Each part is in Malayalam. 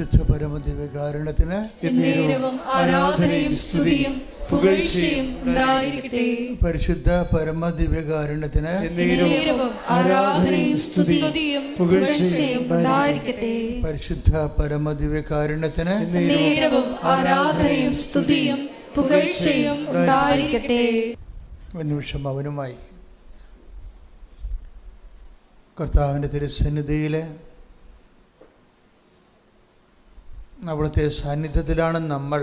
പരിശുദ്ധ പരമദിവ്യകാരുണ്യത്തിന് എന്നേരവും ആരാധനയും സ്തുതിയും പുകഴ്ചയും ഉണ്ടായിരിക്കട്ടെ. പരിശുദ്ധ പരമദിവ്യകാരുണ്യത്തിന് എന്നേരവും ആരാധനയും സ്തുതിയും പുകഴ്ചയും ഉണ്ടായിരിക്കട്ടെ. പരിശുദ്ധ പരമദിവ്യകാരുണ്യത്തിന് എന്നേരവും ആരാധനയും സ്തുതിയും പുകഴ്ചയും ഉണ്ടായിരിക്കട്ടെ. ഒരു നിമിഷം അവനുമായി കർത്താവിൻ്റെ തിരുസന്നിധിയിൽ അവിടുത്തെ സാന്നിധ്യത്തിലാണ് നമ്മൾ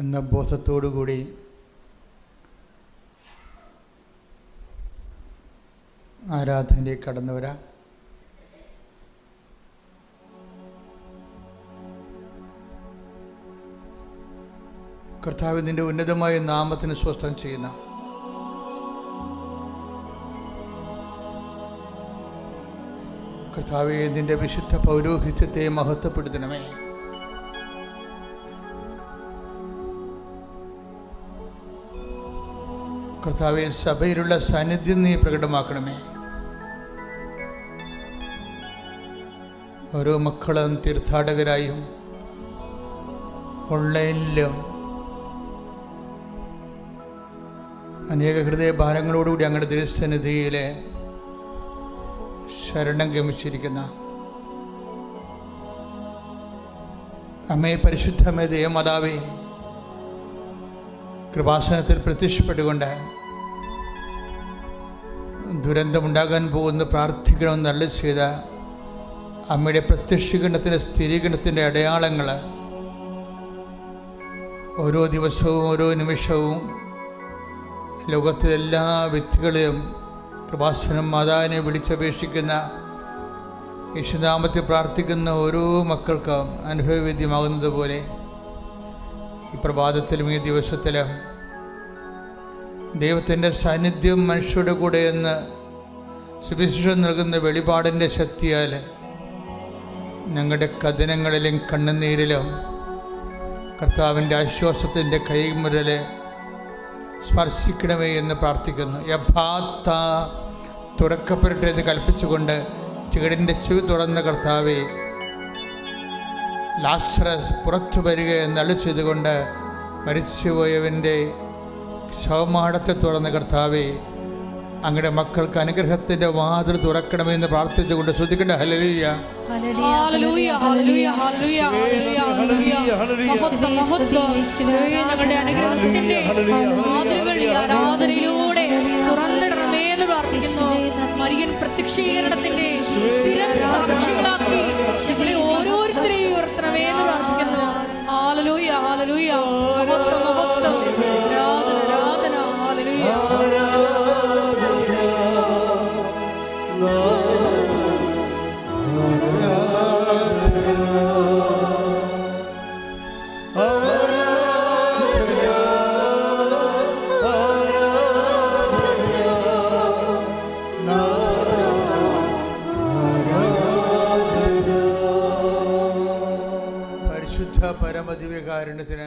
എന്ന ബോധത്തോടുകൂടി ആരാധനയിലേക്ക് കടന്നു വരാം. കർത്താവിൻ്റെ ഉന്നതമായ നാമത്തിന് സ്വസ്ഥം ചെയ്യുന്ന കർത്താവേ, നിന്റെ വിശുദ്ധ പൗരോഹിത്യത്തെ മഹത്വപ്പെടുത്തണമേ. കർത്താവേ, സഭയിലുള്ള സാന്നിധ്യം നീ പ്രകടമാക്കണമേ. ഓരോ മക്കളും തീർത്ഥാടകരായും ഓൺലൈനിലും അനേക ഹൃദയഭാരങ്ങളോടുകൂടി അങ്ങയുടെ തിരുസന്നിധിയിൽ ശരണം ഗമിച്ചിരിക്കുന്ന അമ്മേ, പരിശുദ്ധമേ, ദേവമാതാവേ, കൃപാസനത്തിൽ പ്രത്യക്ഷപ്പെട്ടുകൊണ്ട് ദുരന്തമുണ്ടാകാൻ പോകുന്ന പ്രാർത്ഥിക്കണമെന്ന് അരുളി ചെയ്ത അമ്മയുടെ പ്രത്യക്ഷീകരണത്തിൻ്റെ സ്ഥിരീകരണത്തിൻ്റെ അടയാളങ്ങൾ ഓരോ ദിവസവും ഓരോ നിമിഷവും ലോകത്തിലെ എല്ലാ വ്യക്തികളെയും കൃപാസനം മാതാവിനെ വിളിച്ചപേക്ഷിക്കുന്ന യേശുനാമത്തിൽ പ്രാർത്ഥിക്കുന്ന ഓരോ മക്കൾക്കും അനുഭവവേദ്യമാകുന്നത് പോലെ ഈ പ്രഭാതത്തിലും ഈ ദിവസത്തിലും ദൈവത്തിൻ്റെ സാന്നിധ്യം മനുഷ്യരുടെ കൂടെ എന്ന് സുവിശേഷം നൽകുന്ന വെളിപാടിൻ്റെ ശക്തിയാൽ ഞങ്ങളുടെ കഥനങ്ങളിലും കണ്ണുനീരിലും കർത്താവിൻ്റെ ആശ്വാസത്തിൻ്റെ കൈമുരൽ സ്പർശിക്കണമേ എന്ന് പ്രാർത്ഥിക്കുന്നു. യഭാത്ത തുറക്കപ്പെടട്ടെ എന്ന് കൽപ്പിച്ചുകൊണ്ട് ചുവടിൻ്റെ ചെവി തുറന്ന കർത്താവെ, ലാസറസ് പുറത്തു വരിക എന്നളി ചെയ്തുകൊണ്ട് മരിച്ചുപോയവൻ്റെ ശവമാടത്തെ തുറന്ന കർത്താവെ, അങ്ങയുടെ മക്കൾക്ക് അനുഗ്രഹത്തിൻ്റെ വാതിൽ തുറക്കണമെന്ന് പ്രാർത്ഥിച്ചുകൊണ്ട് ശ്രദ്ധിക്കട്ടെ. ഹല്ലേലൂയ, ഹല്ലേലൂയ, ഹല്ലേലൂയ, ഹല്ലേലൂയ, ഞങ്ങളുടെ അനുഗ്രഹത്തിന്റെ വാതിലുകൾ ഈ ആരാധനയിലൂടെ തുറന്നിടണമേ എന്ന് പ്രാർത്ഥിക്കുന്നു. മരിയൻ പ്രത്യക്ഷീകരണത്തിന്റെ സ്ഥിരം സാക്ഷികളാക്കി ഞങ്ങളെ ഓരോരുത്തരെയും ഉയർത്തണമേ എന്ന് പ്രാർത്ഥിക്കുന്നു. ഹല്ലേലൂയ, ഹല്ലേലൂയ, മഹത്വം, മഹത്വം, ആരാധന, ആരാധന, ഹല്ലേലൂയ. പരമദിവ്യകാരുണ്യത്തിന്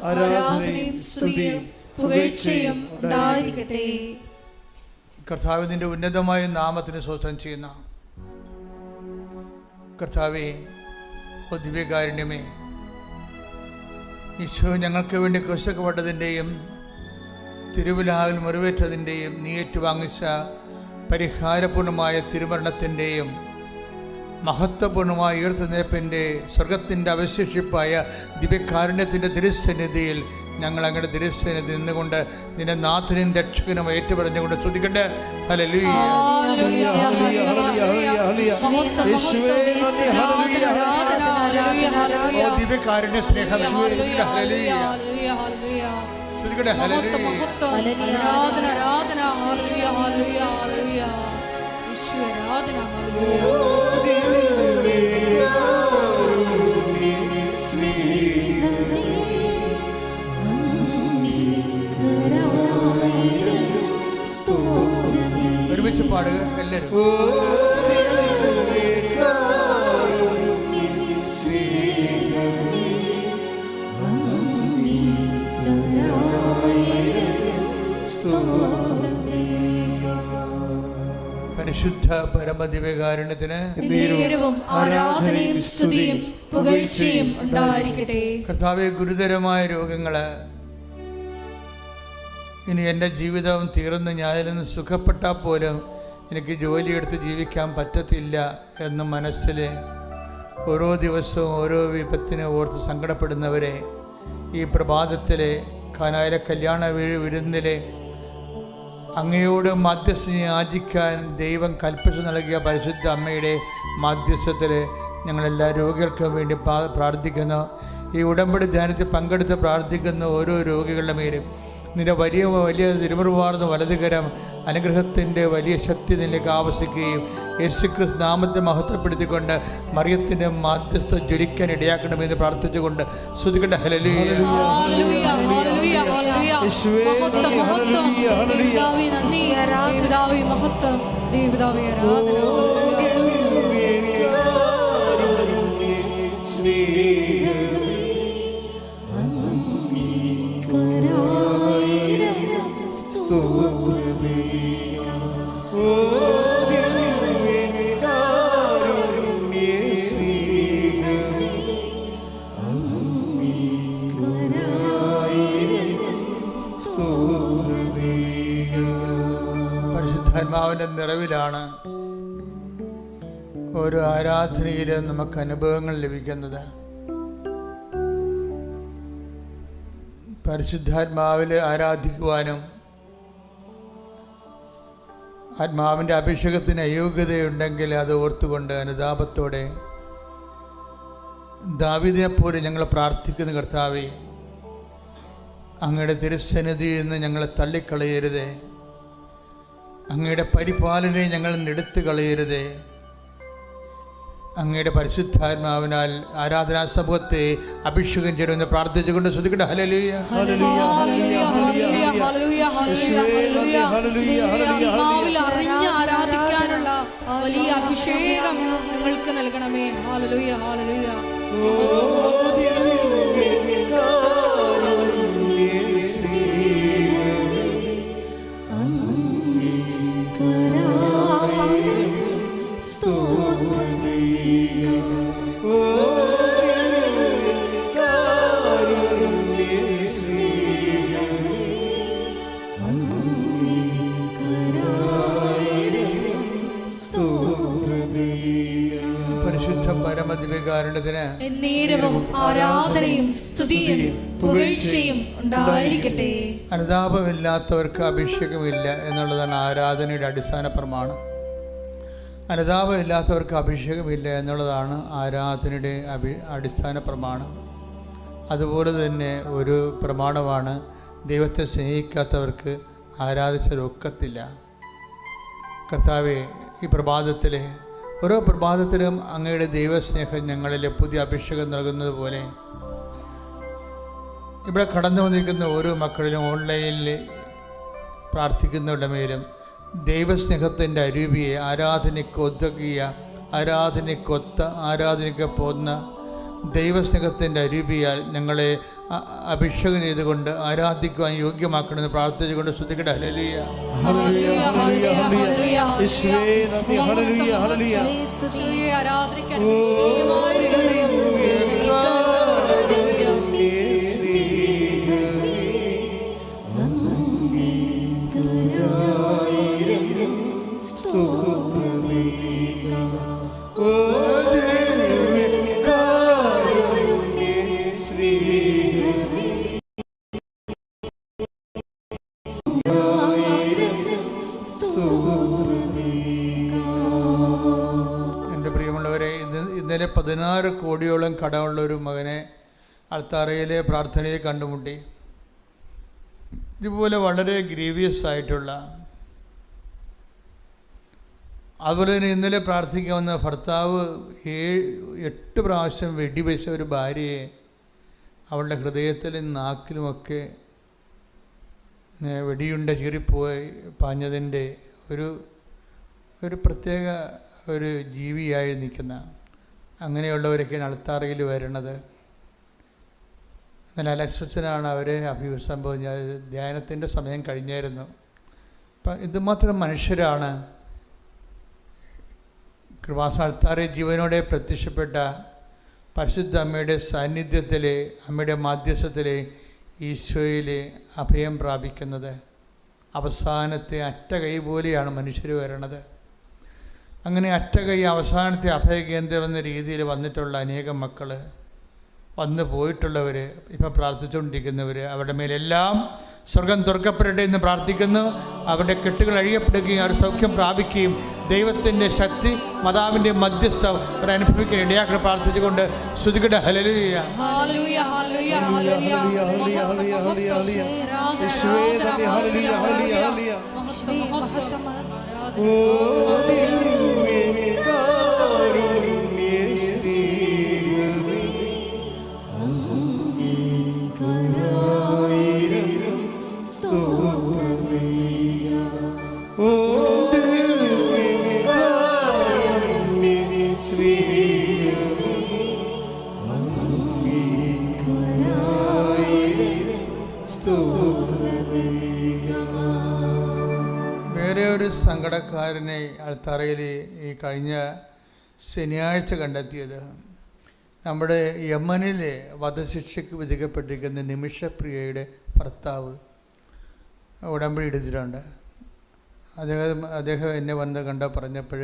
ആരാധനയും സ്തുതിയും പുകഴ്ചയും ഉണ്ടായിരിക്കട്ടെ. കർത്താവിൻ്റെ ഉന്നതമായ നാമത്തിന് സ്വസ്ഥം ചെയ്യുന്ന കർത്താവേ, ദിവ്യകാരുണ്യമേ, ഈശോ ഞങ്ങൾക്ക് വേണ്ടി ക്രൂശിക്കപ്പെട്ടതിൻ്റെയും തിരുവിലാവിൽ മുറിവേറ്റതിൻ്റെയും നീ ഏറ്റുവാങ്ങിച്ച പരിഹാരപൂർണമായ തിരുമരണത്തിൻ്റെയും മഹത്വപൂർണമായ ഉയർത്തെഴുന്നേൽപ്പിൻ്റെ സ്വർഗത്തിൻ്റെ അവശേഷിപ്പായ ദിവ്യകാരുണ്യത്തിൻ്റെ തിരുസന്നിധിയിൽ ഞങ്ങൾ അങ്ങയുടെ തിരുസന്നിധി നിന്നുകൊണ്ട് നിന്റെ നാഥനും രക്ഷകനും ഏറ്റുപറഞ്ഞുകൊണ്ട് സ്തുതിക്കട്ടെ. ഹല്ലേലൂയ, ദിവ്യകാരുണ്യ സ്നേഹം സ്തുതിക്കട്ടെ. ഒരുമിച്ച് പാടുക എല്ലാവരും. പരിശുദ്ധ പരമ പരമദിവ്യകാരുണ്യത്തിന് നേരവും ആരാധനയും സ്തുതിയും പുകഴ്ചയും ഉണ്ടായിരിക്കട്ടെ. കർത്താവേ, ഗുരുതരമായ രോഗങ്ങള് ഇനി എൻ്റെ ജീവിതം തീർന്ന് ഞാൻ അതിൽ നിന്ന് സുഖപ്പെട്ടാൽ പോലും എനിക്ക് ജോലിയെടുത്ത് ജീവിക്കാൻ പറ്റത്തില്ല എന്ന് മനസ്സിൽ ഓരോ ദിവസവും ഓരോ വിപത്തിനെ ഓർത്ത് സങ്കടപ്പെടുന്നവരെ ഈ പ്രഭാതത്തിലെ കാനായിലെ കല്യാണ വിരുന്നിലെ അങ്ങയോട് മധ്യസ്ഥ യാചിക്കാൻ ദൈവം കൽപ്പിച്ചു നൽകിയ പരിശുദ്ധ അമ്മയുടെ മധ്യസ്ഥത്തിൽ ഞങ്ങളെല്ലാ രോഗികൾക്കും വേണ്ടി പ്രാർത്ഥിക്കുന്നു. ഈ ഉടമ്പടി ധ്യാനത്തിൽ പങ്കെടുത്ത് പ്രാർത്ഥിക്കുന്ന ഓരോ രോഗികളുടെ മേലും നിന്റെ വലിയ വലിയ തിരുമുറുവാർന്ന വലതുകരം അനുഗ്രഹത്തിൻ്റെ വലിയ ശക്തി നിന്നിലേക്ക് ആവസിക്കുകയും യേശുക്രിസ്തു നാമത്തെ മഹത്വപ്പെടുത്തിക്കൊണ്ട് മറിയത്തിൻ്റെ മധ്യസ്ഥ ജ്വലിക്കാൻ ഇടയാക്കണമെന്ന് പ്രാർത്ഥിച്ചുകൊണ്ട് സ്തുതിക്കട്ടെ. ഹല്ലേലൂയ. പരിശുദ്ധാത്മാവിൻ്റെ നിറവിലാണ് ഓരോ ആരാധനയിലും നമുക്ക് അനുഭവങ്ങൾ ലഭിക്കുന്നത്. പരിശുദ്ധാത്മാവിൽ ആരാധിക്കുവാനും ആത്മാവിൻ്റെ അഭിഷേകത്തിന് അയോഗ്യതയുണ്ടെങ്കിൽ അത് ഓർത്തുകൊണ്ട് അനുതാപത്തോടെ ദാവീദിനെപ്പോലെ ഞങ്ങൾ പ്രാർത്ഥിക്കുന്ന കർത്താവേ, അങ്ങയുടെ തിരുസന്നിധിയിൽ നിന്ന് ഞങ്ങളെ തള്ളിക്കളയരുതേ, അങ്ങയുടെ പരിപാലനയെ ഞങ്ങൾ എടുത്തു കളയരുതേ. അങ്ങയുടെ പരിശുദ്ധാത്മാവിനാൽ ആരാധനാ സമൂഹത്തെ അഭിഷേകം ചെയ്യണമെന്ന് പ്രാർത്ഥിച്ചുകൊണ്ട് ശ്രദ്ധിക്കട്ടെ. ഹല്ലേലൂയ. ആരാധിക്കാനുള്ള വലിയ അഭിഷേകം ഞങ്ങൾക്ക് നൽകണമേ. Hallelujah, hallelujah. പരിശുദ്ധ പരമദിവ്യകാരുണ്യത്തിന് എന്നേരവും ആരാധനയും സ്തുതിയും പുകഴ്ചയും ഉണ്ടായിരിക്കട്ടെ. അനുതാപമില്ലാത്തവർക്ക് അഭിഷേകമില്ല എന്നുള്ളതാണ് ആരാധനയുടെ അടിസ്ഥാന പ്രമാണം. അനുതാപമില്ലാത്തവർക്ക് അഭിഷേകമില്ല എന്നുള്ളതാണ് ആരാധനയുടെ അടിസ്ഥാന പ്രമാണം. അതുപോലെ തന്നെ ഒരു പ്രമാണമാണ് ദൈവത്തെ സ്നേഹിക്കാത്തവർക്ക് ആരാധിച്ചതൊക്കത്തില്ല. കർത്താവെ, ഈ പ്രഭാതത്തിലെ ഓരോ പ്രഭാതത്തിലും അങ്ങയുടെ ദൈവസ്നേഹം ഞങ്ങളിൽ പുതിയ അഭിഷേകം നൽകുന്നത് പോലെ ഇവിടെ കടന്നു വന്നിരിക്കുന്ന ഓരോ മക്കളിലും ഓൺലൈനിൽ പ്രാർത്ഥിക്കുന്നവരുടെ മേലും ദൈവസ്നേഹത്തിൻ്റെ അരൂപിയെ ആരാധനയ്ക്കൊതുക്കിയ ആരാധനയ്ക്ക് പോന്ന ദൈവസ്നേഹത്തിൻ്റെ അരൂപിയാൽ ഞങ്ങളെ അഭിഷേകം ചെയ്തുകൊണ്ട് ആരാധിക്കുവാൻ യോഗ്യമാക്കണമെന്ന് പ്രാർത്ഥിച്ചുകൊണ്ട് ശ്രദ്ധിക്കട്ടെ. ഹല്ലേലൂയ. എൻ്റെ പ്രിയമുള്ളവരെ, ഇന്നലെ 16 കോടിയോളം കടമുള്ള ഒരു മകനെ അൾത്താറയിലെ പ്രാർത്ഥനയിൽ കണ്ടുമുട്ടി. ഇതുപോലെ വളരെ ഗ്രീവിയസ് ആയിട്ടുള്ള, അതുപോലെ തന്നെ ഇന്നലെ പ്രാർത്ഥിക്കാൻ വന്ന ഭർത്താവ് 8 പ്രാവശ്യം വെടിവെച്ച ഒരു ഭാര്യയെ അവളുടെ ഹൃദയത്തിലും നാക്കിലുമൊക്കെ വെടിയുണ്ട ചീറിപ്പോയി പാഞ്ഞതിൻ്റെ ഒരു പ്രത്യേക ഒരു ജീവിയായി നിൽക്കുന്ന അങ്ങനെയുള്ളവരൊക്കെയാണ് അൾത്താറയിൽ വരുന്നത്. അങ്ങനെ അലക്സച്ചനാണ് അവരെ അഭിസംബോധന. ധ്യാനത്തിൻ്റെ സമയം കഴിഞ്ഞായിരുന്നു. അപ്പം ഇതുമാത്രം മനുഷ്യരാണ് കൃപാസ്ഥാനത്താറെ ജീവനോടെ പ്രത്യക്ഷപ്പെട്ട പരിശുദ്ധ അമ്മയുടെ സാന്നിധ്യത്തിൽ, അമ്മയുടെ മാധ്യസ്ഥത്തിൽ ഈശോയിൽ അഭയം പ്രാപിക്കുന്നത്. അവസാനത്തെ അറ്റ കൈ പോലെയാണ് മനുഷ്യർ വരണത്. അങ്ങനെ അറ്റ കൈ അവസാനത്തെ അഭയകേന്ദ്രം എന്ന രീതിയിൽ വന്നിട്ടുള്ള അനേകം മക്കൾ, വന്നു പോയിട്ടുള്ളവർ, ഇപ്പോൾ പ്രാർത്ഥിച്ചുകൊണ്ടിരിക്കുന്നവർ, അവരുടെ മേലെല്ലാം സ്വർഗം തുറക്കപ്പെടട്ടെ എന്ന് പ്രാർത്ഥിക്കുന്നു. അവരുടെ കെട്ടുകൾ അഴിയപ്പെടുകയും അവർ സൗഖ്യം പ്രാപിക്കുകയും ദൈവത്തിൻ്റെ ശക്തി, മാതാവിൻ്റെ മധ്യസ്ഥം അവർ അനുഭവിക്കാൻ ഇടയാക്കി പ്രാർത്ഥിച്ചുകൊണ്ട് ശ്രുതികട ഹല്ലേലൂയ. വേറെ ഒരു സങ്കടക്കാരനെ അൾത്താറയിൽ ഈ കഴിഞ്ഞ ശനിയാഴ്ച കണ്ടെത്തിയത് നമ്മുടെ യമനിൽ വധശിക്ഷയ്ക്ക് വിധിക്കപ്പെട്ടിരിക്കുന്ന നിമിഷപ്രിയയുടെ ഭർത്താവ് ഉടമ്പടി എടുത്തിട്ടുണ്ട്. അദ്ദേഹം എന്നെ വന്ന് പറഞ്ഞപ്പോൾ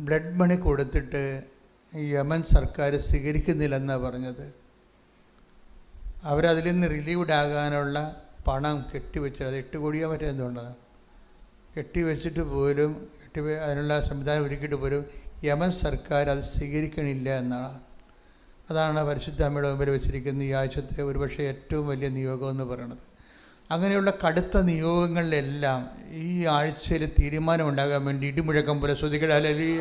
ബ്ലഡ് മണി കൊടുത്തിട്ട് യമൻ സർക്കാർ സ്വീകരിക്കുന്നില്ലെന്നാണ് പറഞ്ഞത്. അവരതിൽ നിന്ന് റിലീവ്ഡ് ആകാനുള്ള പണം കെട്ടിവെച്ചത്, അത് 8 കോടിയോ മറ്റോ എന്തുകൊണ്ടാണ് കെട്ടിവെച്ചിട്ട് പോലും അതിനുള്ള സംവിധാനം ഒരുക്കിയിട്ട് പോലും യമൻ സർക്കാർ അത് സ്വീകരിക്കണില്ല എന്നാണ്. അതാണ് പരിശുദ്ധ അമ്മയുടെ മുമ്പിൽ വെച്ചിരിക്കുന്ന ഈ ആഴ്ചത്തെ ഒരുപക്ഷെ ഏറ്റവും വലിയ നിയോഗം എന്ന് പറയുന്നത്. അങ്ങനെയുള്ള കടുത്ത നിയോഗങ്ങളിലെല്ലാം ഈ ആഴ്ചയിൽ തീരുമാനം ഉണ്ടാകാൻ വേണ്ടി ഇടിമുഴക്കം പോലെ ശ്രുതികട ഹല്ലേലൂയ.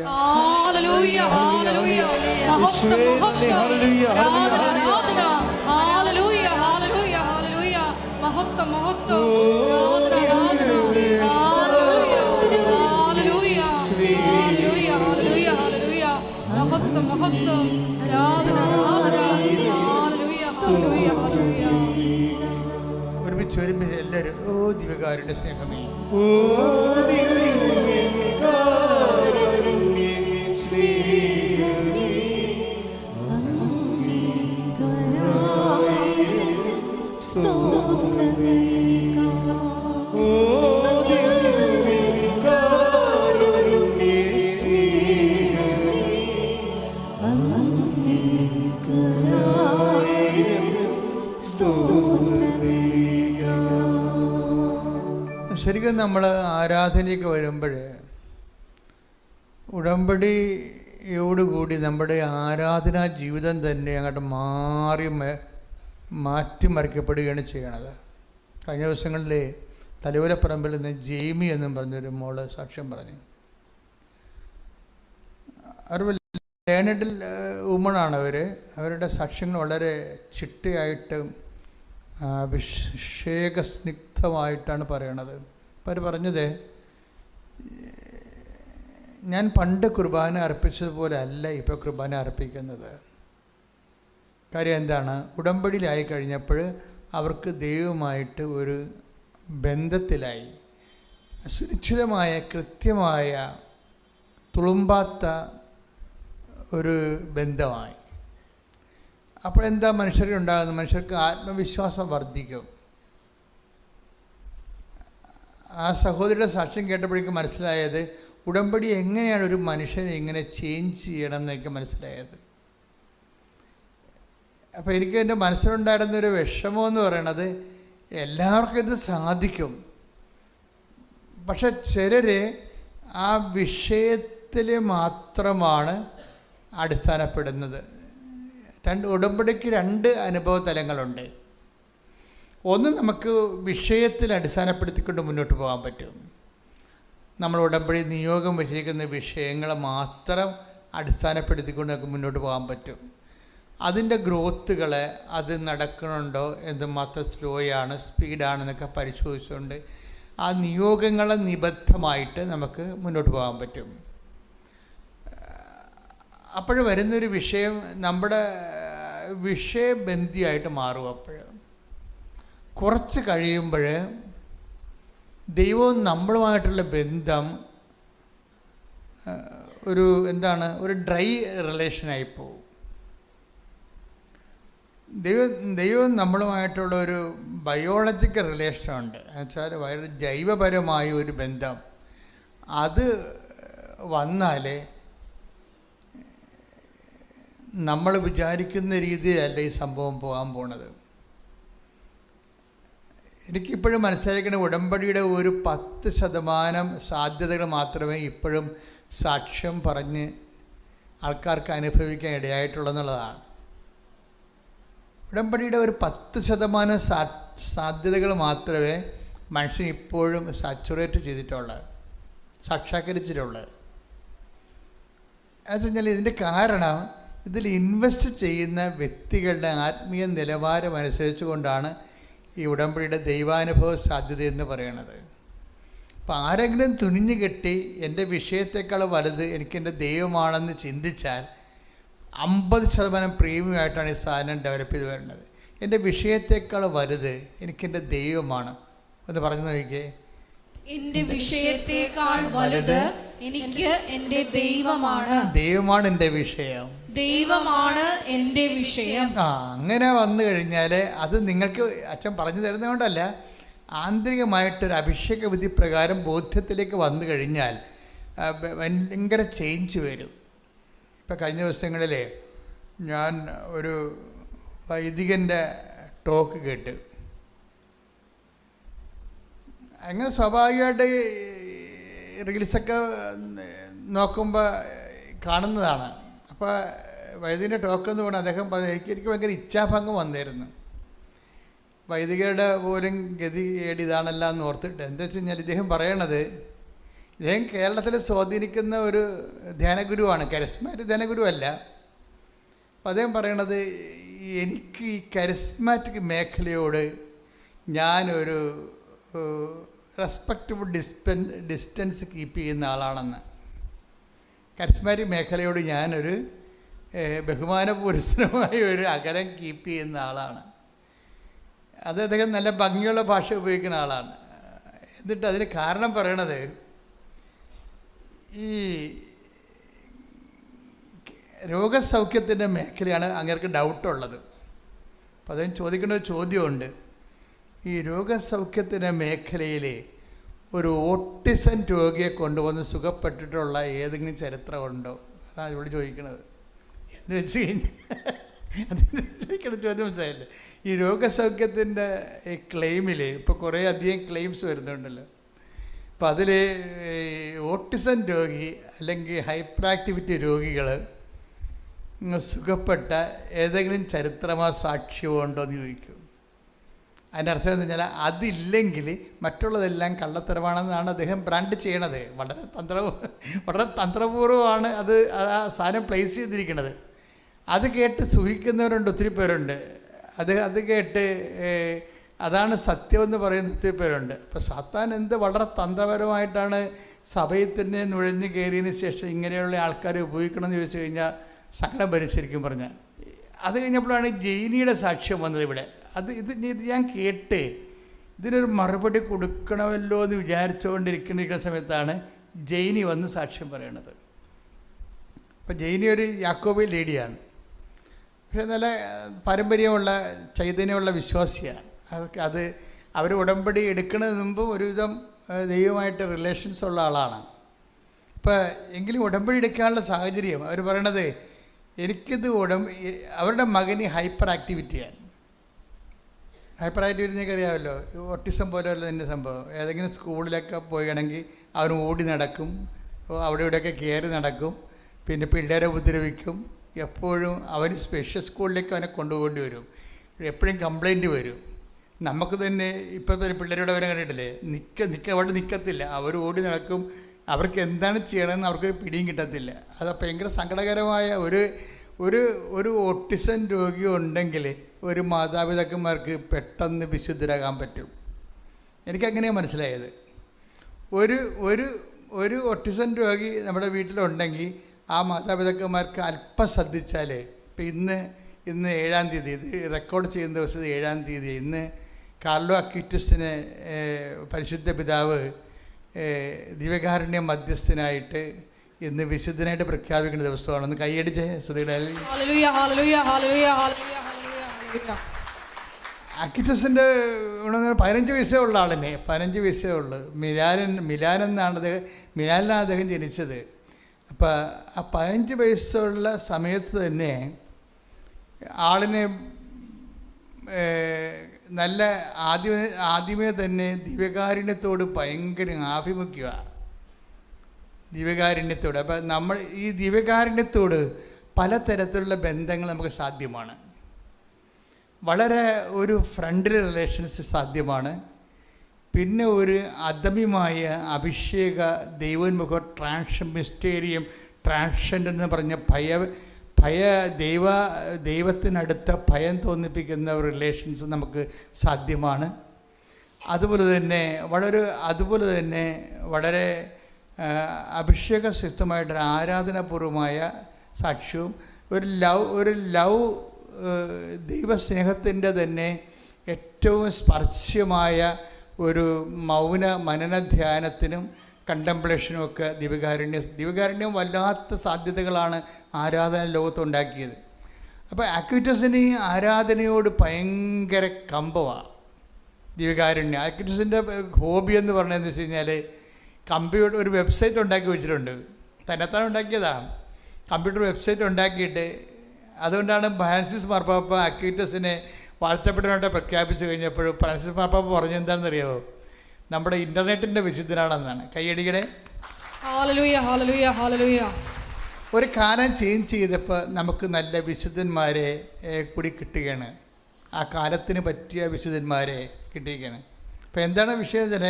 ഒരുമിച്ച് എല്ലാവരും ഓ ദിവ്യകാരുണ്യ സ്നേഹമേ, ഓ ശരിക്കും നമ്മൾ ആരാധനയ്ക്ക് വരുമ്പോൾ ഉടമ്പടിയോടുകൂടി നമ്മുടെ ആരാധനാ ജീവിതം തന്നെ അങ്ങോട്ട് മാറ്റിമറിക്കപ്പെടുകയാണ് ചെയ്യണത്. കഴിഞ്ഞ ദിവസങ്ങളിൽ തലയോലപ്പറമ്പിൽ നിന്ന് ജെയ്മി എന്നും പറഞ്ഞൊരു മോള് സാക്ഷ്യം പറഞ്ഞു. അവർ ലേണഡ് വുമണാണ്. അവരുടെ സാക്ഷ്യങ്ങൾ വളരെ ചിട്ടയായിട്ടും അഭിഷേകസ്നിഗ്ധമായിട്ടാണ് പറയണത്. അപ്പോൾ അവർ പറഞ്ഞത്, ഞാൻ പണ്ട് കുർബാന അർപ്പിച്ചതുപോലെ അല്ല ഇപ്പോൾ കുർബാന അർപ്പിക്കുന്നത്. കാര്യം എന്താണ്? ഉടമ്പടിയിലായി കഴിഞ്ഞപ്പോൾ അവർക്ക് ദൈവമായിട്ട് ഒരു ബന്ധത്തിലായി, സുനിശ്ചിതമായ കൃത്യമായ തുളുമ്പാത്ത ഒരു ബന്ധമായി. അപ്പോഴെന്താ മനുഷ്യർക്കുണ്ടാകുന്നത്? മനുഷ്യർക്ക് ആത്മവിശ്വാസം വർദ്ധിക്കും. ആ സഹോദരിയുടെ സാക്ഷ്യം കേട്ടപ്പോഴേക്കും മനസ്സിലായത് ഉടമ്പടി എങ്ങനെയാണ് ഒരു മനുഷ്യനെ ഇങ്ങനെ ചേഞ്ച് ചെയ്യണം എന്നൊക്കെ മനസ്സിലായത്. അപ്പോൾ എനിക്ക് എൻ്റെ മനസ്സിലുണ്ടായിരുന്നൊരു വിഷമമെന്ന് പറയണത്, എല്ലാവർക്കും ഇത് സാധിക്കും, പക്ഷെ ചിലർ ആ വിഷയത്തിൽ മാത്രമാണ് അടിസ്ഥാനപ്പെടുന്നത്. ഉടമ്പടിക്ക് 2 അനുഭവ തലങ്ങളുണ്ട്. ഒന്ന്, നമുക്ക് വിഷയത്തിൽ അടിസ്ഥാനപ്പെടുത്തിക്കൊണ്ട് മുന്നോട്ട് പോകാൻ പറ്റും. നമ്മൾ ഉടമ്പടി നിയോഗം വെച്ചിരിക്കുന്ന വിഷയങ്ങളെ മാത്രം അടിസ്ഥാനപ്പെടുത്തിക്കൊണ്ട് നമുക്ക് മുന്നോട്ട് പോകാൻ പറ്റും. അതിൻ്റെ ഗ്രോത്തുകൾ, അത് നടക്കണുണ്ടോ, എന്തുമാത്രം സ്ലോയാണ് സ്പീഡാണെന്നൊക്കെ പരിശോധിച്ചുകൊണ്ട് ആ നിയോഗങ്ങളെ നിബദ്ധമായിട്ട് നമുക്ക് മുന്നോട്ട് പോകാൻ പറ്റും. അപ്പോൾ വരുന്നൊരു വിഷയം നമ്മുടെ വിഷയബന്ധിയായിട്ട് മാറും. അപ്പോൾ കുറച്ച് കഴിയുമ്പോൾ ദൈവവും നമ്മളുമായിട്ടുള്ള ബന്ധം ഒരു ഡ്രൈ റിലേഷനായി പോകും. ദൈവം നമ്മളുമായിട്ടുള്ള ഒരു ബയോളജിക്കൽ റിലേഷനുണ്ട്. എന്നുവെച്ചാൽ വളരെ ജൈവപരമായ ഒരു ബന്ധം. അത് വന്നാൽ നമ്മൾ വിചാരിക്കുന്ന രീതിയിലല്ല ഈ സംഭവം പോകാൻ പോണത്. എനിക്കിപ്പോഴും മനസ്സിലാക്കുന്ന ഉടമ്പടിയുടെ ഒരു 10% സാധ്യതകൾ മാത്രമേ ഇപ്പോഴും സാക്ഷ്യം പറഞ്ഞ് ആൾക്കാർക്ക് അനുഭവിക്കാൻ ഇടയായിട്ടുള്ളതെന്നുള്ളതാണ്. ഉടമ്പടിയുടെ ഒരു 10% സാധ്യതകൾ മാത്രമേ മനുഷ്യൻ ഇപ്പോഴും സാച്ചുറേറ്റ് ചെയ്തിട്ടുള്ളത്, സാക്ഷാത്കരിച്ചിട്ടുള്ളത്. എന്ന് വെച്ചാൽ ഇതിൻ്റെ കാരണം ഇതിൽ ഇൻവെസ്റ്റ് ചെയ്യുന്ന വ്യക്തികളുടെ ആത്മീയ നിലവാരം അനുസരിച്ച് കൊണ്ടാണ് ഈ ഉടമ്പടിയുടെ ദൈവാനുഭവ സാധ്യത എന്ന് പറയുന്നത്. അപ്പോൾ ആരെങ്കിലും തുനിഞ്ഞു കെട്ടി എൻ്റെ വിഷയത്തെക്കാൾ വലുത് എനിക്കെൻ്റെ ദൈവമാണെന്ന് ചിന്തിച്ചാൽ 50% പ്രീമിയം ആയിട്ടാണ് ഈ സാധനം ഡെവലപ്പ് ചെയ്ത് വരുന്നത്. എൻ്റെ വിഷയത്തെക്കാൾ വലുത് എനിക്കെൻ്റെ ദൈവമാണ് എന്ന് പറഞ്ഞു നോക്കിയേ. എൻ്റെ വിഷയത്തെക്കാൾ വലുത് എനിക്ക് എൻ്റെ ദൈവമാണ്. ദൈവമാണ് എൻ്റെ വിഷയം, ദൈവമാണ് എൻ്റെ വിഷയം. അങ്ങനെ വന്നു കഴിഞ്ഞാൽ അത് നിങ്ങൾക്ക് അച്ഛൻ പറഞ്ഞു തരുന്നതുകൊണ്ടല്ല, ആന്തരികമായിട്ടൊരു അഭിഷേക വിധി പ്രകാരം ബോധ്യത്തിലേക്ക് വന്നു കഴിഞ്ഞാൽ ഭയങ്കര ചേഞ്ച് വരും. ഇപ്പം കഴിഞ്ഞ ദിവസങ്ങളിൽ ഞാൻ ഒരു വൈദികൻ്റെ ടോക്ക് കേട്ട്. അങ്ങനെ സ്വാഭാവികമായിട്ട് റീൽസൊക്കെ നോക്കുമ്പോൾ കാണുന്നതാണ്. അപ്പോൾ വൈദികൻ്റെ ടോക്ക് എന്ന് പറഞ്ഞാൽ അദ്ദേഹം പറഞ്ഞു, എനിക്ക് ഭയങ്കര ഇച്ഛാഭംഗം വന്നിരുന്നു. വൈദികരുടെ പോലും ഗതികേട് ഇതാണല്ല എന്ന് ഓർത്തിട്ട്. എന്താ വെച്ച് കഴിഞ്ഞാൽ ഇദ്ദേഹം പറയണത്, ഇദ്ദേഹം കേരളത്തിൽ സ്വാധീനിക്കുന്ന ഒരു ധ്യാനഗുരുവാണ്, കരിസ്മാറ്റിക് ധ്യാനഗുരു അല്ല. അപ്പം അദ്ദേഹം പറയണത്, എനിക്ക് ഈ കരിസ്മാറ്റിക് മേഖലയോട് ഞാനൊരു റെസ്പെക്റ്റബിൾ ഡിസ്റ്റൻസ് കീപ്പ് ചെയ്യുന്ന ആളാണെന്ന്. കരിസ്മാറ്റിക് മേഖലയോട് ഞാനൊരു ബഹുമാനപൂർവമായ ഒരു അകലം കീപ്പ് ചെയ്യുന്ന ആളാണ്. അത് അദ്ദേഹം നല്ല ഭംഗിയുള്ള ഭാഷ ഉപയോഗിക്കുന്ന ആളാണ്. എന്നിട്ട് അതിന് കാരണം പറയണത്, ഈ രോഗസൗഖ്യത്തിൻ്റെ മേഖലയാണ് അങ്ങേർക്ക് ഡൗട്ടുള്ളത്. അപ്പോൾ അദ്ദേഹം ചോദിക്കേണ്ട ഒരു ചോദ്യമുണ്ട്, ഈ രോഗസൗഖ്യത്തിൻ്റെ മേഖലയിൽ ഒരു ഓട്ടിസം രോഗിയെ കൊണ്ടുവന്ന് സുഖപ്പെട്ടിട്ടുള്ള ഏതെങ്കിലും ചരിത്രമുണ്ടോ? അതാണ് ഇവിടെ ചോദിക്കുന്നത്. എന്ന് വെച്ച് കഴിഞ്ഞാൽ ചോദിക്കേണ്ട ചോദ്യം മനസ്സിലായില്ലേ? ഈ രോഗസൗഖ്യത്തിൻ്റെ ഈ ക്ലെയിമിൽ ഇപ്പോൾ കുറേ അധികം ക്ലെയിംസ് വരുന്നുണ്ടല്ലോ. അപ്പോൾ അതിൽ ഓട്ടിസം രോഗി അല്ലെങ്കിൽ ഹൈപ്പർ ആക്ടിവിറ്റി രോഗികൾ സുഖപ്പെട്ട ഏതെങ്കിലും ചരിത്രമോ സാക്ഷ്യമോ ഉണ്ടോ എന്ന് ചോദിക്കും. അതിൻ്റെ അർത്ഥം എന്ന് വെച്ചാൽ അതില്ലെങ്കിൽ മറ്റുള്ളതെല്ലാം കള്ളത്തരമാണെന്നാണ് അദ്ദേഹം ബ്രാൻഡ് ചെയ്യണത്. വളരെ തന്ത്രപൂർവ്വമാണ് അത് ആ സാധനം പ്ലേസ് ചെയ്തിരിക്കുന്നത്. അത് കേട്ട് സുഖിക്കുന്നവരുണ്ട്, ഒത്തിരി പേരുണ്ട്. അത് കേട്ട് അതാണ് സത്യമെന്ന് പറയുന്ന ഒത്തിരി പേരുണ്ട്. അപ്പോൾ സാത്താൻ വളരെ തന്ത്രപരമായിട്ടാണ് സഭയിൽ തന്നെ നുഴഞ്ഞു കയറിയതിന് ശേഷം ഇങ്ങനെയുള്ള ആൾക്കാരെ ഉപയോഗിക്കണമെന്ന് ചോദിച്ചു കഴിഞ്ഞാൽ സങ്കടം വരും ശരിക്കും പറഞ്ഞാൽ. അത് കഴിഞ്ഞപ്പോഴാണ് ജെയിനിയുടെ സാക്ഷ്യം വന്നത് ഇവിടെ. ഇത് ഞാൻ കേട്ട് ഇതിനൊരു മറുപടി കൊടുക്കണമല്ലോ എന്ന് വിചാരിച്ചുകൊണ്ടിരിക്കുന്ന സമയത്താണ് ജെയിനി വന്ന് സാക്ഷ്യം പറയണത്. അപ്പോൾ ജെയിനി ഒരു യാക്കോബി ലേഡിയാണ്, പക്ഷേ നല്ല പാരമ്പര്യമുള്ള ചൈതന്യമുള്ള വിശ്വാസിയാണ്. അത് അവർ ഉടമ്പടി എടുക്കുന്നതിന് മുമ്പ് ഒരുവിധം ദൈവമായിട്ട് റിലേഷൻസ് ഉള്ള ആളാണ്. ഇപ്പോൾ എങ്കിലും ഉടമ്പടി എടുക്കാനുള്ള സാഹചര്യം അവർ പറയണത്, എനിക്കിത് അവരുടെ മകന് ഹൈപ്പർ ആക്ടിവിറ്റിയാണ്. ഹൈപ്പർ ആക്ടിവിറ്റി നിങ്ങൾക്ക് അറിയാമല്ലോ, ഓട്ടിസം പോലെയുള്ള തന്നെ സംഭവം. ഏതെങ്കിലും സ്കൂളിലൊക്കെ പോവുകയാണെങ്കിൽ അവൻ ഓടി നടക്കും, അവിടെ ഇവിടെയൊക്കെ കയറി നടക്കും, പിന്നെ പിള്ളേരെ ഉപദ്രവിക്കും. എപ്പോഴും അവന് സ്പെഷ്യൽ സ്കൂളിലേക്ക് അവനെ കൊണ്ടുപോകേണ്ടി വരും, എപ്പോഴും കംപ്ലൈൻറ്റ് വരും. നമുക്ക് തന്നെ ഇപ്പോൾ തന്നെ പിള്ളേരോട് അവരെ കണ്ടിട്ടില്ലേ, അവിടെ നിൽക്കത്തില്ല, അവർ ഓടി നടക്കും. അവർക്ക് എന്താണ് ചെയ്യണമെന്ന് അവർക്കൊരു പിടിയും കിട്ടത്തില്ല. അത് ഭയങ്കര സങ്കടകരമായ ഒരു ഓട്ടിസം രോഗി ഉണ്ടെങ്കിൽ ഒരു മാതാപിതാക്കന്മാർക്ക് പെട്ടെന്ന് വിശുദ്ധരാകാൻ പറ്റും. എനിക്കങ്ങനെയാണ് മനസ്സിലായത്. ഒരു ഓട്ടിസം രോഗി നമ്മുടെ വീട്ടിലുണ്ടെങ്കിൽ ആ മാതാപിതാക്കന്മാർക്ക് അല്പം ശ്രദ്ധിച്ചാൽ, ഇപ്പം ഇന്ന് 7-ാം തീയതി, ഇത് റെക്കോർഡ് ചെയ്യുന്ന ദിവസം 7-ാം തീയതി, ഇന്ന് കാർലോ അക്വിറ്റസിന് പരിശുദ്ധ പിതാവ് ദിവ്യകാരുണ്യ മധ്യസ്ഥനായിട്ട് ഇന്ന് വിശുദ്ധനായിട്ട് പ്രഖ്യാപിക്കുന്ന ദിവസമാണ്. ഒന്ന് കൈയടിച്ചേ ശ്രുതിയുടെ. ഹല്ലേലൂയ ഹല്ലേലൂയ ഹല്ലേലൂയ ഹല്ലേലൂയ ഹല്ലേലൂയ. അക്വിറ്റസിൻ്റെ 15 വയസ്സേ ഉള്ള ആളിനെ, 15 വയസ്സേ ഉള്ളു. മിലാനിലാണ് അദ്ദേഹം ജനിച്ചത്. അപ്പം ആ 15 വയസ്സുള്ള സമയത്ത് തന്നെ ആളിനെ നല്ല ആദ്യമേ തന്നെ ദിവ്യകാരുണ്യത്തോട് ഭയങ്കര ആഭിമുഖ്യമാണ്. ദിവ്യകാരുണ്യത്തോട്. അപ്പം നമ്മൾ ഈ ദിവ്യകാരുണ്യത്തോട് പലതരത്തിലുള്ള ബന്ധങ്ങൾ നമുക്ക് സാധ്യമാണ്. വളരെ ഒരു ഫ്രണ്ട്ലി റിലേഷൻസ് സാധ്യമാണ്. പിന്നെ ഒരു അദമ്യമായ അഭിഷേക ദൈവോന്മുഖ മിസ്റ്റേരിയം ട്രാൻഷൻ എന്ന് പറഞ്ഞ ദൈവത്തിനടുത്ത ഭയം തോന്നിപ്പിക്കുന്ന റിലേഷൻസ് നമുക്ക് സാധ്യമാണ്. അതുപോലെ തന്നെ വളരെ അഭിഷേകസിദ്ധമായിട്ടൊരു ആരാധനാപൂർവമായ സാക്ഷ്യവും ഒരു ലവ് ദൈവസ്നേഹത്തിൻ്റെ തന്നെ ഏറ്റവും സ്പർശ്യമായ ഒരു മൗന മനന ധ്യാനത്തിനും കണ്ടംപ്ലേഷനും ഒക്കെ ദിവ്യകാരുണ്യം വല്ലാത്ത സാധ്യതകളാണ് ആരാധന ലോകത്തുണ്ടാക്കിയത്. അപ്പോൾ അക്വിറ്റസിന് ഈ ആരാധനയോട് ഭയങ്കര കമ്പമാണ് ദിവ്യകാരുണ്യം. അക്വിറ്റസിൻ്റെ ഹോബി എന്ന് പറഞ്ഞതെന്ന് വെച്ച് കഴിഞ്ഞാൽ കമ്പ്യൂട്ടർ ഒരു വെബ്സൈറ്റ് ഉണ്ടാക്കി വെച്ചിട്ടുണ്ട്. തന്നെത്താൻ ഉണ്ടാക്കിയതാണ്. കമ്പ്യൂട്ടർ വെബ്സൈറ്റ് ഉണ്ടാക്കിയിട്ട് അതുകൊണ്ടാണ് ഫ്രാൻസിസ് മാർപ്പാപ്പ അക്വിറ്റസിനെ വാഴ്ത്തപ്പെട്ടവനായിട്ട് പ്രഖ്യാപിച്ചു കഴിഞ്ഞപ്പോഴും ഫ്രാൻസിസ് മാർപ്പാപ്പ പറഞ്ഞെന്താണെന്നറിയാമോ? നമ്മുടെ ഇൻ്റർനെറ്റിൻ്റെ വിശുദ്ധനാണെന്നാണ്. കൈയടിക്കടെ. ഹല്ലേലൂയ ഹല്ലേലൂയ ഹല്ലേലൂയ. ഒരു കാലം ചേഞ്ച് ചെയ്തപ്പോൾ നമുക്ക് നല്ല വിശുദ്ധന്മാരെ കൂടി കിട്ടുകയാണ്. ആ കാലത്തിന് പറ്റിയ വിശുദ്ധന്മാരെ കിട്ടുകയാണ്. അപ്പോൾ എന്താണ് വിഷയം വെച്ചാൽ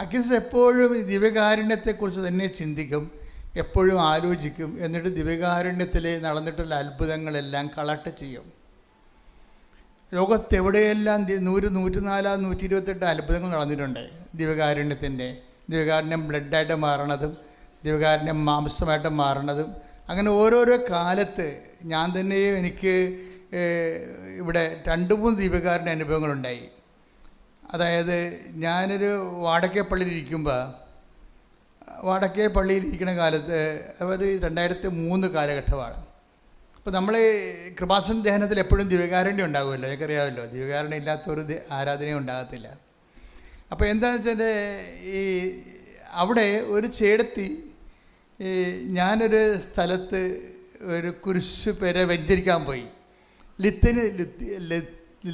അക്വിറ്റസ് എപ്പോഴും ദിവ്യകാരുണ്യത്തെക്കുറിച്ച് തന്നെ ചിന്തിക്കും, എപ്പോഴും ആലോചിക്കും. എന്നിട്ട് ദിവ്യകാരുണ്യത്തിൽ നടന്നിട്ടുള്ള അത്ഭുതങ്ങളെല്ലാം കളക്ട് ചെയ്യും. ലോകത്തെവിടെയെല്ലാം 100, 104, 128 അത്ഭുതങ്ങൾ നടന്നിട്ടുണ്ട് ദിവ്യകാരുണ്യം ബ്ലഡായിട്ട് മാറണതും ദിവ്യകാരുണ്യം മാംസമായിട്ട് മാറണതും. അങ്ങനെ ഓരോരോ കാലത്ത് ഞാൻ തന്നെ എനിക്ക് ഇവിടെ 2-3 ദിവ്യകാരുണ്യ അനുഭവങ്ങളുണ്ടായി. അതായത് ഞാനൊരു വാടക്കേ പള്ളിയിലിരിക്കുന്ന കാലത്ത്, അതായത് 2003 കാലഘട്ടമാണ്. അപ്പോൾ നമ്മൾ കൃപാസന ധ്യാനത്തിൽ എപ്പോഴും ദിവ്യകാരുണ്യം ഉണ്ടാകുമല്ലോ, എനിക്കറിയാമല്ലോ. ദിവ്യകാരുണ്യം ഇല്ലാത്തൊരു ആരാധനയും ഉണ്ടാകത്തില്ല. അപ്പോൾ എന്താണെന്ന് വെച്ചാൽ ഈ അവിടെ ഒരു ചേടത്തി, ഞാനൊരു സ്ഥലത്ത് ഒരു കുരിശ് പേരെ വെഞ്ചരിക്കാൻ പോയി.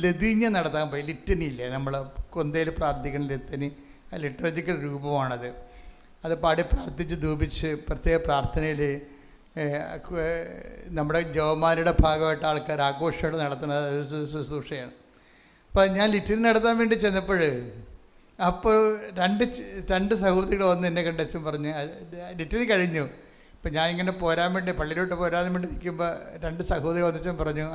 ലതീഞ്ഞ നടത്താൻ പോയി. ലിറ്റനിയില്ലേ, നമ്മൾ കൊന്തയിൽ പ്രാർത്ഥിക്കുന്ന ലിറ്റനി, ലിറ്ററജിക്കൽ രൂപമാണത്. അത് പാടി പ്രാർത്ഥിച്ച് ധൂപിച്ച് പ്രത്യേക പ്രാർത്ഥനയിൽ നമ്മുടെ ജവമാരുടെ ഭാഗമായിട്ട് ആൾക്കാർ ആഘോഷമായിട്ട് നടത്തുന്ന ശുശ്രൂഷയാണ്. അപ്പോൾ ഞാൻ ലിറ്ററിന് നടത്താൻ വേണ്ടി ചെന്നപ്പോൾ അപ്പോൾ രണ്ട് സഹോദരികൾ വന്ന് എന്നെ കണ്ടച്ഛൻ പറഞ്ഞ് ലിറ്ററി കഴിഞ്ഞു. ഇപ്പം ഞാൻ ഇങ്ങനെ പള്ളിയിലോട്ട് പോരാൻ വേണ്ടി നിൽക്കുമ്പോൾ 2 സഹോദരി വന്നിച്ചും പറഞ്ഞു,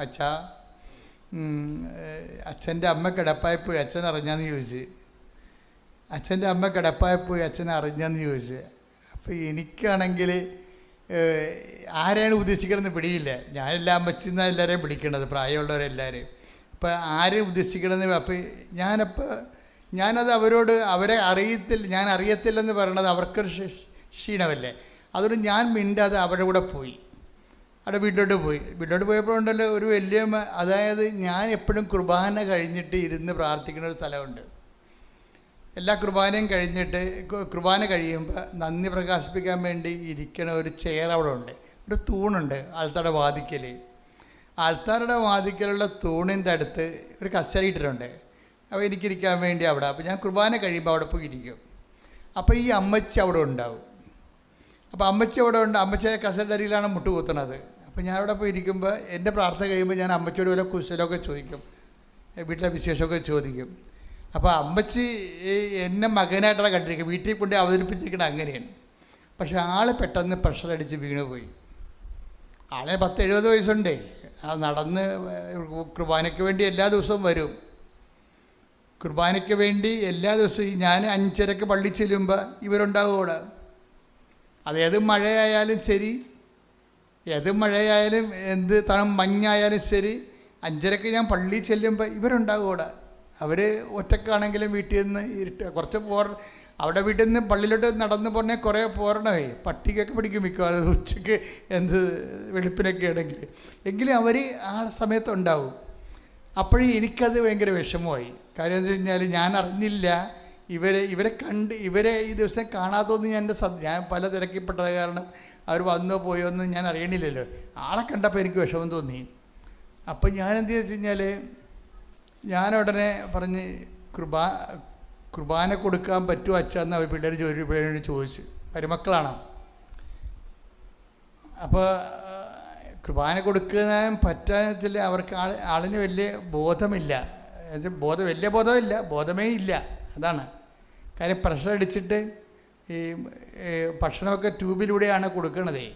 അച്ഛൻ്റെ അമ്മ കിടപ്പായിപ്പോയി, അച്ഛൻ അറിഞ്ഞാന്ന് ചോദിച്ചു. അച്ഛൻ്റെ അമ്മ കിടപ്പായിപ്പോയി, അച്ഛൻ അറിഞ്ഞാന്ന് ചോദിച്ചു. അപ്പോൾ എനിക്കാണെങ്കിൽ ആരെയാണ് ഉദ്ദേശിക്കണമെന്ന് പിടിയില്ല. ഞാനെല്ലാം അമ്മച്ചിന്നാണ് എല്ലാവരെയും വിളിക്കണത്, പ്രായമുള്ളവരെല്ലാവരെയും. അപ്പോൾ ആരെയും ഉദ്ദേശിക്കണമെന്ന്. അപ്പോൾ ഞാനത് അവരെ ഞാൻ അറിയത്തില്ലെന്ന് പറയണത് അവർക്കൊരു ക്ഷീണമല്ലേ. അതുകൊണ്ട് ഞാൻ മിണ്ടാതെ അവരുടെ കൂടെ പോയി. അവിടെ വീട്ടിലോട്ട് പോയപ്പോഴുണ്ടല്ലോ ഒരു വലിയ, അതായത് ഞാൻ എപ്പോഴും കുർബാന കഴിഞ്ഞിട്ട് ഇരുന്ന് പ്രാർത്ഥിക്കുന്ന ഒരു സ്ഥലമുണ്ട്. എല്ലാ കുർബാനയും കഴിഞ്ഞിട്ട് കുർബാന കഴിയുമ്പോൾ നന്ദി പ്രകാശിപ്പിക്കാൻ വേണ്ടി ഇരിക്കണ ഒരു ചെയർ അവിടെ ഉണ്ട്, ഒരു തൂണുണ്ട് ആൾത്താരുടെ വാതിക്കൽ. ആൾത്താരുടെ വാതിക്കലുള്ള തൂണിൻ്റെ അടുത്ത് ഒരു കസേര ഇട്ടിട്ടുണ്ട്. അപ്പോൾ എനിക്കിരിക്കാൻ വേണ്ടി അവിടെ. അപ്പോൾ ഞാൻ കുർബാന കഴിയുമ്പോൾ അവിടെ പോയി ഇരിക്കും. അപ്പോൾ ഈ അമ്മച്ചി അവിടെ ഉണ്ടാവും. അപ്പോൾ അമ്മച്ചി കസേരയുടെ അരിയിലാണ് മുട്ട് കുത്തുന്നത്. അപ്പോൾ ഞാൻ അവിടെ പോയി ഇരിക്കുമ്പോൾ എൻ്റെ പ്രാർത്ഥന കഴിയുമ്പോൾ ഞാൻ അമ്മച്ചിയോട് വല്ല കുശലമൊക്കെ ചോദിക്കും, വീട്ടിലെ വിശേഷമൊക്കെ ചോദിക്കും. അപ്പോൾ അമ്മച്ചി എന്നെ മകനായിട്ടാണ് കണ്ടിരിക്കുക, വീട്ടിൽ കൊണ്ട് അവതരിപ്പിച്ചിരിക്കുന്നത് അങ്ങനെയാണ്. പക്ഷേ ആൾ പെട്ടെന്ന് പ്രഷർ അടിച്ച് വീണുപോയി. ആളെ 10-70 വയസ്സുണ്ടേ. നടന്ന് കുർബാനയ്ക്ക് വേണ്ടി എല്ലാ ദിവസവും വരും. കുർബാനയ്ക്ക് വേണ്ടി എല്ലാ ദിവസവും ഞാൻ 5:30 പള്ളി ചെല്ലുമ്പോൾ ഇവരുണ്ടാവും അവിടെ. അതേത് മഴയായാലും ശരി, എന്ത് മഞ്ഞായാലും ശരി, 5:30 ഞാൻ പള്ളി ചെല്ലുമ്പോൾ ഇവരുണ്ടാവും അവിടെ. അവർ ഒറ്റക്കാണെങ്കിലും വീട്ടിൽ നിന്ന് കുറച്ച് അവിടെ വീട്ടിൽ നിന്ന് പള്ളിയിലോട്ട് നടന്ന് പറഞ്ഞാൽ കുറേ പോരണമേ, പട്ടിക്കൊക്കെ പിടിക്കും മിക്കവാറും ഉച്ചയ്ക്ക് എന്ത് വെളുപ്പിനൊക്കെ ആണെങ്കിൽ. എങ്കിലും അവർ ആ സമയത്തുണ്ടാവും. അപ്പോഴും എനിക്കത് ഭയങ്കര വിഷമമായി. കാര്യം എന്താ കഴിഞ്ഞാൽ ഞാൻ അറിഞ്ഞില്ല ഇവരെ ഈ ദിവസം കാണാത്തതൊന്നും ഞാൻ പല തിരക്കിപ്പെട്ടത് കാരണം അവർ വന്നോ പോയോ ഒന്നും ഞാൻ അറിയണില്ലല്ലോ. ആളെ കണ്ടപ്പോൾ എനിക്ക് വിഷമം തോന്നി. അപ്പം ഞാൻ എന്ത് വെച്ച് കഴിഞ്ഞാൽ ഞാൻ ഉടനെ പറഞ്ഞ് കുർബാന കൊടുക്കാൻ പറ്റുമോ അച്ഛന്ന് അവർ പിള്ളേരോട് ചോദിച്ചു. മരുമക്കളാണ്. അപ്പോൾ കുർബാന കൊടുക്കാൻ പറ്റാന്ന് വെച്ചാൽ അവർക്ക് ആളിന് വലിയ ബോധമില്ല. വലിയ ബോധമില്ല, ബോധമേ ഇല്ല. അതാണ് കാര്യം. പ്രഷർ അടിച്ചിട്ട് ഈ ഭക്ഷണമൊക്കെ ട്യൂബിലൂടെയാണ് കൊടുക്കണതേ.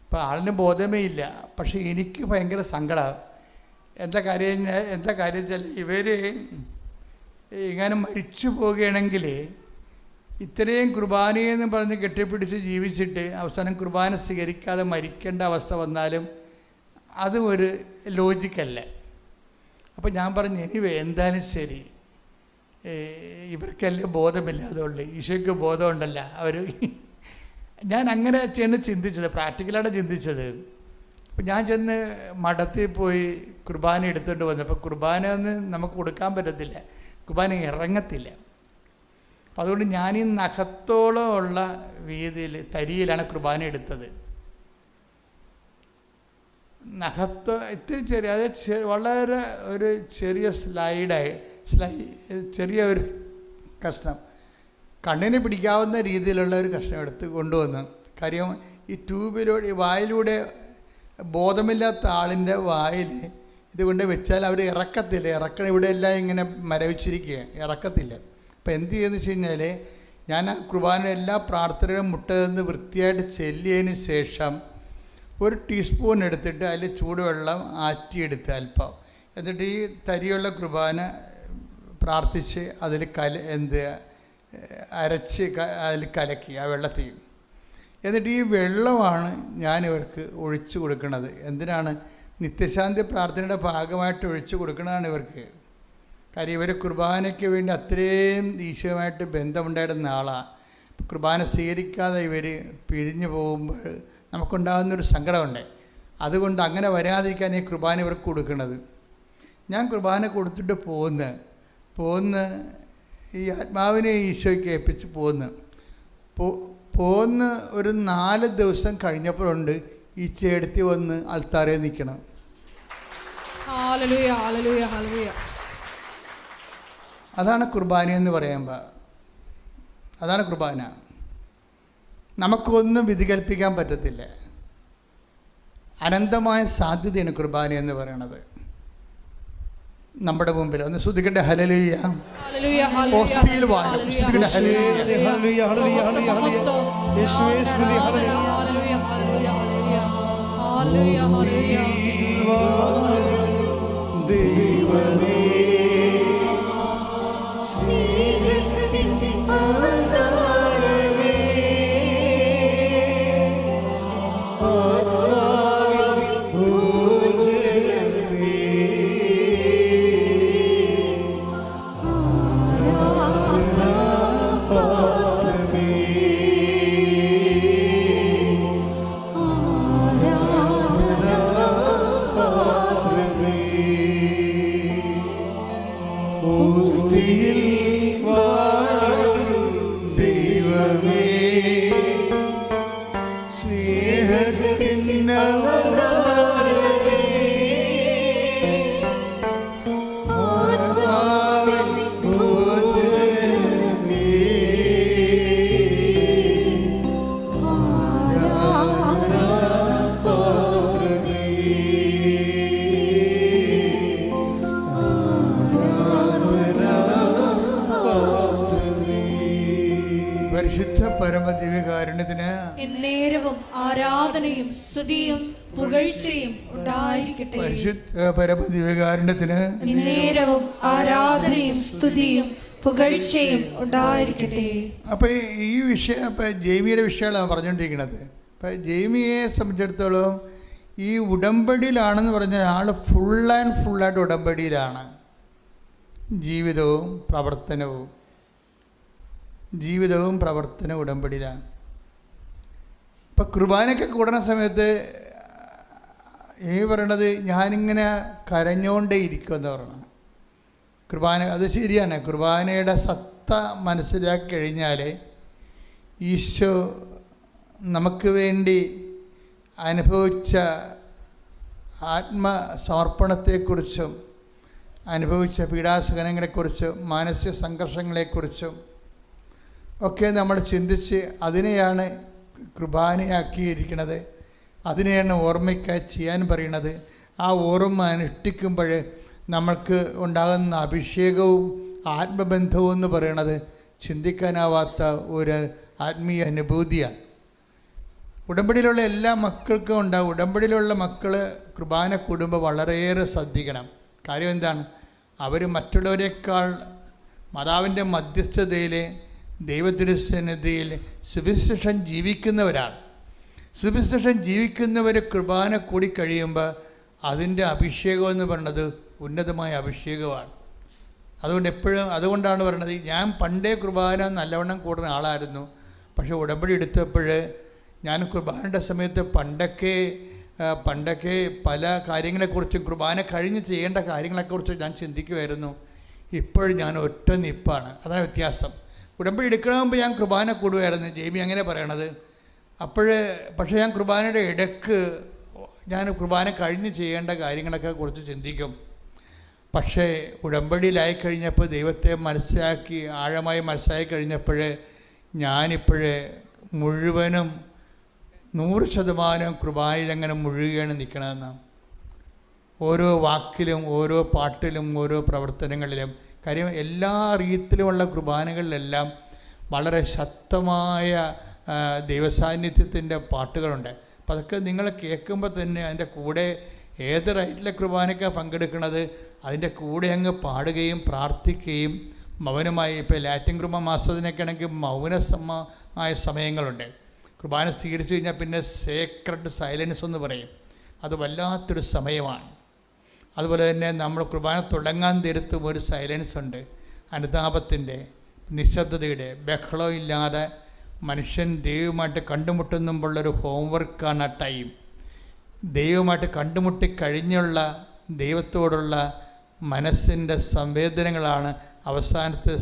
അപ്പോൾ ആളിന് ബോധമേ ഇല്ല. പക്ഷേ എനിക്ക് ഭയങ്കര സങ്കടം. എന്താ കാര്യം വെച്ചാൽ ഇവർ ഇങ്ങനെ മരിച്ചു പോവുകയാണെങ്കിൽ ഇത്രയും കുർബാനയെന്ന് പറഞ്ഞ് കെട്ടിപ്പിടിച്ച് ജീവിച്ചിട്ട് അവസാനം കുർബാന സ്വീകരിക്കാതെ മരിക്കേണ്ട അവസ്ഥ വന്നാലും അതും ഒരു ലോജിക്കല്ല. അപ്പോൾ ഞാൻ പറഞ്ഞു എന്തായാലും ശരി, ഇവർക്കെല്ലാം ബോധമില്ലാതുകൊണ്ട് ഈശോയ്ക്ക് ബോധമുണ്ടല്ല. ഞാൻ അങ്ങനെ ചെയ്യണം ചിന്തിച്ചത്, പ്രാക്ടിക്കലാണ് ചിന്തിച്ചത്. അപ്പം ഞാൻ ചെന്ന് മഠത്തിൽ പോയി കുർബാന എടുത്തുകൊണ്ട് വന്നു. അപ്പോൾ കുർബാന ഒന്നും നമുക്ക് കൊടുക്കാൻ പറ്റത്തില്ല, കുർബാന ഇറങ്ങത്തില്ല. അപ്പം അതുകൊണ്ട് ഞാനീ നഖത്തോളം ഉള്ള വീതിയിൽ തരിയിലാണ് കുർബാന എടുത്തത്. ഇത്തിരി ചെറിയ, അത് വളരെ ഒരു ചെറിയ ചെറിയ ഒരു കഷ്ണം, കണ്ണിന് പിടിക്കാവുന്ന രീതിയിലുള്ള ഒരു കഷ്ണം എടുത്ത് കൊണ്ടുവന്നു. കാര്യം ഈ ട്യൂബിലൂടെ വായിലൂടെ ബോധമില്ലാത്ത ആളിൻ്റെ വായിൽ ഇതുകൊണ്ട് വെച്ചാൽ അവർ ഇറക്കത്തില്ല. ഇവിടെ എല്ലാം ഇങ്ങനെ മരവിച്ചിരിക്കുക, ഇറക്കത്തില്ല. അപ്പോൾ എന്ത് ചെയ്യുമെന്ന് വെച്ച് കഴിഞ്ഞാൽ ഞാൻ ആ കുർബാന എല്ലാ പ്രാർത്ഥനകളും മുട്ടതെന്ന് വൃത്തിയായിട്ട് ചെല്ലിയതിന് ശേഷം ഒരു ടീസ്പൂൺ എടുത്തിട്ട് അതിൽ ചൂടുവെള്ളം ആറ്റിയെടുത്ത് അല്പം, എന്നിട്ട് ഈ തരിയുള്ള കുർബാന പ്രാർത്ഥിച്ച് അതിൽ അരച്ച് അതിൽ കലക്കി ആ വെള്ളത്തിൽ. എന്നിട്ട് ഈ വെള്ളമാണ് ഞാനിവർക്ക് ഒഴിച്ചു കൊടുക്കുന്നത്. എന്തിനാണ്? നിത്യശാന്തി പ്രാർത്ഥനയുടെ ഭാഗമായിട്ട് ഒഴിച്ചു കൊടുക്കുന്നതാണ് ഇവർക്ക്. കാര്യം ഇവർ കുർബാനയ്ക്ക് വേണ്ടി അത്രയും ഈശോയുമായിട്ട് ബന്ധമുണ്ടായിരുന്ന ആളാണ്. കുർബാന സ്വീകരിക്കാതെ ഇവർ പിരിഞ്ഞു പോകുമ്പോൾ നമുക്കുണ്ടാകുന്നൊരു സങ്കടമുണ്ട്. അതുകൊണ്ട് അങ്ങനെ വരാതിരിക്കാൻ ഈ കുർബാന ഇവർക്ക് കൊടുക്കുന്നത്. ഞാൻ കുർബാന കൊടുത്തിട്ട് പോന്ന് ഈ ആത്മാവിനെ ഈശോയ്ക്ക് ഏൽപ്പിച്ച് പോന്ന് ഒരു 4 ദിവസം കഴിഞ്ഞപ്പോഴുണ്ട് ഈ ചേടത്തി വന്ന് അൽത്താരേ നിൽക്കണം. അതാണ് കുർബാന എന്ന് പറയുമ്പോൾ. അതാണ് കുർബാന. നമുക്കൊന്നും വിധി കൽപ്പിക്കാൻ പറ്റത്തില്ല. അനന്തമായ സാധ്യതയാണ് കുർബാന എന്ന് പറയണത് നമ്മുടെ മുമ്പിൽ. ഒന്ന് ശ്രുതിക്കട്ടെ ഹല്ലേലൂയ. ഓസ്തിയിൽ വാഴും ശ്രുതിക്കട്ടെ ഹല്ലേലൂയ. യേശുവേ സ്തുതി. ദൈവമേ സ്നേഹത്തിൻ അവതാരമേ പരിശുദ്ധ പരമദിവ്യകാരുണ്യത്തിന് എന്നേരവും ആരാധനയും സ്തുതിയും പുകഴ്ചയും ഉണ്ടായിരിക്കട്ടെ. പരിശുദ്ധ പരമദിവ്യകാരുണ്യത്തിന് എന്നേരവും ആരാധനയും സ്തുതിയും പുകഴ്ചയും ഉണ്ടായിരിക്കട്ടെ. അപ്പോൾ ഈ വിഷയം ഇപ്പം ജെയ്മിയുടെ വിഷയമാണ് പറഞ്ഞുകൊണ്ടിരിക്കുന്നത്. അപ്പം ജെയ്മിയെ സംബന്ധിച്ചിടത്തോളം ഈ ഉടമ്പടിയിലാണെന്ന് പറഞ്ഞാൽ ആൾ ഫുള്ളായിട്ട് ഉടമ്പടിയിലാണ്. ജീവിതവും പ്രവർത്തന ഉടമ്പടിയിലാണ്. ഇപ്പം കുർബാനയ്ക്ക് കൂടുന്ന സമയത്ത് പറയണത് ഞാനിങ്ങനെ കരഞ്ഞോണ്ടേ ഇരിക്കുമെന്ന് പറയണം. കുർബാന അത് ശരിയാണ്. കുർബാനയുടെ സത്ത മനസ്സിലാക്കി കഴിഞ്ഞാൽ ഈശോ നമുക്ക് വേണ്ടി അനുഭവിച്ച ആത്മസമർപ്പണത്തെക്കുറിച്ചും അനുഭവിച്ച പീഡാസഹനങ്ങളെക്കുറിച്ചും മാനസിക സംഘർഷങ്ങളെക്കുറിച്ചും ഒക്കെ നമ്മൾ ചിന്തിച്ച് അതിനെയാണ് കുർബാനയാക്കിയിരിക്കുന്നത്. അതിനെയാണ് ഓർമ്മയ്ക്കായി ചെയ്യാൻ പറയുന്നത്. ആ ഓർമ്മ അനുഷ്ഠിക്കുമ്പോൾ നമ്മൾക്ക് ഉണ്ടാകുന്ന അഭിഷേകവും ആത്മബന്ധവും എന്ന് പറയുന്നത് ചിന്തിക്കാനാവാത്ത ഒരു ആത്മീയ അനുഭൂതിയാണ്. ഉടമ്പടിയിലുള്ള എല്ലാ മക്കൾക്കും ഉണ്ടാകും. ഉടമ്പടിയിലുള്ള മക്കൾ കുർബാന കൂടുമ്പോൾ വളരെയേറെ ശ്രദ്ധിക്കണം. കാര്യം എന്താണ്? അവർ മറ്റുള്ളവരെക്കാൾ മാതാവിൻ്റെ മധ്യസ്ഥതയിൽ ദൈവതിരുസന്നിധിയിൽ സുവിശേഷം ജീവിക്കുന്നവരാണ്. സുവിശേഷം ജീവിക്കുന്നവർ കുർബാന കൂടിക്കഴിയുമ്പോൾ അതിൻ്റെ അഭിഷേകം എന്ന് പറയുന്നത് ഉന്നതമായ അഭിഷേകമാണ്. അതുകൊണ്ടാണ് പറയുന്നത്, ഞാൻ പണ്ടേ കുർബാന നല്ലവണ്ണം കൂടുന്ന ആളായിരുന്നു. പക്ഷേ ഉടമ്പടി എടുത്തപ്പോൾ ഞാൻ കുർബാനയുടെ സമയത്ത് പണ്ടൊക്കെ പല കാര്യങ്ങളെക്കുറിച്ചും കുർബാന കഴിഞ്ഞ് ചെയ്യേണ്ട കാര്യങ്ങളെക്കുറിച്ച് ഞാൻ ചിന്തിക്കുമായിരുന്നു. ഇപ്പോഴും ഞാൻ ഒറ്റ നിപ്പാണ്. അതാണ് വ്യത്യാസം. ഉടമ്പടി എടുക്കണമെങ്കിൽ ഞാൻ കുർബാന കൂടുമായിരുന്നു. ജെയ്മി അങ്ങനെ പറയണത്. പക്ഷേ ഞാൻ കുർബാനയുടെ ഇടയ്ക്ക് ഞാൻ കുർബാന കഴിഞ്ഞ് ചെയ്യേണ്ട കാര്യങ്ങളൊക്കെ കുറിച്ച് ചിന്തിക്കും. പക്ഷേ ഉടമ്പടിയിലായി കഴിഞ്ഞപ്പോൾ ദൈവത്തെ ആഴമായി മനസ്സിലാക്കി കഴിഞ്ഞപ്പോൾ ഞാനിപ്പോഴേ മുഴുവനും 100% കുർബാനയിലങ്ങനെ മുഴുകയാണ് നിൽക്കണമെന്നാണ്. ഓരോ വാക്കിലും ഓരോ പാട്ടിലും ഓരോ പ്രവർത്തനങ്ങളിലും. കാര്യം എല്ലാ രീതിയിലുമുള്ള കുർബാനകളിലെല്ലാം വളരെ ശക്തമായ ദൈവസാന്നിധ്യത്തിൻ്റെ പാട്ടുകളുണ്ട്. അപ്പം അതൊക്കെ നിങ്ങൾ കേൾക്കുമ്പോൾ തന്നെ അതിൻ്റെ കൂടെ ഏത് റൈറ്റിലെ കുർബാനയ്ക്കാണ് പങ്കെടുക്കുന്നത് അതിൻ്റെ കൂടെ അങ്ങ് പാടുകയും പ്രാർത്ഥിക്കുകയും മൗനമായി. ഇപ്പോൾ ലാറ്റിൻ കുർബാന മാസത്തിനൊക്കെ ആണെങ്കിൽ മൗനമായ സമയങ്ങളുണ്ട്. കുർബാന സ്വീകരിച്ചു കഴിഞ്ഞാൽ പിന്നെ സേക്രഡ് സൈലൻസ് എന്ന് പറയും. അത് വല്ലാത്തൊരു സമയമാണ്. അതുപോലെ തന്നെ നമ്മൾ കുർബാന തുടങ്ങാൻ തീരത്തും ഒരു സൈലൻസ് ഉണ്ട്. അനുതാപത്തിൻ്റെ, നിശബ്ദതയുടെ, ബഹളം ഇല്ലാതെ മനുഷ്യൻ ദൈവമായിട്ട് കണ്ടുമുട്ടുന്നുമ്പോഴുള്ളൊരു ഹോംവർക്കാണ് ആ ടൈം. ദൈവമായിട്ട് കണ്ടുമുട്ടിക്കഴിഞ്ഞുള്ള ദൈവത്തോടുള്ള മനസ്സിൻ്റെ സംവേദനങ്ങളാണ് അവസാനത്തെ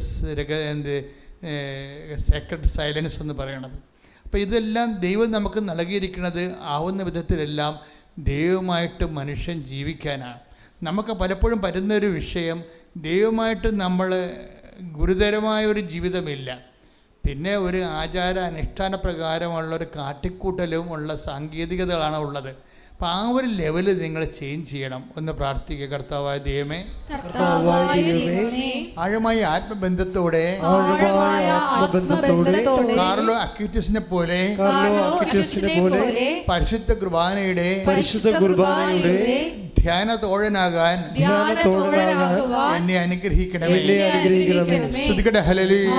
സേക്രഡ് സൈലൻസ് എന്ന് പറയുന്നത്. അപ്പോൾ ഇതെല്ലാം ദൈവം നമുക്ക് നൽകിയിരിക്കുന്നത് ആവുന്ന വിധത്തിലെല്ലാം ദൈവമായിട്ട് മനുഷ്യൻ ജീവിക്കാനാണ്. നമുക്ക് പലപ്പോഴും വരുന്നൊരു വിഷയം, ദൈവമായിട്ട് നമ്മൾ ഗുരുതരമായൊരു ജീവിതമില്ല, പിന്നെ ഒരു ആചാര അനുഷ്ഠാന പ്രകാരമുള്ളൊരു കാട്ടിക്കൂട്ടലും ഉള്ള സാങ്കേതികതകളാണ് ഉള്ളത്. അപ്പം ആ ഒരു ലെവല് നിങ്ങൾ ചേഞ്ച് ചെയ്യണം. ഒന്ന് പ്രാർത്ഥിക്കുക. കർത്താവായ ദൈവമേ, ആഴമായ ആത്മബന്ധത്തോടെ കാർലോ അക്യൂറ്റസിനെ പോലെ പരിശുദ്ധ കുർബാനയുടെ ധ്യാനത്തോഴനാകാൻ എന്നെ അനുഗ്രഹിക്കണമേ. ശ്രുതികട ഹല്ലേലൂയ.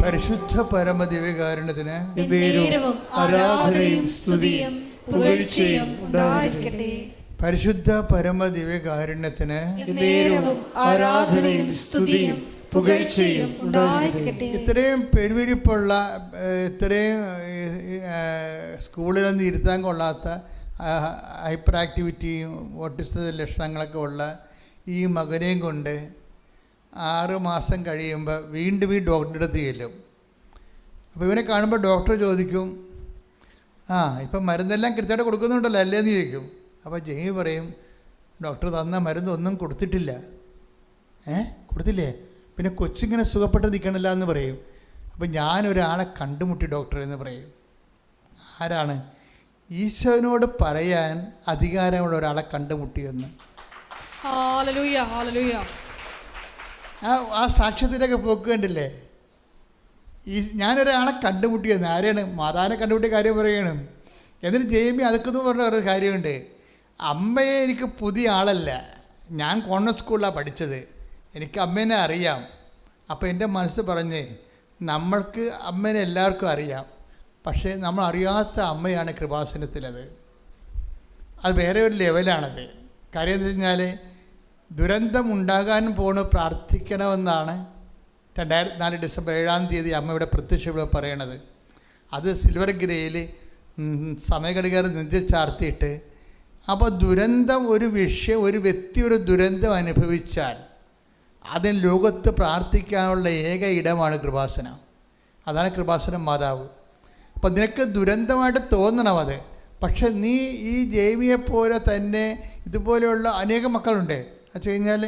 പരിശുദ്ധ പരമദിവ്യകാരുണ്യത്തിന് ആരാധനയും സ്തുതിയും പുകഴ്ചയും ഉണ്ടായിരിക്കട്ടെ. പരിശുദ്ധ പരമദിവ്യകാരുണ്യത്തിന് ആരാധനയും സ്തുതിയും പുകഴ്ചയും ഉണ്ടായിരിക്കട്ടെ. ഇത്രയും പെരുവിരിപ്പുള്ള, ഇത്രയും സ്കൂളിലൊന്നും ഇരുത്താൻ കൊള്ളാത്ത ഹൈപ്പർ ആക്ടിവിറ്റിയും ഓട്ടിസ ലക്ഷണങ്ങളൊക്കെ ഉള്ള ഈ മകനെയും കൊണ്ട് 6 മാസം കഴിയുമ്പോൾ വീണ്ടും ഈ ഡോക്ടറുടെ അടുത്ത് ചെല്ലും. അപ്പോൾ ഇവനെ കാണുമ്പോൾ ഡോക്ടർ ചോദിക്കും, ഇപ്പം മരുന്നെല്ലാം കൃത്യമായിട്ട് കൊടുക്കുന്നുണ്ടല്ലോ അല്ലേന്ന് ചോദിക്കും. അപ്പോൾ ജെയ്മി പറയും, ഡോക്ടർ തന്ന മരുന്നൊന്നും കൊടുത്തിട്ടില്ല. കൊടുത്തില്ലേ? പിന്നെ കൊച്ചിങ്ങനെ സുഖപ്പെട്ട് നിൽക്കണില്ല എന്ന് പറയും. അപ്പം ഞാനൊരാളെ കണ്ടുമുട്ടി ഡോക്ടർ എന്ന് പറയും. ആരാണ്? ഈശോനോട് പറയാൻ അധികാരമുള്ള ഒരാളെ കണ്ടുമുട്ടിയെന്ന്. Hallelujah, hallelujah. ആ സാക്ഷ്യത്തിൻ്റെയൊക്കെ പോക്ക് കണ്ടില്ലേ? ഞാനൊരാളെ കണ്ടുമുട്ടിയെന്ന്. ആരെയാണ്? മാതാവിനെ കണ്ടുമുട്ടിയ കാര്യം പറയുകയാണ്. എന്നിട്ട് ജെയ്മി അതൊക്കെന്ന് പറഞ്ഞ ഒരു കാര്യമുണ്ട്. അമ്മയെ എനിക്ക് പുതിയ ആളല്ല, ഞാൻ കോൺവെന്റ് സ്കൂളിലാണ് പഠിച്ചത്, എനിക്ക് അമ്മേനെ അറിയാം. അപ്പോൾ എൻ്റെ മനസ്സ് പറഞ്ഞ്, നമ്മൾക്ക് അമ്മേനെ എല്ലാവർക്കും അറിയാം, പക്ഷേ നമ്മൾ അറിയാത്ത അമ്മയാണ് കൃപാസനത്തിലത്. അത് വേറെ ഒരു ലെവലാണത്. കാര്യം എന്ന് വെച്ച് കഴിഞ്ഞാൽ ദുരന്തം ഉണ്ടാകാൻ പോണ് പ്രാർത്ഥിക്കണമെന്നാണ് 2004 ഡിസംബർ 7 അമ്മ ഇവിടെ പ്രത്യക്ഷപ്പെടെ പറയണത്. അത് സിൽവർ ഗ്രേയിൽ സമയഘടികാരം നെഞ്ചിൽ ചാർത്തിയിട്ട്, അപ്പോൾ ദുരന്തം ഒരു വിഷയം, ഒരു വ്യക്തി ഒരു ദുരന്തം അനുഭവിച്ചാൽ അതിന് ലോകത്ത് പ്രാർത്ഥിക്കാനുള്ള ഏക ഇടമാണ് കൃപാസന. അതാണ് കൃപാസനം മാതാവ്. അപ്പം നിനക്ക് ദുരന്തമായിട്ട് തോന്നണം അത്. പക്ഷെ നീ ഈ ജെയ്മിയെപ്പോലെ തന്നെ ഇതുപോലെയുള്ള അനേകം മക്കളുണ്ട്. വെച്ച് കഴിഞ്ഞാൽ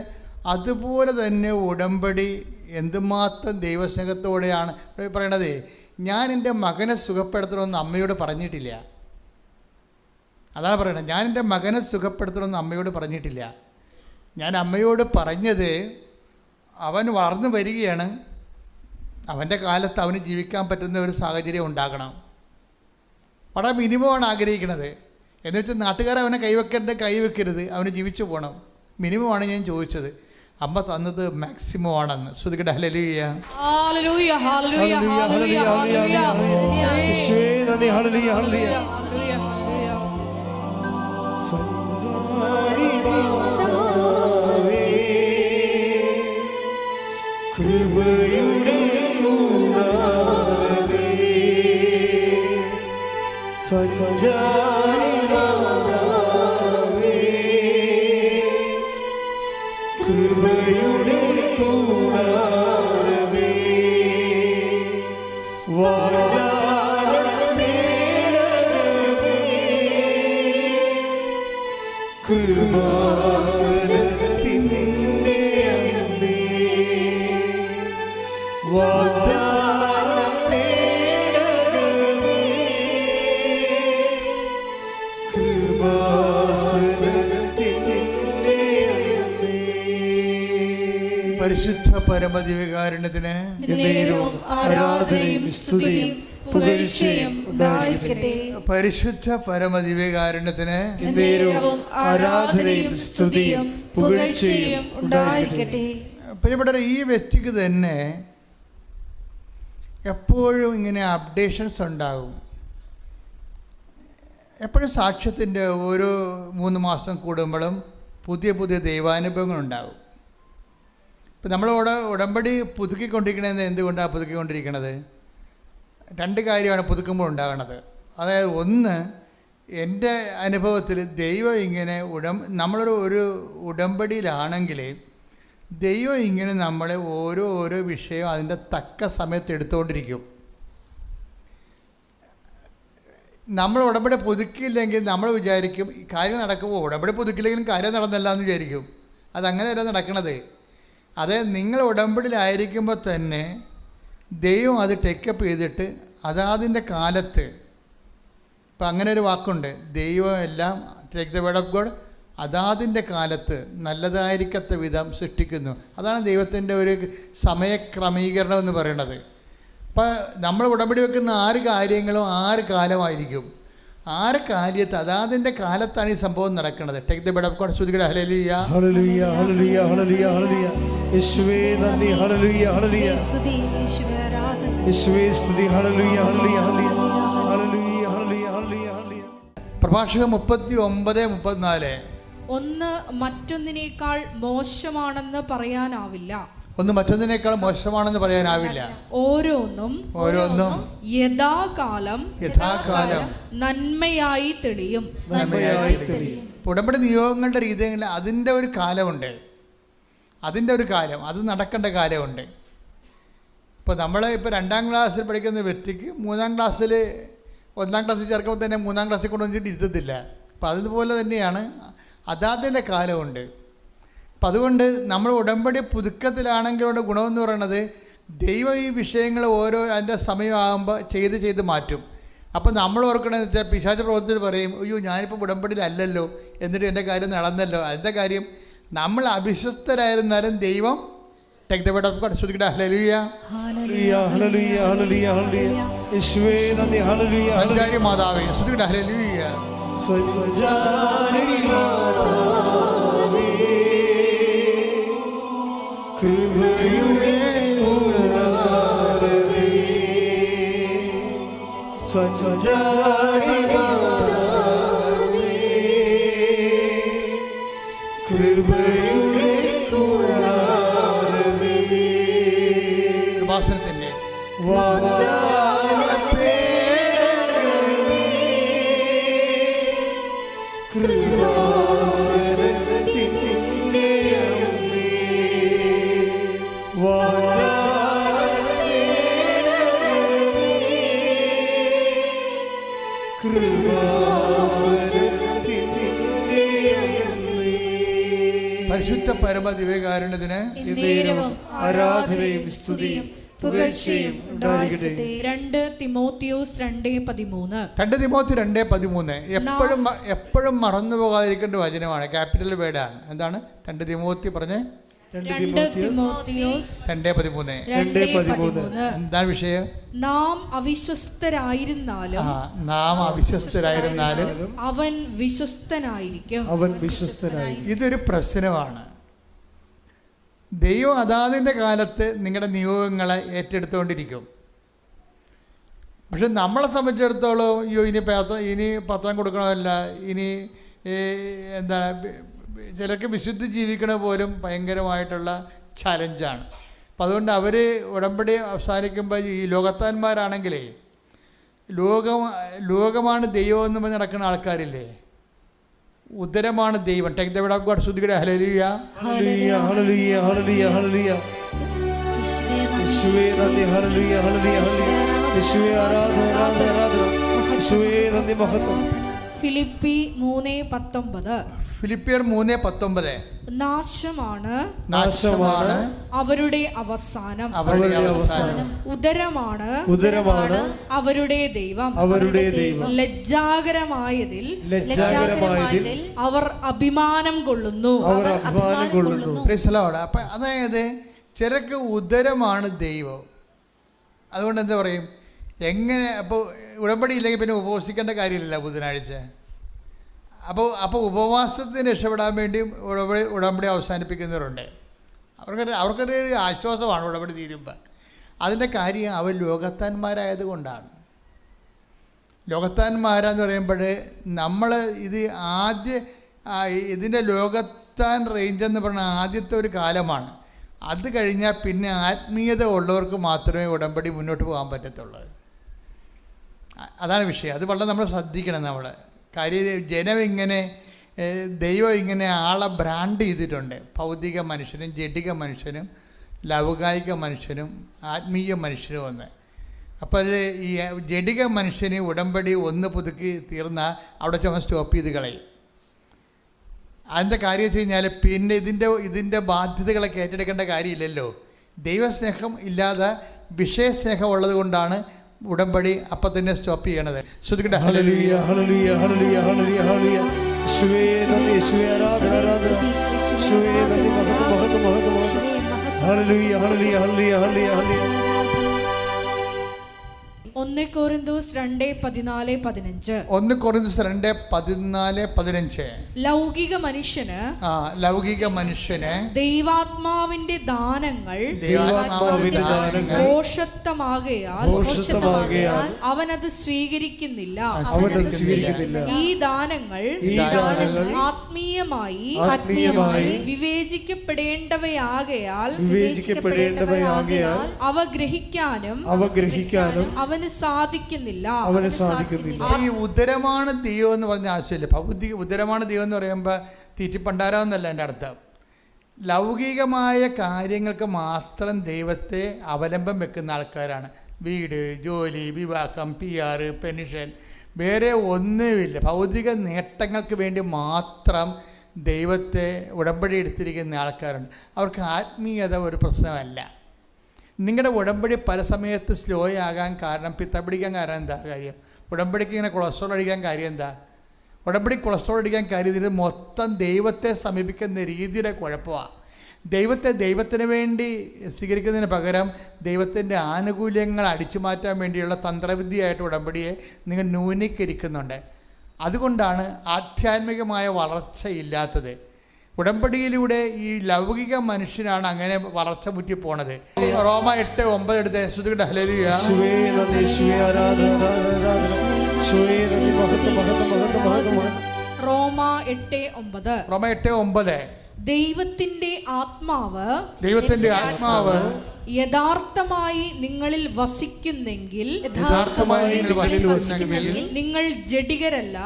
അതുപോലെ തന്നെ ഉടമ്പടി എന്തുമാത്രം ദൈവസ്നേഹത്തോടെയാണ് പറയണത്. ഞാൻ എൻ്റെ മകനെ സുഖപ്പെടുത്തണമെന്ന് അമ്മയോട് പറഞ്ഞിട്ടില്ല. അതാണ് പറയണത്. ഞാൻ എൻ്റെ മകനെ സുഖപ്പെടുത്തണമെന്ന് അമ്മയോട് പറഞ്ഞിട്ടില്ല. ഞാൻ അമ്മയോട് പറഞ്ഞത്, അവൻ വളർന്നു വരികയാണ്, അവൻ്റെ കാലത്ത് അവന് ജീവിക്കാൻ പറ്റുന്ന ഒരു സാഹചര്യം ഉണ്ടാകണം. വളരെ മിനിമമാണ് ആഗ്രഹിക്കുന്നത്. എന്ന് വെച്ചാൽ നാട്ടുകാർ അവനെ കൈവെക്കരുത്, അവന് ജീവിച്ചു പോകണം. മിനിമമാണ് ഞാൻ ചോദിച്ചത്. അമ്മ തന്നത് മാക്സിമം ആണെന്ന്. ശ്രുതികട ഹല്ലേലൂയ, ഹല്ലേലൂയ, ഹല്ലേലൂയ, ഹല്ലേലൂയ, ഹല്ലേലൂയ. യേശുവേ നന്ദി, ഹല്ലേലൂയ, ഹല്ലേലൂയ. കൃപയുടെ കൂടാരമേ, സഞ്ചാരി മാതാവേ, കൃപയുടെ കൂടാരമേ, വാഗ്ദാനമേടകമേ, കൃപാസനത്തിൻ്റെ അമ്മേ, വാഗ്ദാനമേടകമേ, കൃപാസനത്തിൻ്റെ അമ്മേ. പരിശുദ്ധ പരമദിവ്യകാരുണ്യത്തിന് എന്നേരവും ആരാധനയും സ്തുതിയും പുകഴ്ചയും ഉണ്ടായിരിക്കട്ടെ. പരിശുദ്ധ പരമദിവ്യകാരുണ്യത്തിന് എന്നേരവും ആരാധനയും സ്തുതിയും പുകഴ്ചയും ഉണ്ടായിരിക്കട്ടെ. പ്രിയപ്പെട്ടവരെ, ഈ വ്യക്തിക്ക് തന്നെ എപ്പോഴും ഇങ്ങനെ അപ്ഡേഷൻസ് ഉണ്ടാകും. എപ്പോഴും സാക്ഷ്യത്തിൻ്റെ ഓരോ 3 മാസം കൂടുമ്പോഴും പുതിയ പുതിയ ദൈവാനുഭവങ്ങളുണ്ടാകും. ഇപ്പം നമ്മളോട് ഉടമ്പടി പുതുക്കിക്കൊണ്ടിരിക്കണത് എന്തുകൊണ്ടാണ് പുതുക്കിക്കൊണ്ടിരിക്കണത്? 2 കാര്യമാണ് പുതുക്കുമ്പോൾ ഉണ്ടാകണത്. അതായത്, ഒന്ന്, എൻ്റെ അനുഭവത്തിൽ ദൈവം ഇങ്ങനെ നമ്മളൊരു ഉടമ്പടിയിലാണെങ്കിൽ ദൈവം ഇങ്ങനെ നമ്മളെ ഓരോ വിഷയം അതിൻ്റെ തക്ക സമയത്ത് എടുത്തുകൊണ്ടിരിക്കും. നമ്മൾ ഉടമ്പടി പുതുക്കിയില്ലെങ്കിൽ നമ്മൾ വിചാരിക്കും ഈ കാര്യം നടക്കുമ്പോൾ ഉടമ്പടി പുതുക്കില്ലെങ്കിലും കാര്യം നടന്നല്ല എന്ന് വിചാരിക്കും. അതങ്ങനെയല്ല നടക്കണത്. അത് നിങ്ങൾ ഉടമ്പടിയിലായിരിക്കുമ്പോൾ തന്നെ ദൈവം അത് ടേക്കപ്പ് ചെയ്തിട്ട് അതാതിൻ്റെ കാലത്ത്, ഇപ്പം അങ്ങനെ ഒരു വാക്കുണ്ട്, ദൈവം എല്ലാം take the word of God അതാതിൻ്റെ കാലത്ത് നല്ലതായിരിക്കത്ത വിധം സൃഷ്ടിക്കുന്നു. അതാണ് ദൈവത്തിൻ്റെ ഒരു സമയക്രമീകരണം എന്ന് പറയുന്നത്. അപ്പം നമ്മൾ ഉടമ്പടി വെക്കുന്ന 6 കാര്യങ്ങളും 6 കാലമായിരിക്കും. 6 കാര്യത്ത് അതാതിൻ്റെ കാലത്താണ് ഈ സംഭവം നടക്കുന്നത്. Take the word of God. ശ്രുതികട ഹല്ലേലൂയ, ഹല്ലേലൂയ, ഹല്ലേലൂയ, ഹല്ലേലൂയ, ഹല്ലേലൂയ. യേശുവേ നന്ദി, ഹല്ലേലൂയ, ഹല്ലേലൂയ. സ്തുതി, യേശുവേ ആരാധന. യേശുവേ സ്തുതി, ഹല്ലേലൂയ, ഹല്ലേലൂയ, ഹല്ലേലൂയ, ഹല്ലേലൂയ, ഹല്ലേലൂയ, ഹല്ലേലൂയ, ഹല്ലേലൂയ. പ്രഭാഷകൻ 39:34. ഒന്ന് മറ്റൊന്നിനേക്കാൾ മോശമാണെന്ന് പറയാനാവില്ല. ഒന്ന് മറ്റൊന്നിനേക്കാൾ മോശമാണെന്ന് പറയാനാവില്ല. ഓരോന്നും യഥാകാലം നന്മയായി തെളിയും. ഉടമ്പടി നിയോഗങ്ങളുടെ രീതിയിൽ അതിൻ്റെ ഒരു കാലമുണ്ട്, അതിൻ്റെ ഒരു കാലം, അത് നടക്കേണ്ട കാലമുണ്ട്. ഇപ്പോൾ നമ്മൾ ഇപ്പോൾ 2ാം ക്ലാസ്സിൽ പഠിക്കുന്ന വ്യക്തിക്ക് 3ാം ക്ലാസ്സിൽ 1ാം ക്ലാസ്സിൽ ചേർക്കുമ്പോൾ തന്നെ 3ാം ക്ലാസ്സിൽ കൊണ്ടുവന്നിട്ട് ഇരുത്തത്തില്ല. അപ്പോൾ അതുപോലെ തന്നെയാണ് അതാതിൻ്റെ കാലമുണ്ട്. അപ്പം അതുകൊണ്ട് നമ്മൾ ഉടമ്പടി പുതുക്കത്തിലാണെങ്കിലുള്ള ഗുണമെന്ന് പറയുന്നത് ദൈവം ഈ വിഷയങ്ങൾ ഓരോ അതിൻ്റെ സമയമാകുമ്പോൾ ചെയ്ത് മാറ്റും. അപ്പോൾ നമ്മൾ ഓർക്കണമെന്ന് വെച്ചാൽ പിശാച പ്രവർത്തനത്തിൽ പറയും, അയ്യോ ഞാനിപ്പോൾ ഉടമ്പടിയിലല്ലല്ലോ, എന്നിട്ട് എൻ്റെ കാര്യം നടന്നല്ലോ. അതിൻ്റെ കാര്യം നമ്മൾ അവിശ്വസ്തരായിരുന്നാലും ദൈവം മാതാവേ കൃപയുടെ കൃപാസനത്തിൻ്റെ പരിശുദ്ധ പരമദിവ്യകാരുണ്യത്തിന് ആരാധനയും സ്തുതിയും പുകഴ്ചയും ഉണ്ടായിരിക്കട്ടെ. 2 തിമോത്തിയോസ് 2:13. 2 തിമോത്തി 2:13 എപ്പോഴും മറന്നു പോകാതിരിക്കേണ്ട വചനമാണ്, ക്യാപിറ്റൽ വേർഡാണ്. എന്താണ് 2 തിമോത്തി പറഞ്ഞേ? 2 തിമോത്തിയോസ് 2:13. എന്താണ് വിഷയം? നാം അവിശ്വസ്തരായിരുന്നാലും അവൻ വിശ്വസ്തനായിരിക്കും. ഇതൊരു പ്രശ്നമാണ്. ദൈവം അതാതിൻ്റെ കാലത്ത് നിങ്ങളുടെ നിയോഗങ്ങളെ ഏറ്റെടുത്തുകൊണ്ടിരിക്കും. പക്ഷെ നമ്മളെ സംബന്ധിച്ചിടത്തോളം അയ്യോ ഇനി പത്രം കൊടുക്കണമല്ല, ഇനി എന്താ ചിലർക്ക് വിശുദ്ധി ജീവിക്കണ പോലും ഭയങ്കരമായിട്ടുള്ള ചലഞ്ചാണ്. അപ്പം അതുകൊണ്ട് അവർ ഉടമ്പടി അവസാനിക്കുമ്പോൾ ഈ ലോകത്താന്മാരാണെങ്കിലേ ലോകമാണ് ദൈവം എന്ന് പറഞ്ഞ് നടക്കുന്ന ആൾക്കാരില്ലേ, ഉദരമാണ് ദൈവം. Take the word of God. ശ്രുതിയുടെ ഹല്ലേലൂയ ഹല്ലേലൂയ ഹല്ലേലൂയ ഹല്ലേലൂയ ഹല്ലേലൂയ. യേശുവേ നന്ദി. ഹല്ലേലൂയ ഹല്ലേലൂയ ഹല്ലേലൂയ. യേശുവേ ആരാധന ആരാധന ആരാധന. യേശുവേ നന്ദി മഹത്വം. ഫിലിപ്പി 3:19. ഫിലിപ്പിയർ 3:19. നാശമാണ് അവരുടെ അവസാനം, ഉദരമാണ് അവരുടെ ദൈവം. ലജ്ജാകരമായതിൽ അവർ അഭിമാനം കൊള്ളുന്നു. അപ്പം അതായത് ചിലർക്ക് ഉദരമാണ് ദൈവം. അതുകൊണ്ട് എന്താ പറയും, എങ്ങനെ അപ്പോൾ ഉടമ്പടി ഇല്ലെങ്കിൽ പിന്നെ ഉപവസിക്കേണ്ട കാര്യമില്ല ബുധനാഴ്ച. അപ്പോൾ ഉപവാസത്തിന് രക്ഷപ്പെടാൻ വേണ്ടി ഉടമ്പടി അവസാനിപ്പിക്കുന്നവരുണ്ട്. അവർക്കൊരു ആശ്വാസമാണ് ഉടമ്പടി തീരുമ്പോൾ. അതിൻ്റെ കാര്യം അവർ ലോകത്താന്മാരായതുകൊണ്ടാണ്. ലോകത്താന്മാരാന്ന് പറയുമ്പോൾ നമ്മൾ ഇതിൻ്റെ ലോകത്താൻ റേഞ്ച് എന്ന് പറഞ്ഞാൽ ആദ്യത്തെ ഒരു കാലമാണ്. അത് കഴിഞ്ഞാൽ പിന്നെ ആത്മീയത ഉള്ളവർക്ക് മാത്രമേ ഉടമ്പടി മുന്നോട്ട് പോകാൻ പറ്റത്തുള്ളൂ. അതാണ് വിഷയം. അത് വളരെ നമ്മൾ ശ്രദ്ധിക്കണം. നമ്മൾ കാര്യം ജനം ഇങ്ങനെ ദൈവം ഇങ്ങനെ ആളെ ബ്രാൻഡ് ചെയ്തിട്ടുണ്ട്. ഭൗതിക മനുഷ്യനും ജഡിക മനുഷ്യനും ലൗകായിക മനുഷ്യനും ആത്മീയ മനുഷ്യനും ഒന്ന്. അപ്പോൾ ഈ ജഡിക മനുഷ്യന് ഉടമ്പടി ഒന്ന് പുതുക്കി തീർന്നാൽ അവിടെ ചുമ സ്റ്റോപ്പ് ചെയ്ത് കളയും. അതിൻ്റെ കാര്യം വെച്ച് കഴിഞ്ഞാൽ പിന്നെ ഇതിൻ്റെ ബാധ്യതകളൊക്കെ ഏറ്റെടുക്കേണ്ട കാര്യമില്ലല്ലോ. ദൈവസ്നേഹം ഇല്ലാതെ വിഷയസ്നേഹം ഉള്ളത് കൊണ്ടാണ് ഉടമ്പടി അപ്പം തന്നെ സ്റ്റോപ്പ് ചെയ്യണത്. ശ്രുതിക്കട്ടെ ഹല്ലേലൂയ ഹല്ലേലൂയ ഹല്ലേലൂയ ഹല്ലേലൂയ ഹല്ലേലൂയ. യേശുവേ നന്ദി. യേശുവേ ആരാധന ആരാധന. യേശുവേ നന്ദി മഹത്വം മഹത്വം മഹത്വം മഹത്വം. ഹല്ലേലൂയ ഹല്ലേലൂയ ഹല്ലേലൂയ ഹല്ലേലൂയ ഹല്ലേലൂയ. 1 1 കൊരിന്തോസ് 2:14-15. 1 കൊരിന്തോസ് 2:14-15. ലൗകിക മനുഷ്യന് ദൈവാത്മാവിന്റെ ദാനങ്ങൾ ഭോഷത്വമാകയാൽ അവനത് സ്വീകരിക്കുന്നില്ല. ഈ ദാനങ്ങൾ ആത്മീയമായി വിവേചിക്കപ്പെടേണ്ടവയാകയാൽ അവ ഗ്രഹിക്കാനും അവന് സാധിക്കുന്നില്ല. ഈ ഉദരമാണ് ദൈവം എന്ന് പറഞ്ഞ ആശയമില്ല. ഭൗതിക ഉദരമാണ് ദൈവം എന്ന് പറയുമ്പോൾ തീറ്റിപ്പണ്ടാരാന്നല്ല എൻ്റെ അർത്ഥം. ലൗകികമായ കാര്യങ്ങൾക്ക് മാത്രം ദൈവത്തെ അവലംബം വെക്കുന്ന ആൾക്കാരാണ്. വീട്, ജോലി, വിവാഹം, PR, പെൻഷൻ, വേറെ ഒന്നുമില്ല. ഭൗതിക നേട്ടങ്ങൾക്ക് വേണ്ടി മാത്രം ദൈവത്തെ ഉടമ്പടി എടുത്തിരിക്കുന്ന ആൾക്കാരുണ്ട്. അവർക്ക് ആത്മീയത ഒരു പ്രശ്നമല്ല. നിങ്ങളുടെ ഉടമ്പടി പല സമയത്ത് സ്ലോ ആകാൻ കാരണം, പിത്ത പിടിക്കാൻ കാരണം എന്താ കാര്യം? ഉടമ്പടിക്ക് ഇങ്ങനെ കൊളസ്ട്രോൾ അടിക്കാൻ കാര്യം എന്താ? ഉടമ്പടി കൊളസ്ട്രോൾ അടിക്കാൻ കാര്യം ഇത് മൊത്തം ദൈവത്തെ സമീപിക്കുന്ന രീതിയുടെ കുഴപ്പമാണ്. ദൈവത്തിന് വേണ്ടി സ്വീകരിക്കുന്നതിന് പകരം ദൈവത്തിൻ്റെ ആനുകൂല്യങ്ങൾ അടിച്ചു മാറ്റാൻ വേണ്ടിയുള്ള തന്ത്രവിദ്യയായിട്ട് ഉടമ്പടിയെ നിങ്ങൾ ന്യൂനീകരിക്കുന്നുണ്ട്. അതുകൊണ്ടാണ് ആധ്യാത്മികമായ വളർച്ചയില്ലാത്തത്. ഉടമ്പടിയിലൂടെ ഈ ലൗകിക മനുഷ്യനാണ് അങ്ങനെ വളർച്ച മുറ്റി പോണത്. റോമ 8:9 എടുത്ത് ശ്രുതിയുടെ ഹല്ലേലൂയ. റോമ 8:9. ദൈവത്തിന്റെ ആത്മാവ് യഥാർത്ഥമായി നിങ്ങളിൽ വസിക്കുന്നെങ്കിൽ നിങ്ങൾ ജഡികരല്ല,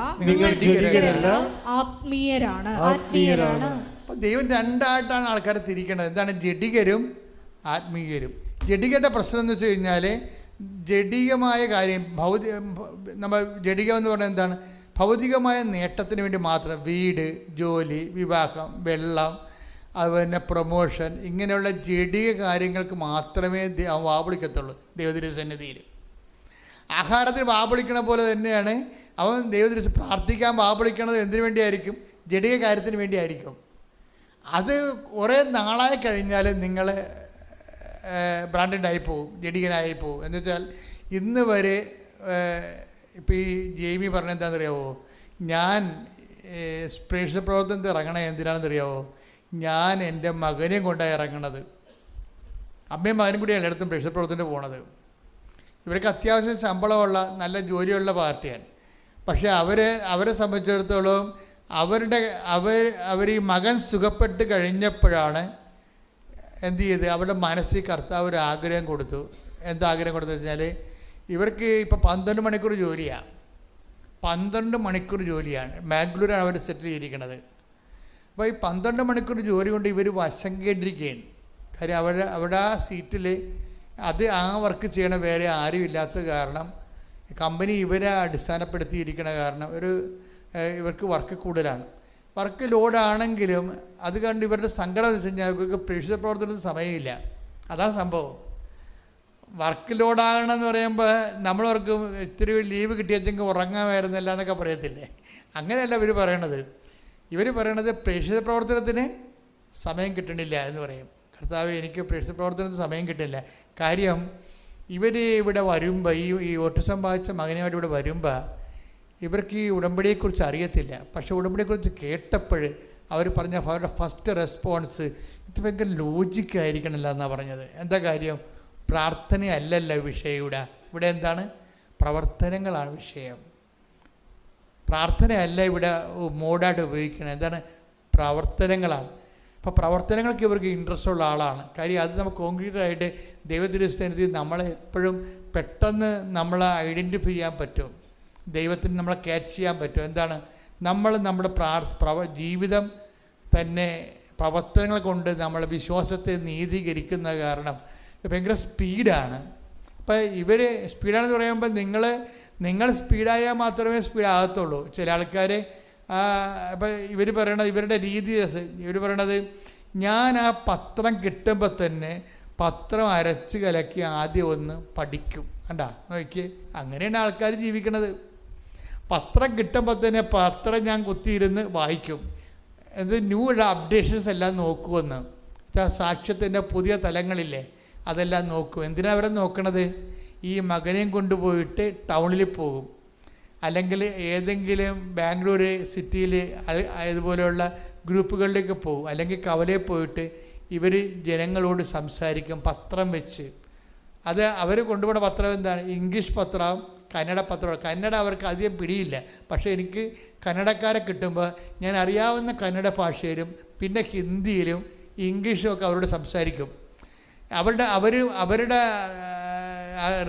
ആത്മീയരാണ്. അപ്പോൾ ദൈവം രണ്ടായിട്ടാണ് ആൾക്കാരെ തിരിക്കേണ്ടത്. എന്താണ് ജഡികരും ആത്മീയരും? ജഡികരുടെ പ്രശ്നം എന്ന് വെച്ച് കഴിഞ്ഞാൽ ജഡികമായ കാര്യം നമ്മൾ ജഡികം എന്ന് പറഞ്ഞാൽ എന്താണ്? ഭൗതികമായ നേട്ടത്തിന് വേണ്ടി മാത്രം വീട്, ജോലി, വിവാഹം, വെള്ളം, അതുപോലെ പ്രൊമോഷൻ, ഇങ്ങനെയുള്ള ജഡിക കാര്യങ്ങൾക്ക് മാത്രമേ അവൻ വാവിളിക്കത്തുള്ളൂ ദൈവത്തിൻ്റെ സന്നിധിയിൽ. ആഹാരത്തിന് വാവിളിക്കണ പോലെ തന്നെയാണ് അവൻ ദൈവത്തിന് പ്രാർത്ഥിക്കാൻ വാവിളിക്കണത്. എന്തിനു വേണ്ടിയായിരിക്കും? ജഡിക കാര്യത്തിന് വേണ്ടിയായിരിക്കും. അത് കുറേ നാളായി കഴിഞ്ഞാൽ നിങ്ങൾ ബ്രാൻഡഡായി പോവും, ജഡികനായി പോവും. എന്ന് വെച്ചാൽ ഇന്ന് വരെ ഇപ്പോൾ ഈ ജെയ്മി പറഞ്ഞ എന്താണെന്നറിയാവോ? ഞാൻ പ്രേക്ഷിത പ്രവർത്തനത്തിൽ ഇറങ്ങണത് എന്തിനാണെന്നറിയാവോ? ഞാൻ എൻ്റെ മകനെയും കൊണ്ടാണ് ഇറങ്ങണത്. അമ്മയും മകനും കൂടി എല്ലായിടത്തും പ്രേക്ഷിത പ്രവർത്തനത്തിന് പോണത്. ഇവർക്ക് അത്യാവശ്യം ശമ്പളമുള്ള നല്ല ജോലിയുള്ള പാർട്ടിയാണ്. പക്ഷേ അവരെ സംബന്ധിച്ചിടത്തോളം അവർ ഈ മകൻ സുഖപ്പെട്ട് കഴിഞ്ഞപ്പോഴാണ് എന്ത് ചെയ്ത് അവരുടെ മനസ്സിൽ കർത്താവ് ഒരു ആഗ്രഹം കൊടുത്തു. എന്താ ആഗ്രഹം കൊടുത്തു വെച്ചാൽ ഇവർക്ക് ഇപ്പോൾ 12 മണിക്കൂർ ജോലിയാണ്. 12 മണിക്കൂർ ജോലിയാണ്. ബാംഗ്ലൂരാണ് അവർ സെറ്റിൽ ചെയ്തിരിക്കുന്നത്. അപ്പോൾ ഈ 12 മണിക്കൂർ ജോലി കൊണ്ട് ഇവർ വശം കേട്ടിരിക്കുകയാണ്. കാര്യം അവിടെ ആ സീറ്റിൽ ആ വർക്ക് ചെയ്യണ വേറെ ആരും ഇല്ലാത്ത കാരണം, കമ്പനി ഇവരെ അടിസ്ഥാനപ്പെടുത്തിയിരിക്കണ കാരണം ഇവർക്ക് വർക്ക് കൂടുതലാണ്. വർക്ക് ലോഡാണെങ്കിലും അത് കണ്ട് ഇവരുടെ സങ്കടം എന്ന് വെച്ച് കഴിഞ്ഞാൽ ഇവർക്ക് പ്രേക്ഷിത പ്രവർത്തനത്തിന് സമയമില്ല. അതാണ് സംഭവം. വർക്ക് ലോഡാകണമെന്ന് പറയുമ്പോൾ നമ്മളവർക്ക് ഇത്തിരി ലീവ് കിട്ടിയെങ്കിൽ ഉറങ്ങാമായിരുന്നില്ല എന്നൊക്കെ പറയത്തില്ലേ? അങ്ങനെയല്ല ഇവർ പറയണത്. ഇവർ പറയണത് പ്രേക്ഷിത പ്രവർത്തനത്തിന് സമയം കിട്ടണില്ല എന്ന് പറയും. കർത്താവ്, എനിക്ക് പ്രേക്ഷിത പ്രവർത്തനത്തിന് സമയം കിട്ടില്ല. കാര്യം ഇവർ ഇവിടെ വരുമ്പോൾ ഈ ഓട്ടിസം ബാധിച്ച മകനുമായിട്ട് ഇവിടെ വരുമ്പോൾ ഇവർക്ക് ഈ ഉടമ്പടിയെക്കുറിച്ച് അറിയത്തില്ല. പക്ഷേ ഉടമ്പടിയെക്കുറിച്ച് കേട്ടപ്പോൾ അവർ പറഞ്ഞ അവരുടെ ഫസ്റ്റ് റെസ്പോൺസ് ഇത് ഭയങ്കര ലോജിക്കായിരിക്കണമല്ലോ എന്നാണ് പറഞ്ഞത്. എന്താ കാര്യം? പ്രാർത്ഥനയല്ലല്ലോ വിഷയം. ഇവിടെ എന്താണ്? പ്രവർത്തനങ്ങളാണ് വിഷയം. പ്രാർത്ഥനയല്ല ഇവിടെ മോഡായിട്ട് ഉപയോഗിക്കുന്നത്. എന്താണ്? പ്രവർത്തനങ്ങളാണ്. അപ്പോൾ പ്രവർത്തനങ്ങൾക്ക് ഇവർക്ക് ഇൻട്രസ്റ്റ് ഉള്ള ആളാണ്. കാര്യം അത് നമുക്ക് കോൺക്രീറ്റായിട്ട് ദൈവത്തിൻ്റെ നമ്മളെ എപ്പോഴും പെട്ടെന്ന് നമ്മളെ ഐഡൻറ്റിഫൈ ചെയ്യാൻ പറ്റും. ദൈവത്തിന് നമ്മളെ ക്യാച്ച് ചെയ്യാൻ പറ്റും. എന്താണ്? നമ്മൾ നമ്മുടെ ജീവിതം തന്നെ പ്രവർത്തനങ്ങൾ കൊണ്ട് നമ്മളെ വിശ്വാസത്തെ നീതീകരിക്കുന്ന കാരണം ഭയങ്കര സ്പീഡാണ്. അപ്പോൾ ഇവർ സ്പീഡാണെന്ന് പറയുമ്പോൾ നിങ്ങൾ സ്പീഡായാൽ മാത്രമേ സ്പീഡാകത്തുള്ളൂ. ചില ആൾക്കാർ അപ്പോൾ ഇവർ പറയണത്, ഇവരുടെ രീതി ഇവർ പറയണത്, ഞാൻ ആ പത്രം കിട്ടുമ്പോൾ തന്നെ പത്രം അരച്ച് കലക്കി ആദ്യം ഒന്ന് പഠിക്കും. കണ്ടാ നോക്കി, അങ്ങനെയാണ് ആൾക്കാർ ജീവിക്കണത്. പത്രം കിട്ടുമ്പോൾ തന്നെ പത്രം ഞാൻ കുത്തിയിരുന്ന് വായിക്കും. ഇത് ന്യൂ അപ്ഡേഷൻസ് എല്ലാം നോക്കുമെന്ന്. സാക്ഷ്യത്തിൻ്റെ പുതിയ തലങ്ങളില്ലേ, അതെല്ലാം നോക്കും. എന്തിനാണ് അവരെ നോക്കണത്? ഈ മകനെയും കൊണ്ടുപോയിട്ട് ടൗണിൽ പോകും, അല്ലെങ്കിൽ ഏതെങ്കിലും ബാംഗ്ലൂർ സിറ്റിയിൽ ഇതുപോലെയുള്ള ഗ്രൂപ്പുകളിലേക്ക് പോകും, അല്ലെങ്കിൽ കവലയിൽ പോയിട്ട് ഇവർ ജനങ്ങളോട് സംസാരിക്കും പത്രം വെച്ച്. അത് അവർ കൊണ്ടുപോകുന്ന പത്രം എന്താണ്? ഇംഗ്ലീഷ് പത്രം, കന്നഡ പത്രം. കന്നഡ അവർക്ക് അധികം പിടിയില്ല, പക്ഷേ എനിക്ക് കന്നഡക്കാരെ കിട്ടുമ്പോൾ ഞാൻ അറിയാവുന്ന കന്നഡ ഭാഷയിലും പിന്നെ ഹിന്ദിയിലും ഇംഗ്ലീഷും ഒക്കെ അവരോട് സംസാരിക്കും. അവരുടെ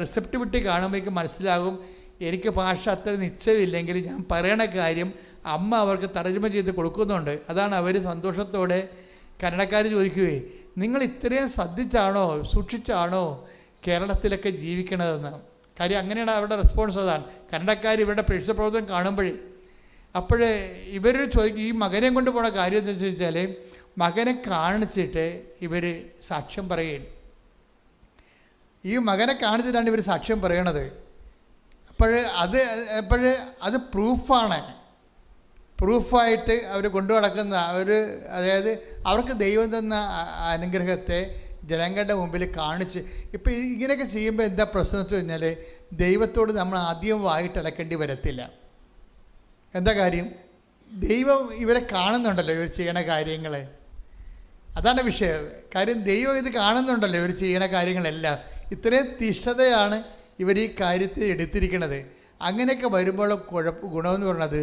റിസപ്റ്റിവിറ്റി കാണുമ്പോഴേക്കും മനസ്സിലാകും എനിക്ക് ഭാഷ അത്ര നിശ്ചയമില്ലെങ്കിൽ ഞാൻ പറയണ കാര്യം അമ്മ അവർക്ക് തർജ്ജമ ചെയ്ത് കൊടുക്കുന്നുണ്ട്. അതാണ് അവർ സന്തോഷത്തോടെ കന്നഡക്കാർ ചോദിക്കുകയെ, നിങ്ങൾ ഇത്രയും ശ്രദ്ധിച്ചാണോ സൂക്ഷിച്ചാണോ കേരളത്തിലൊക്കെ ജീവിക്കണതെന്ന്. കാര്യം അങ്ങനെയാണ് അവരുടെ റെസ്പോൺസ്. അതാണ് കന്നഡക്കാർ ഇവരുടെ പ്രേക്ഷിത പ്രവർത്തനം കാണുമ്പോഴേ. അപ്പോഴേ ഇവർ ചോദിക്കും ഈ മകനെ കൊണ്ട് പോണ കാര്യം എന്താണെന്ന് ചോദിച്ചാൽ, മകനെ കാണിച്ചിട്ട് ഇവർ സാക്ഷ്യം പറയുകയാണ്. ഈ മകനെ കാണിച്ചിട്ടാണ് ഇവർ സാക്ഷ്യം പറയണത്. അത് പ്രൂഫാണ്. പ്രൂഫായിട്ട് അവർ കൊണ്ടു നടക്കുന്ന അതായത് അവർക്ക് ദൈവം തന്ന അനുഗ്രഹത്തെ ജനങ്ങളുടെ മുമ്പിൽ കാണിച്ച്. ഇപ്പോൾ ഇങ്ങനെയൊക്കെ ചെയ്യുമ്പോൾ എന്താ പ്രശ്നം എന്ന് വെച്ച് കഴിഞ്ഞാൽ, ദൈവത്തോട് നമ്മൾ ആദ്യം വായിട്ടലക്കേണ്ടി വരത്തില്ല. എന്താ കാര്യം? ദൈവം ഇവരെ കാണുന്നുണ്ടല്ലോ ഇവർ ചെയ്യണ കാര്യങ്ങൾ. അതാണ് വിഷയം. കാര്യം ദൈവം ഇത് കാണുന്നുണ്ടല്ലോ ഇവർ ചെയ്യണ കാര്യങ്ങളെല്ലാം. ഇത്രയും തിഷ്ഠതയാണ് ഇവർ ഈ കാര്യത്തിൽ എടുത്തിരിക്കുന്നത്. അങ്ങനെയൊക്കെ വരുമ്പോൾ ഗുണമെന്ന് പറയുന്നത്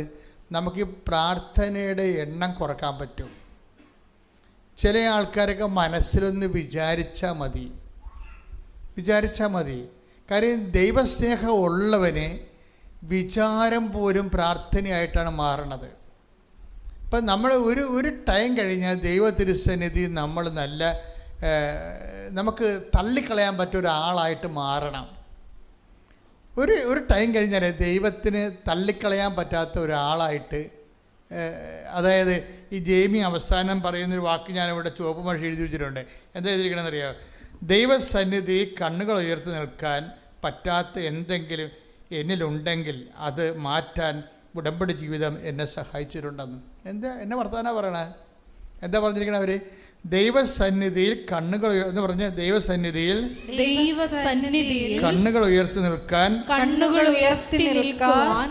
നമുക്ക് പ്രാർത്ഥനയുടെ എണ്ണം കുറക്കാൻ പറ്റും. ചില ആൾക്കാരൊക്കെ മനസ്സിലൊന്ന് വിചാരിച്ചാൽ മതി. കാര്യം ദൈവസ്നേഹം ഉള്ളവന് വിചാരം പോലും പ്രാർത്ഥനയായിട്ടാണ് മാറണത്. ഇപ്പം നമ്മൾ ഒരു ടൈം കഴിഞ്ഞാൽ ദൈവ തിരുസന്നിധി നമ്മൾ നമുക്ക് തള്ളിക്കളയാൻ പറ്റിയ ഒരാളായിട്ട് മാറണം. ഒരു ടൈം കഴിഞ്ഞാൽ ദൈവത്തിന് തള്ളിക്കളയാൻ പറ്റാത്ത ഒരാളായിട്ട്, അതായത് ഈ ജെയ്മി അവസാനം പറയുന്നൊരു വാക്ക് ഞാനിവിടെ ചുവപ്പ് മഷി എഴുതി വെച്ചിട്ടുണ്ട്. എന്താ എഴുതിയിരിക്കണമെന്ന് അറിയാമോ? ദൈവസന്നിധി കണ്ണുകൾ ഉയർത്തി നിൽക്കാൻ പറ്റാത്ത എന്തെങ്കിലും എന്നിലുണ്ടെങ്കിൽ അത് മാറ്റാൻ ഉടമ്പടി ജീവിതം എന്നെ സഹായിച്ചിട്ടുണ്ടെന്ന്. എന്നെ വർത്താനാ പറയണേ? എന്താ പറഞ്ഞിരിക്കണേ അവർ? ദൈവസന്നിധിയിൽ കണ്ണുകൾ എന്ന് പറഞ്ഞ ദൈവസന്നിധിയിൽ കണ്ണുകൾ ഉയർത്തി നിൽക്കാൻ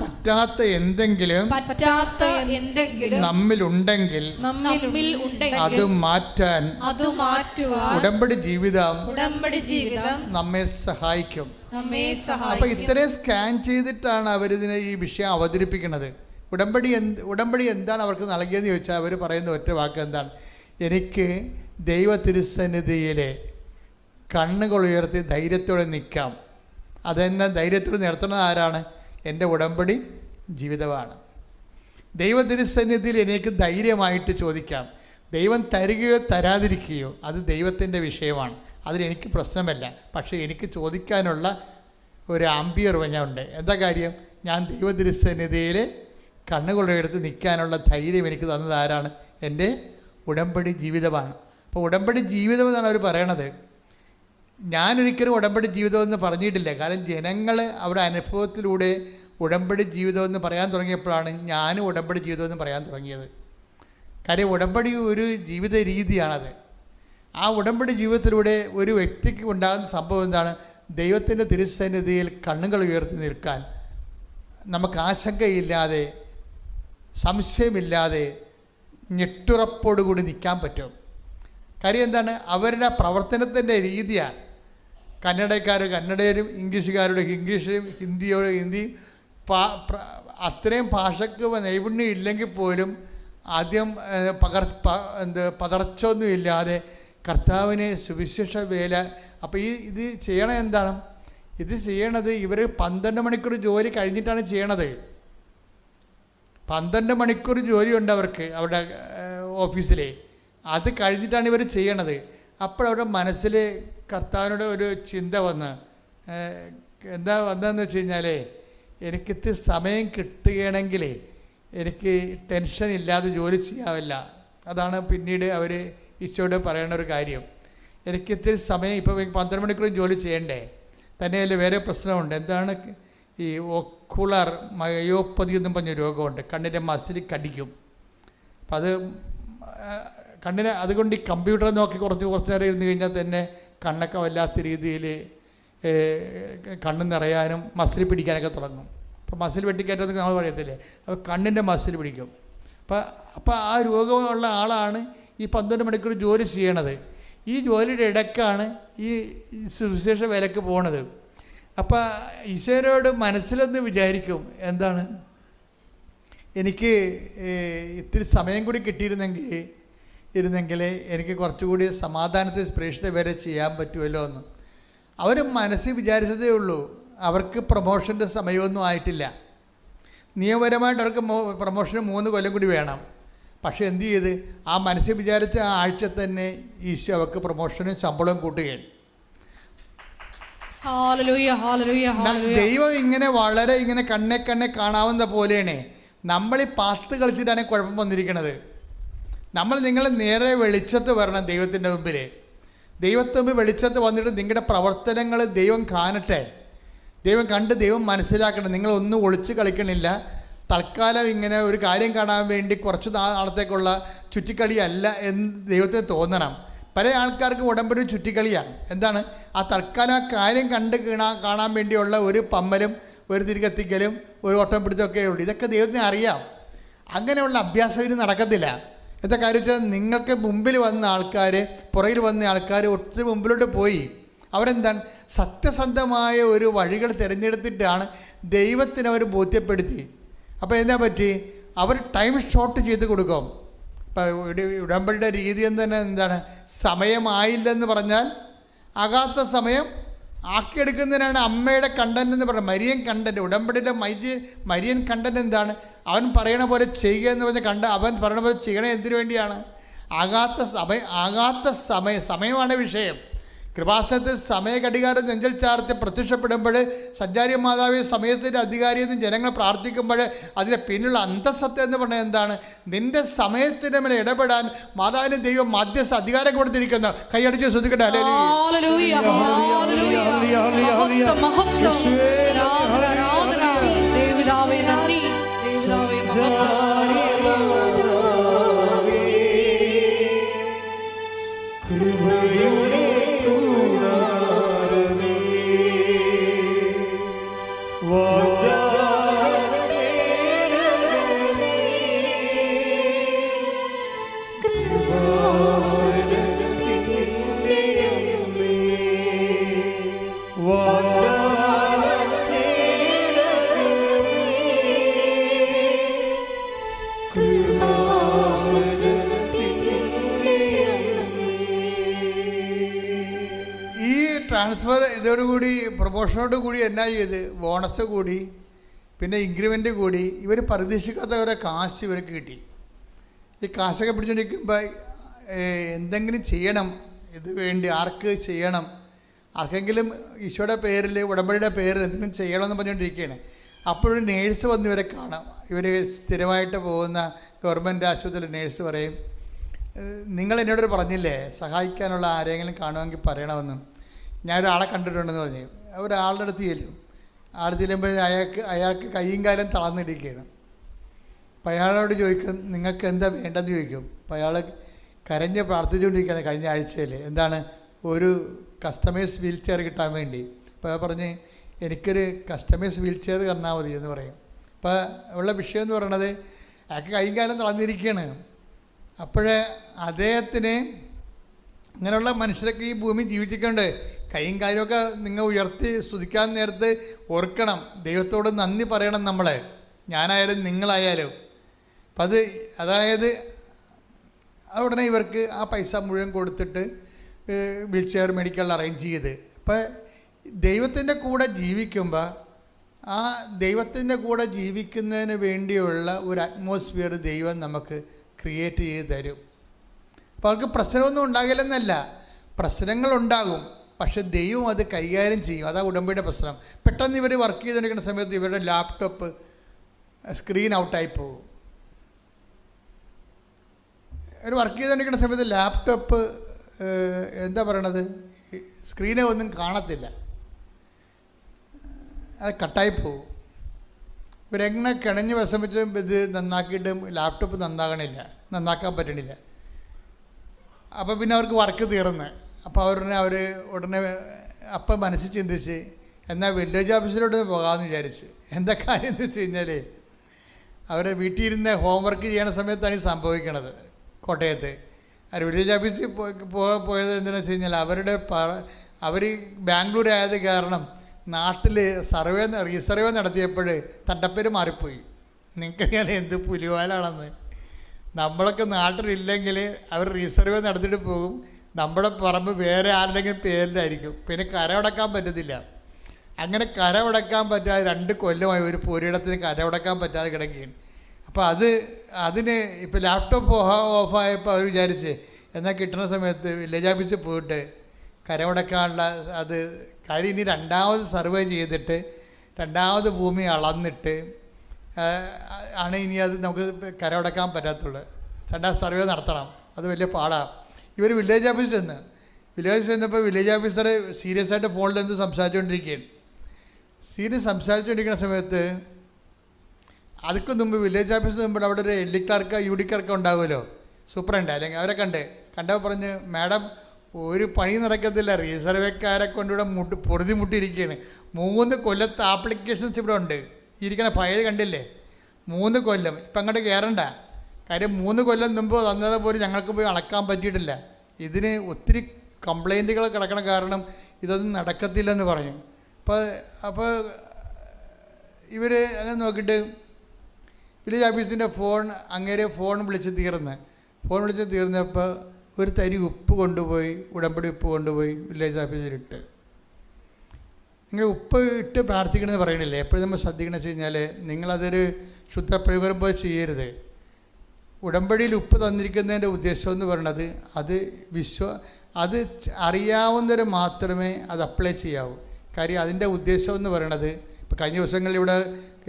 പറ്റാത്ത എന്തെങ്കിലും നമ്മിലുണ്ടെങ്കിൽ അത് മാറ്റാൻ ഉടമ്പടി ജീവിതം നമ്മെ സഹായിക്കും. അപ്പൊ ഇത്രയും സ്കാൻ ചെയ്തിട്ടാണ് അവരിതിനെ ഈ വിഷയം അവതരിപ്പിക്കുന്നത്. ഉടമ്പടി എന്താണ് അവർക്ക് നൽകിയതെന്ന് ചോദിച്ചാൽ അവർ പറയുന്ന ഒറ്റ വാക്ക് എന്താണ്? എനിക്ക് ദൈവ തിരുസന്നിധിയിലെ കണ്ണുകൾ ഉയർത്തി ധൈര്യത്തോടെ നിൽക്കാം. അതെന്നെ ധൈര്യത്തോടെ നിർത്തുന്നത് ആരാണ്? എൻ്റെ ഉടമ്പടി ജീവിതമാണ്. ദൈവ തിരുസന്നിധിയിൽ എനിക്ക് ധൈര്യമായിട്ട് ചോദിക്കാം. ദൈവം തരികയോ തരാതിരിക്കുകയോ അത് ദൈവത്തിൻ്റെ വിഷയമാണ്. അതിലെനിക്ക് പ്രശ്നമല്ല. പക്ഷേ എനിക്ക് ചോദിക്കാനുള്ള ഒരു ആംബിയർ ഉണ്ട്. എന്താ കാര്യം? ഞാൻ ദൈവ തിരുസന്നിധിയിൽ കണ്ണുകൾ ഉയർത്തി നിൽക്കാനുള്ള ധൈര്യം എനിക്ക് തന്നത് ആരാണ്? എൻ്റെ ഉടമ്പടി ജീവിതമാണ്. അപ്പോൾ ഉടമ്പടി ജീവിതം എന്നാണ് അവർ പറയണത്. ഞാനൊരിക്കലും ഉടമ്പടി ജീവിതമെന്ന് പറഞ്ഞിട്ടില്ല. കാരണം ജനങ്ങൾ അവരുടെ അനുഭവത്തിലൂടെ ഉടമ്പടി ജീവിതമെന്ന് പറയാൻ തുടങ്ങിയപ്പോഴാണ് ഞാനും ഉടമ്പടി ജീവിതമെന്ന് പറയാൻ തുടങ്ങിയത്. കാര്യം ഉടമ്പടി ഒരു ജീവിത രീതിയാണത്. ആ ഉടമ്പടി ജീവിതത്തിലൂടെ ഒരു വ്യക്തിക്ക് ഉണ്ടാകുന്ന സംഭവം എന്താണ്? ദൈവത്തിൻ്റെ തിരുസന്നിധിയിൽ കണ്ണുകൾ ഉയർത്തി നിൽക്കാൻ നമുക്ക് ആശങ്കയില്ലാതെ സംശയമില്ലാതെ ഞെട്ടുറപ്പോടുകൂടി നിൽക്കാൻ പറ്റും. കാര്യം എന്താണ്? അവരുടെ പ്രവർത്തനത്തിൻ്റെ രീതിയാണ്. കന്നഡയും ഇംഗ്ലീഷുകാരുടെ ഇംഗ്ലീഷും ഹിന്ദിയോട് ഹിന്ദിയും അത്രയും ഭാഷയ്ക്ക് നൈപുണ്യം ഇല്ലെങ്കിൽ പോലും ആദ്യം പതർച്ചൊന്നും ഇല്ലാതെ കർത്താവിനെ സുവിശേഷ വേല. അപ്പോൾ ഇത് ചെയ്യണത് എന്താണ്? ഇത് ചെയ്യണത് ഇവർ 12 മണിക്കൂർ ജോലി കഴിഞ്ഞിട്ടാണ് ചെയ്യണത്. 12 മണിക്കൂർ ജോലിയുണ്ട് അവർക്ക് അവരുടെ ഓഫീസിൽ. അത് കഴിഞ്ഞിട്ടാണ് ഇവർ ചെയ്യണത്. അപ്പോഴവരുടെ മനസ്സിൽ കർത്താവിനോട് ഒരു ചിന്ത എന്താ വന്നതെന്ന് വെച്ച് കഴിഞ്ഞാൽ, എനിക്കിത് സമയം കിട്ടുകയാണെങ്കിൽ എനിക്ക് ടെൻഷൻ ഇല്ലാതെ ജോലി ചെയ്യാവില്ല. അതാണ് പിന്നീട് അവർ ഈശോയോട് പറയണ ഒരു കാര്യം. എനിക്കിത്തിരി സമയം, ഇപ്പോൾ 12 മണിക്കൂർ ജോലി ചെയ്യണ്ടേ. തന്നെയല്ല വേറെ പ്രശ്നമുണ്ട്. എന്താണ്? ഈ ഒക്കുലർ മയോപ്പതി എന്നും പറഞ്ഞ രോഗമുണ്ട്. കണ്ണിൻ്റെ മസിൽ കടിക്കും. അപ്പം അത് കണ്ണിന് അതുകൊണ്ട് ഈ കമ്പ്യൂട്ടർ നോക്കി കുറച്ച് നേരം ഇരുന്ന് കഴിഞ്ഞാൽ തന്നെ കണ്ണൊക്കെ വല്ലാത്ത രീതിയിൽ കണ്ണ് നിറയാനും മസിൽ പിടിക്കാനൊക്കെ തുടങ്ങും. അപ്പോൾ മസിൽ വെട്ടിക്കയറ്റെന്നൊക്കെ നമ്മൾ പറയത്തില്ലേ, അപ്പോൾ കണ്ണിൻ്റെ മസിൽ പിടിക്കും. അപ്പോൾ ആ രോഗമുള്ള ആളാണ് ഈ 12 മണിക്കൂർ ജോലി ചെയ്യണത്. ഈ ജോലിയുടെ ഇടയ്ക്കാണ് ഈ സുവിശേഷ വേലയ്ക്ക് പോണത്. അപ്പോൾ ഈശോയോട് മനസ്സിലൊന്ന് വിചാരിക്കും, എന്താണ് എനിക്ക് ഇത്തിരി സമയം കൂടി കിട്ടിയിരുന്നെങ്കിൽ എനിക്ക് കുറച്ചുകൂടി സമാധാനത്തിൽ പ്രേക്ഷിത വരെ ചെയ്യാൻ പറ്റുമല്ലോ എന്ന് അവർ മനസ്സിൽ വിചാരിച്ചതേ ഉള്ളൂ. അവർക്ക് പ്രൊമോഷൻ്റെ സമയമൊന്നും ആയിട്ടില്ല. നിയമപരമായിട്ട് അവർക്ക് പ്രൊമോഷന് 3 കൊല്ലം കൂടി വേണം. പക്ഷേ എന്തു ചെയ്ത് ആ മനസ്സിൽ വിചാരിച്ച ആ ആഴ്ച തന്നെ ഈശോ അവർക്ക് പ്രൊമോഷനും ശമ്പളവും കൂട്ടുകയാണ്. ദൈവം ഇങ്ങനെ വളരെ ഇങ്ങനെ കണ്ണെ കാണാവുന്ന പോലെയാണ്. നമ്മളീ പാത്ത് കളിച്ചിട്ടാണ് കുഴപ്പം വന്നിരിക്കുന്നത്. നിങ്ങൾ നേരെ വെളിച്ചത്ത് വരണം ദൈവത്തിൻ്റെ മുമ്പിൽ. ദൈവത്തിൻ്റെ മുമ്പിൽ വെളിച്ചത്ത് വന്നിട്ട് നിങ്ങളുടെ പ്രവർത്തനങ്ങൾ ദൈവം കാണട്ടെ. ദൈവം കണ്ട് ദൈവം മനസ്സിലാക്കണം. നിങ്ങളൊന്നും ഒളിച്ച് കളിക്കണില്ല. തൽക്കാലം ഇങ്ങനെ ഒരു കാര്യം കാണാൻ വേണ്ടി കുറച്ച് നാളത്തേക്കുള്ള ചുറ്റിക്കളിയല്ല എന്ന് ദൈവത്തിന് തോന്നണം. പല ആൾക്കാർക്ക് ഉടമ്പടി ചുറ്റിക്കളിയാണ്. എന്താണ് ആ തൽക്കാലം ആ കാര്യം കാണാൻ വേണ്ടിയുള്ള ഒരു പമ്മലും ഒരു തിരികെത്തിക്കലും ഒരു ഓട്ടം പിടുത്തമൊക്കെ ഉള്ളൂ. ഇതൊക്കെ ദൈവത്തിന് അറിയാം. അങ്ങനെയുള്ള അഭ്യാസം ഇത് നടക്കത്തില്ല. എന്താ കാര്യം വെച്ചാൽ നിങ്ങൾക്ക് മുമ്പിൽ വന്ന ആൾക്കാർ, പുറകിൽ വന്ന ആൾക്കാർ ഒത്തിരി മുമ്പിലോട്ട് പോയി. അവരെന്താണ് സത്യസന്ധമായ ഒരു വഴികൾ തിരഞ്ഞെടുത്തിട്ടാണ് ദൈവത്തിന് അവർ ബോധ്യപ്പെടുത്തി. അപ്പോൾ എന്താ പറ്റി, അവർ ടൈം ഷോർട്ട് ചെയ്ത് കൊടുക്കും. ഇപ്പം ഉടമ്പടിയുടെ രീതി എന്താണ്, സമയമായില്ലെന്ന് പറഞ്ഞാൽ ആകാത്ത സമയം ആക്കിയെടുക്കുന്നതിനാണ് അമ്മയുടെ കണ്ടന്റ് എന്ന് പറയുന്നത്. മരിയൻ കണ്ടന്റ്, ഉടമ്പടിയുടെ മരിയൻ കണ്ടന്റ് എന്താണ്, അവൻ പറയണ പോലെ ചെയ്യുക എന്ന് പറഞ്ഞ അവൻ പറയണ പോലെ ചെയ്യണേ എന്തിനു വേണ്ടിയാണ്? ആകാത്ത സമയമാണ് വിഷയം. കൃപാസനത്തിൽ സമയഘടികാരം നെഞ്ചൽ ചാർത്തി പ്രത്യക്ഷപ്പെടുമ്പോൾ സഞ്ചാരി മാതാവേ സമയത്തിൻ്റെ അധികാരിയെന്ന് ജനങ്ങൾ പ്രാർത്ഥിക്കുമ്പോൾ അതിൻ്റെ പിന്നിലുള്ള അന്തസ്സത്ത എന്ന് പറഞ്ഞാൽ എന്താണ്, നിൻ്റെ സമയത്തിൻ്റെ മേലെ ഇടപെടാൻ മാതാവിന് ദൈവം മധ്യസ്ഥ അധികാരം കൊടുത്തിരിക്കുന്നു. കൈയടിച്ച് ശ്രദ്ധിക്കട്ടെ. ട്രാൻസ്ഫർ ഇതോടുകൂടി പ്രൊമോഷനോട് കൂടി എന്നാ ചെയ്ത് ബോണസ് കൂടി, പിന്നെ ഇൻക്രിമെൻ്റ് കൂടി. ഇവർ പ്രതീക്ഷിക്കാത്ത ഓരോ കാശ് ഇവർക്ക് കിട്ടി. ഈ കാശൊക്കെ പിടിച്ചുകൊണ്ടിരിക്കുമ്പോൾ എന്തെങ്കിലും ചെയ്യണം, ഇത് വേണ്ടി ആർക്ക് ചെയ്യണം, ആർക്കെങ്കിലും ഈശോയുടെ പേരിൽ ഉടമ്പടിയുടെ പേരിൽ എന്തെങ്കിലും ചെയ്യണമെന്ന് പറഞ്ഞുകൊണ്ടിരിക്കുകയാണ്. അപ്പോഴൊരു നേഴ്സ് വന്ന് ഇവരെ കാണാം. ഇവർ സ്ഥിരമായിട്ട് പോകുന്ന ഗവൺമെൻറ് ആശുപത്രിയിൽ നേഴ്സ് പറയും, നിങ്ങൾ എന്നോട് പറഞ്ഞില്ലേ സഹായിക്കാനുള്ള ആരെങ്കിലും കാണുമെങ്കിൽ പറയണമെന്ന്. ഞാനൊരാളെ കണ്ടിട്ടുണ്ടെന്ന് പറഞ്ഞു. ഒരാളുടെ അടുത്ത് ചെല്ലും. ആൾ ചെല്ലുമ്പോൾ അയാൾക്ക് കൈയും കാലം തളർന്നിരിക്കുകയാണ്. അപ്പോൾ അയാളോട് ചോദിക്കും, നിങ്ങൾക്ക് എന്താ വേണ്ടതെന്ന് ചോദിക്കും. അപ്പോൾ അയാൾ കരഞ്ഞ് പ്രാർത്ഥിച്ചുകൊണ്ടിരിക്കുകയാണ് കഴിഞ്ഞ ആഴ്ചയിൽ. എന്താണ്, ഒരു കസ്റ്റമൈസ് വീൽ ചെയർ കിട്ടാൻ വേണ്ടി. അപ്പോൾ പറഞ്ഞ് എനിക്കൊരു കസ്റ്റമൈസ് വീൽ ചെയർ തന്നാൽ മതി എന്ന് പറയും. അപ്പോൾ ഉള്ള വിഷയം എന്ന് പറയണത് അയാൾക്ക് കൈയും കാലം തളർന്നിരിക്കുകയാണ്. അപ്പോഴേ അദ്ദേഹത്തിന് അങ്ങനെയുള്ള മനുഷ്യരൊക്കെ ഈ ഭൂമി ജീവിച്ചിട്ടുണ്ട്. കൈയും കാര്യമൊക്കെ നിങ്ങൾ ഉയർത്തി സ്തുതിക്കാൻ നേരത്ത് ഓർക്കണം, ദൈവത്തോട് നന്ദി പറയണം നമ്മൾ, ഞാനായാലും നിങ്ങളായാലും. അപ്പം അതായത് ഉടനെ ഇവർക്ക് ആ പൈസ മുഴുവൻ കൊടുത്തിട്ട് വീൽ ചെയർ മെഡിക്കൽ അറേഞ്ച് ചെയ്ത്. അപ്പം ദൈവത്തിൻ്റെ കൂടെ ജീവിക്കുമ്പോൾ ആ ദൈവത്തിൻ്റെ കൂടെ ജീവിക്കുന്നതിന് വേണ്ടിയുള്ള ഒരു അറ്റ്മോസ്ഫിയർ ദൈവം നമുക്ക് ക്രിയേറ്റ് ചെയ്ത് തരും. അപ്പോൾ അവർക്ക് പ്രശ്നമൊന്നും ഉണ്ടാകില്ലെന്നല്ല, പ്രശ്നങ്ങളുണ്ടാകും, പക്ഷെ ദൈവം അത് കൈകാര്യം ചെയ്യും. അതാ ഉടമ്പടിയുടെ പ്രശ്നം. പെട്ടെന്ന് ഇവർ വർക്ക് ചെയ്തുകൊണ്ടിരിക്കുന്ന സമയത്ത് ഇവരുടെ ലാപ്ടോപ്പ് സ്ക്രീൻ ഔട്ടായി പോകും. ഒരു വർക്ക് ചെയ്തുകൊണ്ടിരിക്കുന്ന സമയത്ത് ലാപ്ടോപ്പ് എന്താ പറയണത്, സ്ക്രീനെ ഒന്നും കാണത്തില്ല, അത് കട്ടായി പോകും. ഇവരെങ്ങനെ കിണഞ്ഞ് വിഷമിച്ച് ഇത് നന്നാക്കിയിട്ട് ലാപ്ടോപ്പ് നന്നാക്കാൻ പറ്റണില്ല. അപ്പോൾ പിന്നെ അവർക്ക് വർക്ക് തീർന്ന്. അപ്പോൾ അവർ ഉടനെ അപ്പം മനസ്സിൽ ചിന്തിച്ച് എന്നാൽ വില്ലേജ് ഓഫീസിലോട്ട് പോകാമെന്ന് വിചാരിച്ച്. എന്താ കാര്യം എന്ന് വെച്ച് കഴിഞ്ഞാൽ അവരെ വീട്ടിൽ ഇരുന്ന് ഹോംവർക്ക് ചെയ്യണ സമയത്താണ് ഈ സംഭവിക്കണത്. കോട്ടയത്ത് അവർ വില്ലേജ് ഓഫീസിൽ പോയത് എന്തിനാണെന്ന് വെച്ച് കഴിഞ്ഞാൽ അവർ ബാംഗ്ലൂർ ആയത് കാരണം നാട്ടിൽ റീസർവേ നടത്തിയപ്പോൾ തണ്ടപ്പേര് മാറിപ്പോയി. നിങ്ങൾക്കറിയാലോ എന്ത് പുലിവാലാണെന്ന്. നമ്മളൊക്കെ നാട്ടിലില്ലെങ്കിൽ അവർ റീസർവേ നടത്തിയിട്ട് പോകും, നമ്മുടെ പറമ്പ് വേറെ ആരുടെങ്കിലും പേരിലായിരിക്കും. പിന്നെ കരമടക്കാൻ പറ്റത്തില്ല. അങ്ങനെ കരമടക്കാൻ പറ്റാതെ 2 കൊല്ലമായി ഒരു പുരയിടത്തിന് കരമടക്കാൻ പറ്റാതെ കിടക്കുകയാണ്. അപ്പോൾ അതിന് ഇപ്പോൾ ലാപ്ടോപ്പ് ഓഫായപ്പോൾ അവർ വിചാരിച്ച് എന്നാൽ കിട്ടുന്ന സമയത്ത് വില്ലേജ് ഓഫീസിൽ പോയിട്ട് കരമടക്കാനുള്ള കാര്യം ഇനി 2ാമത് സർവേ ചെയ്തിട്ട് 2ാമത് ഭൂമി അളന്നിട്ട് ആണ് ഇനി അത് നമുക്ക് കരമടക്കാൻ പറ്റാത്തുള്ളൂ. 2ാം സർവേ നടത്തണം. അത് വലിയ പാടാണ്. ഇവർ വില്ലേജ് ഓഫീസിൽ ചെന്നപ്പോൾ വില്ലേജ് ഓഫീസർ സീരിയസ് ആയിട്ട് ഫോണിൽ എന്ത് സംസാരിച്ചുകൊണ്ടിരിക്കുകയാണ്. സംസാരിച്ചുകൊണ്ടിരിക്കുന്ന സമയത്ത് അതിക്ക് മുമ്പ് വില്ലേജ് ഓഫീസിന് മുമ്പ് അവിടെ ഒരു LD ക്ലർക്ക് UD ക്ലർക്ക് ഉണ്ടാകുമല്ലോ, സൂപ്രണ്ട്, അല്ലെങ്കിൽ അവരെ കണ്ടപ്പോൾ പറഞ്ഞ് മാഡം ഒരു പണി നടക്കത്തില്ല, റീസർവേക്കാരെ കൊണ്ടിവിടെ പൊറുതി മുട്ടിയിരിക്കുകയാണ്. 3 കൊല്ലത്തെ ആപ്ലിക്കേഷൻസ് ഇവിടെ ഉണ്ട്. ഇരിക്കുന്ന ഫയൽ കണ്ടില്ലേ, 3 കൊല്ലം. ഇപ്പം അങ്ങോട്ട് കയറണ്ട. കാര്യം 3 കൊല്ലം മുമ്പ് തന്നത് പോലും ഞങ്ങൾക്ക് പോയി അളക്കാൻ പറ്റിയിട്ടില്ല. ഇതിന് ഒത്തിരി കംപ്ലൈൻറ്റുകൾ കിടക്കണ കാരണം ഇതൊന്നും നടക്കത്തില്ലെന്ന് പറഞ്ഞു. അപ്പോൾ ഇവർ അങ്ങനെ നോക്കിയിട്ട് വില്ലേജ് ഓഫീസിൻ്റെ ഫോൺ വിളിച്ച് തീർന്നപ്പോൾ ഒരു തരി ഉപ്പ് കൊണ്ടുപോയി, ഉടമ്പടി ഉപ്പ് കൊണ്ടുപോയി വില്ലേജ് ഓഫീസിലിട്ട്. നിങ്ങൾ ഉപ്പ് ഇട്ട് പ്രാർത്ഥിക്കണമെന്ന് പറയണില്ലേ? എപ്പോഴും നമ്മൾ ശ്രദ്ധിക്കണമെന്ന് വെച്ച് കഴിഞ്ഞാൽ നിങ്ങളതൊരു ശുദ്ധപ്രയോഗം പോലെ ചെയ്യരുത്. ഉടമ്പടിയിൽ ഉപ്പ് തന്നിരിക്കുന്നതിൻ്റെ ഉദ്ദേശം എന്ന് പറയുന്നത് അത് അറിയാവുന്നവർ മാത്രമേ അത് അപ്ലൈ ചെയ്യാവൂ. കാര്യം അതിൻ്റെ ഉദ്ദേശം എന്ന് പറയണത്, ഇപ്പോൾ കഴിഞ്ഞ ദിവസങ്ങളിൽ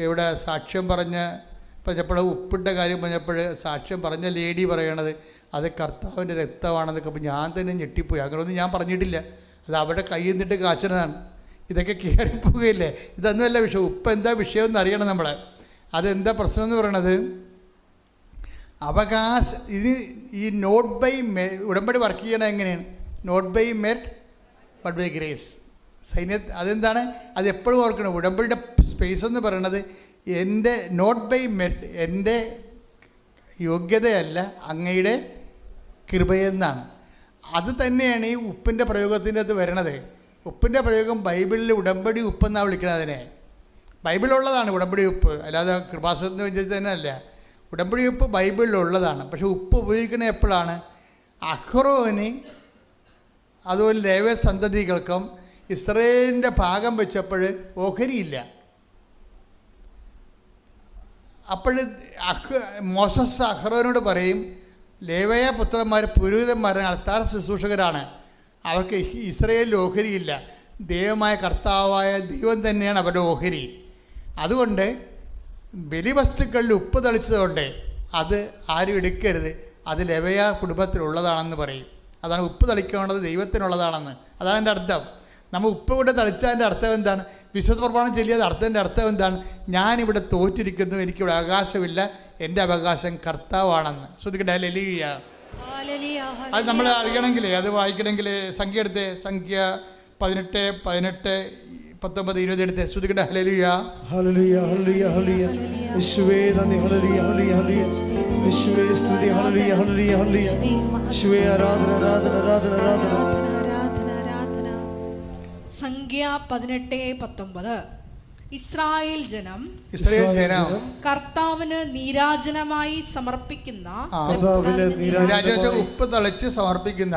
ഇവിടെ സാക്ഷ്യം പറഞ്ഞപ്പോൾ ഉപ്പിട്ട കാര്യം പറഞ്ഞപ്പോൾ സാക്ഷ്യം പറഞ്ഞ ലേഡി പറയണത് അത് കർത്താവിൻ്റെ രക്തമാണെന്നൊക്കെ. അപ്പോൾ ഞാൻ തന്നെ ഞെട്ടിപ്പോയി. അങ്ങനെയൊന്നും ഞാൻ പറഞ്ഞിട്ടില്ല, അത് അവിടെ കയ്യിൽ നിന്നിട്ട് കാച്ചണതാണ്. ഇതൊക്കെ കയറിപ്പോവുകയില്ലേ? ഇതൊന്നുമല്ല വിഷയം. ഉപ്പ് എന്താ വിഷയം എന്ന് അറിയണം നമ്മൾ. അതെന്താ പ്രശ്നം എന്ന് പറയണത്, ഇത് ഈ നോട്ട് ബൈ ഉടമ്പടി വർക്ക് ചെയ്യണത് എങ്ങനെയാണ്? Not by merit but by grace. അതെന്താണ്? അത് എപ്പോഴും ഓർക്കണം. ഉടമ്പടിയുടെ സ്പേസ് എന്ന് പറയണത് എൻ്റെ നോട്ട് ബൈ മെറ്റ്, എൻ്റെ യോഗ്യതയല്ല, അങ്ങയുടെ കൃപയെന്നാണ്. അത് തന്നെയാണ് ഈ ഉപ്പിൻ്റെ പ്രയോഗത്തിൻ്റെ അത് വരണത്. ഉപ്പിൻ്റെ പ്രയോഗം ബൈബിളിൽ ഉടമ്പടി ഉപ്പെന്നാണ് വിളിക്കുന്നത്. അതിനെ ബൈബിളുള്ളതാണ് ഉടമ്പടി ഉപ്പ്, അല്ലാതെ കൃപാസനത്തിന് വെച്ചിട്ട് തന്നെ അല്ല. ഉടമ്പടി ഉപ്പ് ബൈബിളിലുള്ളതാണ്. പക്ഷെ ഉപ്പ് ഉപയോഗിക്കുന്നത് എപ്പോഴാണ്? അഹ്റോന് അതുപോലെ ലേവ്യ സന്തതികൾക്കും ഇസ്രയേലിൻ്റെ ഭാഗം വെച്ചപ്പോൾ ഓഹരിയില്ല. അപ്പോൾ മോസസ് അഹ്റോനോട് പറയും, ലേവ്യ പുത്രന്മാർ പുരോഹിതന്മാരെ അൾത്താർ ശുശ്രൂഷകരാണ്, അവർക്ക് ഇസ്രയേലിൽ ഓഹരിയില്ല. ദൈവമായ കർത്താവായ ദൈവം തന്നെയാണ് അവരുടെ ഓഹരി. അതുകൊണ്ട് ബലിവസ്തുക്കളിൽ ഉപ്പ് തളിച്ചതുകൊണ്ട് അത് ആരും എടുക്കരുത്, അത് ലേവ്യ കുടുംബത്തിലുള്ളതാണെന്ന് പറയും. അതാണ് ഉപ്പ് തളിക്കേണ്ടത് ദൈവത്തിനുള്ളതാണെന്ന്. അതാണ് എൻ്റെ അർത്ഥം. നമ്മൾ ഉപ്പ് കൊണ്ട് തളിച്ചതിൻ്റെ അർത്ഥം എന്താണ്? വിശ്വാസ പ്രമാണം ചൊല്ലിയത് അർത്ഥത്തിൻ്റെ അർത്ഥം എന്താണ്? ഞാനിവിടെ തോറ്റിരിക്കുന്നു, എനിക്കിവിടെ അവകാശമില്ല, എൻ്റെ അവകാശം കർത്താവാണെന്ന്. ശ്രദ്ധിക്കട്ടെ, ഹല്ലേലൂയ. അത് നമ്മൾ അറിയണമെങ്കിൽ, അത് വായിക്കണമെങ്കിൽ സംഖ്യ എടുത്ത്, സംഖ്യ 18, 19, 20 എടുത്ത് ശ്രദ്ധിക്കട്ടെ. ഹല്ലേലൂയ, ഹല്ലേലൂയ, ഹല്ലേലൂയ, ഹല്ലേലൂയ. യേശുവേ നന്ദി. ഹല്ലേലൂയ, ഹല്ലേലൂയ, ഹല്ലേലൂയ. യേശുവേ സ്തുതി. ഹല്ലേലൂയ, ഹല്ലേലൂയ, ഹല്ലേലൂയ. യേശുവേ ആരാധന, ആരാധന, ആരാധന, ആരാധന. സംഖ്യ 18:19. ഇസ്രായേൽ ജനം കർത്താവിന് നീരാജനമായി സമർപ്പിക്കുന്ന ഉപ്പ് തളിച്ച് സമർപ്പിക്കുന്ന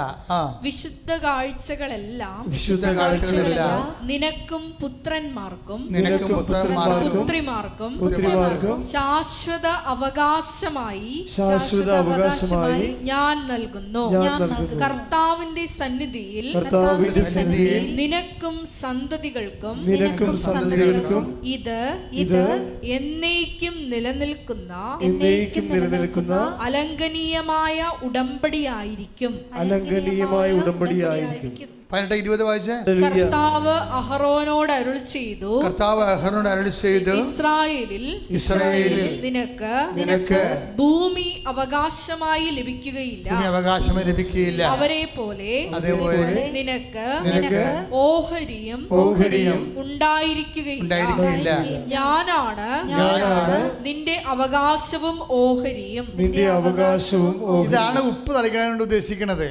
വിശുദ്ധ കാഴ്ചകളെല്ലാം നിനക്കും പുത്രന്മാർക്കും പുത്രിമാർക്കും ശാശ്വത അവകാശമായി ഞാൻ നൽകുന്നു. കർത്താവിന്റെ സന്നിധിയിൽ നിനക്കും സന്തതികൾക്കും ഇത് എന്നേക്കും നിലനിൽക്കുന്ന അലംഘനീയമായ ഉടമ്പടിയായിരിക്കും. 18-20 വായിച്ചേ. കർത്താവ് അഹറോനോട് അരുൾ ചെയ്തു, ഇസ്രായേലിൽ നിനക്ക് ഭൂമി അവകാശമായി ലഭിക്കുകയില്ല. അവരെ പോലെ നിനക്ക് ഓഹരിയും ഉണ്ടായിരിക്കുകയില്ല. ഞാനാണ് നിന്റെ അവകാശവും ഓഹരിയും. ഇതാണ് ഉപ്പ് തളിക്കാനാണ് ഉദ്ദേശിക്കുന്നത്.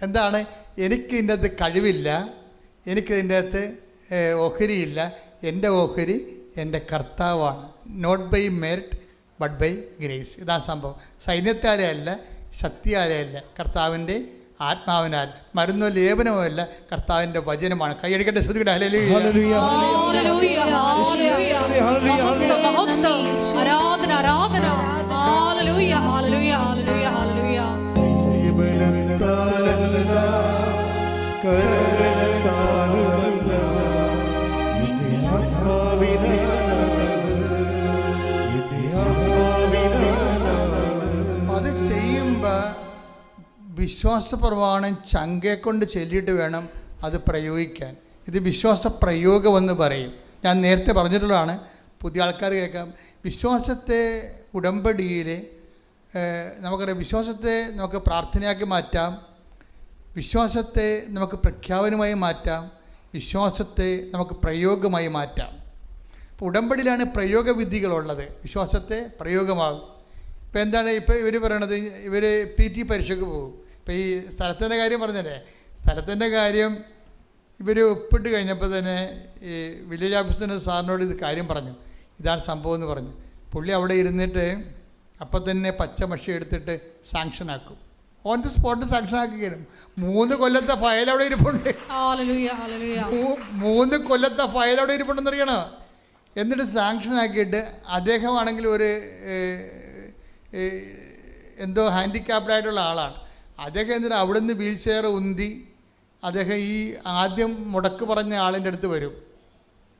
എന്താണ്? എനിക്ക് ഇതിൻ്റെ അകത്ത് കഴിവില്ല, എനിക്ക് ഇതിൻ്റെ അകത്ത് ഓഹരിയില്ല. എൻ്റെ ഓഹരി എൻ്റെ കർത്താവാണ്. Not by merit but by grace. ഇതാ സംഭവം. സൈന്യത്താലെ അല്ല, ശക്തിയാലെ അല്ല, കർത്താവിൻ്റെ ആത്മാവിനാൽ. മരുന്നോ ലേപനമോ അല്ല, കർത്താവിൻ്റെ വചനമാണ്. കൈയടിക്കട്ടെ, ശ്രുതിക്കട്ടെ. ഹല്ലേലൂയ. ആരാധന ആരാധന. ഹല്ലേലൂയ ഹല്ലേലൂയ ഹല്ലേലൂയ ഹല്ലേലൂയ. അത് ചെയ്യുമ്പോൾ വിശ്വാസ പ്രമാണം ചങ്കെ കൊണ്ട് ചൊല്ലിയിട്ട് വേണം അത് പ്രയോഗിക്കാൻ. ഇത് വിശ്വാസ പ്രയോഗമെന്ന് പറയും. ഞാൻ നേരത്തെ പറഞ്ഞിട്ടുള്ളതാണ്, പുതിയ ആൾക്കാർ കേൾക്കാം. വിശ്വാസത്തെ ഉടമ്പടിയിൽ നമുക്കറിയാം, വിശ്വാസത്തെ നമുക്ക് പ്രാർത്ഥനയാക്കി മാറ്റാം, വിശ്വാസത്തെ നമുക്ക് പ്രഖ്യാപനമായി മാറ്റാം, വിശ്വാസത്തെ നമുക്ക് പ്രയോഗമായി മാറ്റാം. ഇപ്പോൾ ഉടമ്പടിയിലാണ് പ്രയോഗവിധികളുള്ളത്. വിശ്വാസത്തെ പ്രയോഗമാകും. ഇപ്പോൾ എന്താണ് ഇപ്പോൾ ഇവർ പറയണത്? ഇവർ PT പരീക്ഷയ്ക്ക് പോകും. ഇപ്പോൾ ഈ സ്ഥലത്തിൻ്റെ കാര്യം പറഞ്ഞല്ലേ, സ്ഥലത്തിൻ്റെ കാര്യം ഇവർ ഒപ്പിട്ട് കഴിഞ്ഞപ്പോൾ തന്നെ ഈ വില്ലേജ് ഓഫീസറിൻ്റെ സാറിനോട് ഇത് കാര്യം പറഞ്ഞു, ഇതാണ് സംഭവം എന്ന് പറഞ്ഞു. പുള്ളി അവിടെ ഇരുന്നിട്ട് അപ്പം തന്നെ പച്ച മഷി എടുത്തിട്ട് സാങ്ഷനാക്കും. ഓൺ ദി സ്പോട്ട് സാങ്ഷനാക്കുകയാണ്. 3 കൊല്ലത്തെ ഫയൽ അവിടെ ഇരിപ്പുണ്ട്. 3 കൊല്ലത്തെ ഫയൽ അവിടെ ഇരിപ്പുണ്ടെന്ന് അറിയണോ? എന്നിട്ട് സാങ്ഷനാക്കിയിട്ട് അദ്ദേഹമാണെങ്കിൽ ഒരു എന്തോ ഹാൻഡിക്യാപ്ഡായിട്ടുള്ള ആളാണ്. അദ്ദേഹം എന്നിട്ട് അവിടെ നിന്ന് വീൽ ചെയർ ഉന്തി അദ്ദേഹം ഈ ആദ്യം മുടക്ക് പറഞ്ഞ ആളിൻ്റെ അടുത്ത് വരും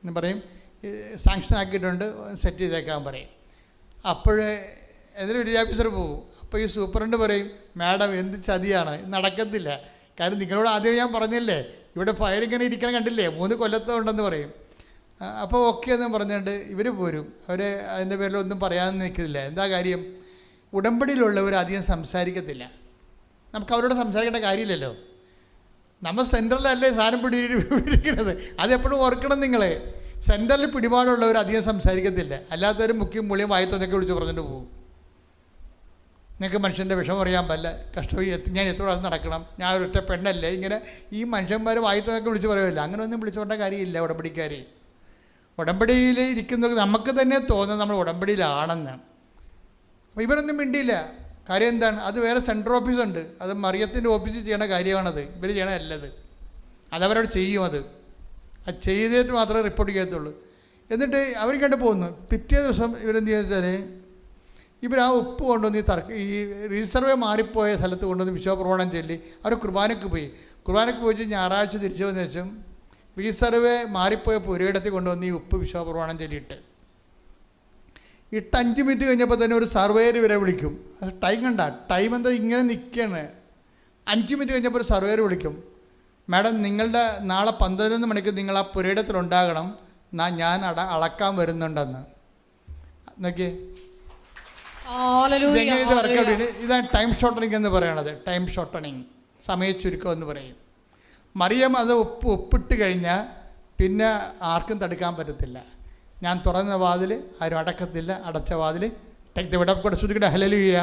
എന്ന് പറയും, സാങ്ഷൻ ആക്കിയിട്ടുണ്ട്, സെറ്റ് ചെയ്തേക്കാൻ പറയും. അപ്പോഴേ എന്നിട്ട് വില്ലേജ് ഓഫീസർ പോകും. അപ്പോൾ ഈ സൂപ്രണ്ട് പറയും, മാഡം എന്ത് ചതിയാണ്, നടക്കത്തില്ല. കാര്യം നിങ്ങളോട് ആദ്യം ഞാൻ പറഞ്ഞില്ലേ, ഇവിടെ ഫയൽ ഇങ്ങനെ ഇരിക്കണം കണ്ടില്ലേ, 3 കൊല്ലത്തോ ഉണ്ടെന്ന് പറയും. അപ്പോൾ ഓക്കെ എന്ന് പറഞ്ഞുകൊണ്ട് ഇവർ പോരും. അവർ അതിൻ്റെ പേരിലൊന്നും പറയാൻ നിൽക്കില്ല. എന്താ കാര്യം? ഉടമ്പടിയിലുള്ളവർ അധികം സംസാരിക്കത്തില്ല. നമുക്ക് അവരോട് സംസാരിക്കേണ്ട കാര്യമില്ലല്ലോ. നമ്മൾ സെൻറ്ററിലല്ലേ സാധനം പിടിക്കുന്നത്. അതെപ്പോഴും ഓർക്കണം നിങ്ങൾ. സെൻറ്ററിൽ പിടിപാടുള്ളവർ അധികം സംസാരിക്കത്തില്ല. അല്ലാത്തവർ മുഖ്യം മുളിയും വായത്തൊന്നൊക്കെ വിളിച്ച് പറഞ്ഞിട്ട് പോകും. നിങ്ങൾക്ക് മനുഷ്യൻ്റെ വിഷമം അറിയാൻ പറ്റില്ല, കഷ്ടം, ഞാൻ എത്ര പ്രാവശ്യം നടക്കണം, ഞാൻ ഒരൊറ്റ പെണ്ണല്ലേ, ഇങ്ങനെ ഈ മനുഷ്യന്മാർ വായത്തൊന്നൊക്കെ വിളിച്ച് പറയുമല്ലോ. അങ്ങനെ ഒന്നും വിളിച്ചു പറഞ്ഞ കാര്യമില്ല. ഉടമ്പടിക്കാർ ഉടമ്പടിയിൽ ഇരിക്കുന്നത് നമുക്ക് തന്നെ തോന്നുന്നത് നമ്മൾ ഉടമ്പടിയിലാണെന്ന്. അപ്പോൾ ഇവരൊന്നും മിണ്ടിയില്ല. കാര്യം എന്താണ്? അത് വേറെ സെൻട്രൽ ഓഫീസുണ്ട്, അത് മറിയത്തിൻ്റെ ഓഫീസിൽ ചെയ്യണ കാര്യമാണത്. ഇവർ ചെയ്യണമല്ലത്, അതവരോട് ചെയ്യും. അത് ചെയ്തിട്ട് മാത്രമേ റിപ്പോർട്ട് ചെയ്യത്തുള്ളൂ. എന്നിട്ട് അവർ കണ്ട് പോകുന്നു. പിറ്റേ ദിവസം ഇവരെന്ത് ചെയ്യുക വെച്ചാൽ, ഇവർ ആ ഉപ്പ് കൊണ്ടുവന്ന് ഈ റീസർവേ മാറിപ്പോയ സ്ഥലത്ത് കൊണ്ടുവന്ന് വിശ്വപ്രമാണം ചൊല്ലി അവർ കുർബാനയ്ക്ക് പോയി. കുർബാനയ്ക്ക് പോയി ഞായറാഴ്ച തിരിച്ചു വന്ന ശേഷം റീസർവേ മാറിപ്പോയ പുരയിടത്തിൽ കൊണ്ടുവന്ന് ഈ ഉപ്പ് വിശ്വപ്രമാണം ചൊല്ലിയിട്ട് 5 മിനിറ്റ് കഴിഞ്ഞപ്പോൾ തന്നെ ഒരു സർവേയർ ഇവരെ വിളിക്കും. ടൈം കണ്ട, ടൈം എന്താ ഇങ്ങനെ നിൽക്കുകയാണ്. 5 മിനിറ്റ് കഴിഞ്ഞപ്പോൾ ഒരു സർവേയർ വിളിക്കും, മാഡം നിങ്ങളുടെ നാളെ 11 മണിക്ക് നിങ്ങൾ ആ പുരയിടത്തിലുണ്ടാകണം, ഞാൻ അളക്കാൻ വരുന്നുണ്ടെന്ന്. നോക്കിയേ, ഇതെങ്ങനെ ഇത് വർക്കൗട്ട്. ഇതാണ് ടൈം ഷോർട്ടണിങ് എന്ന് പറയണത്. ടൈം ഷോർട്ടണിങ്, സമയ ചുരുക്കം എന്ന് പറയും. മറിയം അത് ഒപ്പിട്ട് കഴിഞ്ഞാൽ പിന്നെ ആർക്കും തടുക്കാൻ പറ്റത്തില്ല. ഞാൻ തുറന്ന വാതിൽ ആരും അടക്കത്തില്ല, അടച്ച വാതിൽ ഇവിടെ കൂടെ ശ്രുതിക്കട്ടെ. ഹല്ലേലൂയ.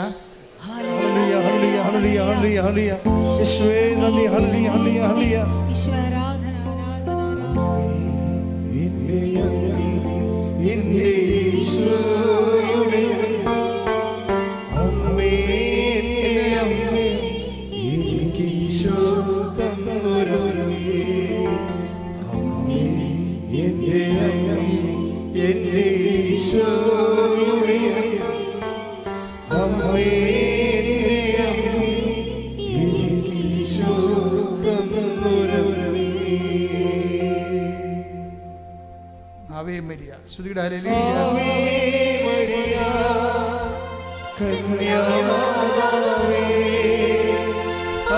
ആവേ മരിയ, ശ്രുതിയുടെ ഹല്ലേലൂയ. ആവേ മരിയ കന്യാമാതാവേ,